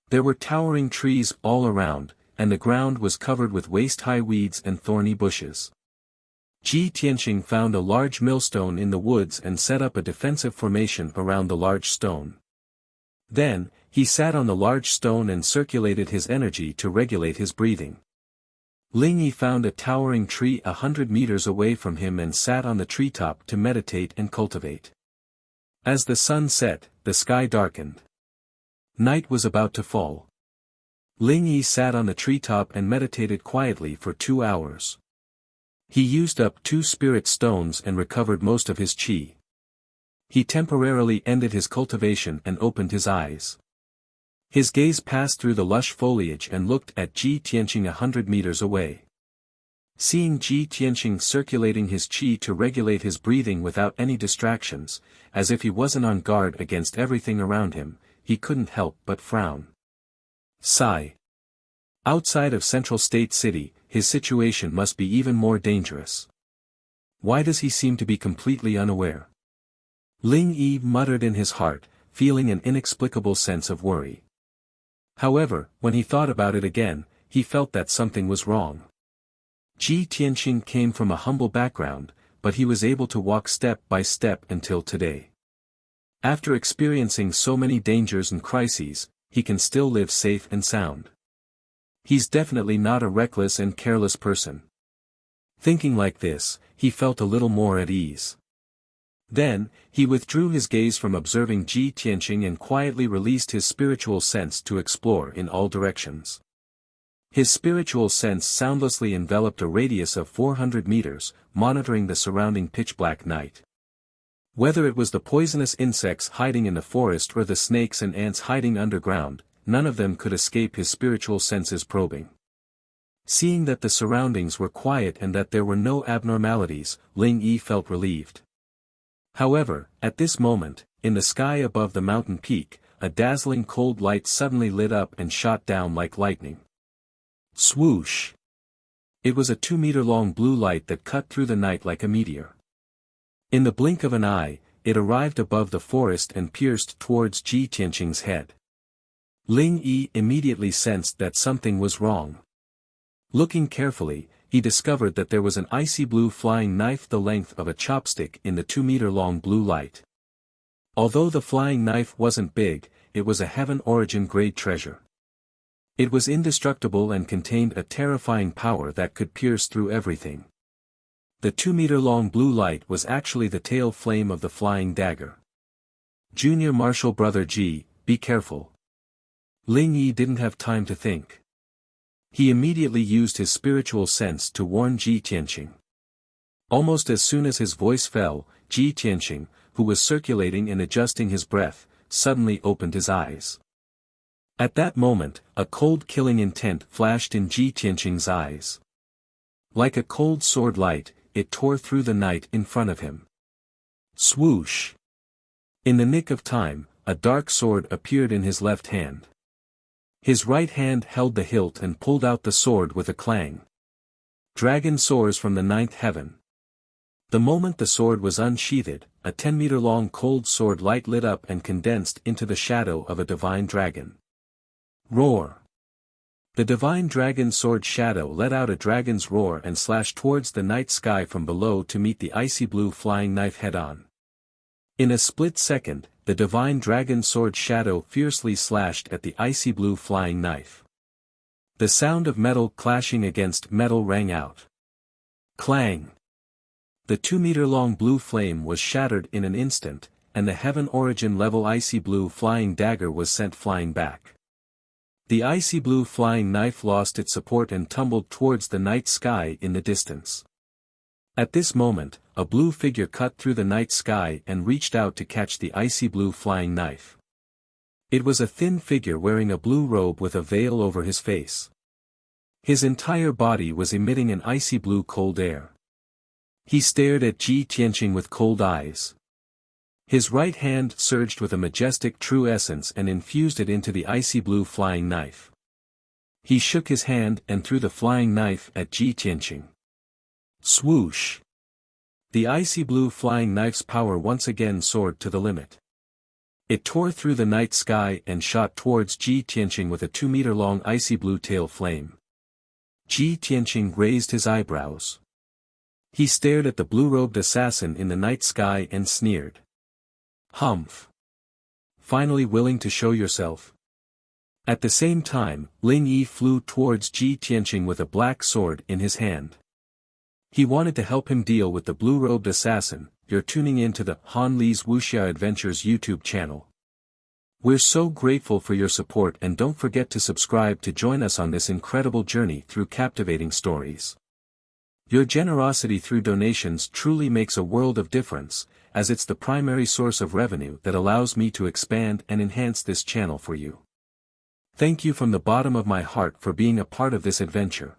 There were towering trees all around, and the ground was covered with waist-high weeds and thorny bushes. Ji Tianqing found a large millstone in the woods and set up a defensive formation around the large stone. Then, he sat on the large stone and circulated his energy to regulate his breathing. Ling Yi found a towering tree 100 meters away from him and sat on the treetop to meditate and cultivate. As the sun set, the sky darkened. Night was about to fall. Ling Yi sat on the treetop and meditated quietly for 2 hours. He used up 2 spirit stones and recovered most of his qi. He temporarily ended his cultivation and opened his eyes. His gaze passed through the lush foliage and looked at Ji Tianqing 100 meters away. Seeing Ji Tianqing circulating his qi to regulate his breathing without any distractions, as if he wasn't on guard against everything around him, he couldn't help but frown. Sigh. Outside of Central State City, his situation must be even more dangerous. Why does he seem to be completely unaware? Ling Yi muttered in his heart, feeling an inexplicable sense of worry. However, when he thought about it again, he felt that something was wrong. Ji Tianqing came from a humble background, but he was able to walk step by step until today. After experiencing so many dangers and crises, he can still live safe and sound. He's definitely not a reckless and careless person. Thinking like this, he felt a little more at ease. Then, he withdrew his gaze from observing Ji Tianqing and quietly released his spiritual sense to explore in all directions. His spiritual sense soundlessly enveloped a radius of 400 meters, monitoring the surrounding pitch-black night. Whether it was the poisonous insects hiding in the forest or the snakes and ants hiding underground, none of them could escape his spiritual senses probing. Seeing that the surroundings were quiet and that there were no abnormalities, Ling Yi felt relieved. However, at this moment, in the sky above the mountain peak, a dazzling cold light suddenly lit up and shot down like lightning. Swoosh! It was a 2-meter-long blue light that cut through the night like a meteor. In the blink of an eye, it arrived above the forest and pierced towards Ji Tianqing's head. Ling Yi immediately sensed that something was wrong. Looking carefully, he discovered that there was an icy blue flying knife the length of a chopstick in the 2-meter-long blue light. Although the flying knife wasn't big, it was a Heaven Origin grade treasure. It was indestructible and contained a terrifying power that could pierce through everything. The 2-meter-long blue light was actually the tail flame of the flying dagger. Junior Marshal Brother Ji, be careful. Ling Yi didn't have time to think. He immediately used his spiritual sense to warn Ji Tianqing. Almost as soon as his voice fell, Ji Tianqing, who was circulating and adjusting his breath, suddenly opened his eyes. At that moment, a cold killing intent flashed in Ji Tianqing's eyes. Like a cold sword light, it tore through the night in front of him. Swoosh! In the nick of time, a dark sword appeared in his left hand. His right hand held the hilt and pulled out the sword with a clang. Dragon soars from the ninth heaven. The moment the sword was unsheathed, a 10-meter-long cold sword light lit up and condensed into the shadow of a divine dragon. Roar! The divine dragon sword shadow let out a dragon's roar and slashed towards the night sky from below to meet the icy blue flying knife head-on. In a split second, the divine dragon sword shadow fiercely slashed at the icy blue flying knife. The sound of metal clashing against metal rang out. Clang! The 2-meter-long blue flame was shattered in an instant, and the heaven origin level icy blue flying dagger was sent flying back. The icy blue flying knife lost its support and tumbled towards the night sky in the distance. At this moment, a blue figure cut through the night sky and reached out to catch the icy blue flying knife. It was a thin figure wearing a blue robe with a veil over his face. His entire body was emitting an icy blue cold air. He stared at Ji Tianqing with cold eyes. His right hand surged with a majestic true essence and infused it into the icy blue flying knife. He shook his hand and threw the flying knife at Ji Tianqing. Swoosh! The icy blue flying knife's power once again soared to the limit. It tore through the night sky and shot towards Ji Tianqing with a 2-meter-long icy blue tail flame. Ji Tianqing raised his eyebrows. He stared at the blue-robed assassin in the night sky and sneered. Humph! Finally willing to show yourself? At the same time, Ling Yi flew towards Ji Tianqing with a black sword in his hand. He wanted to help him deal with the blue-robed assassin. You're tuning in to the Han Li's Wuxia Adventures YouTube channel. We're so grateful for your support, and don't forget to subscribe to join us on this incredible journey through captivating stories. Your generosity through donations truly makes a world of difference, as it's the primary source of revenue that allows me to expand and enhance this channel for you. Thank you from the bottom of my heart for being a part of this adventure.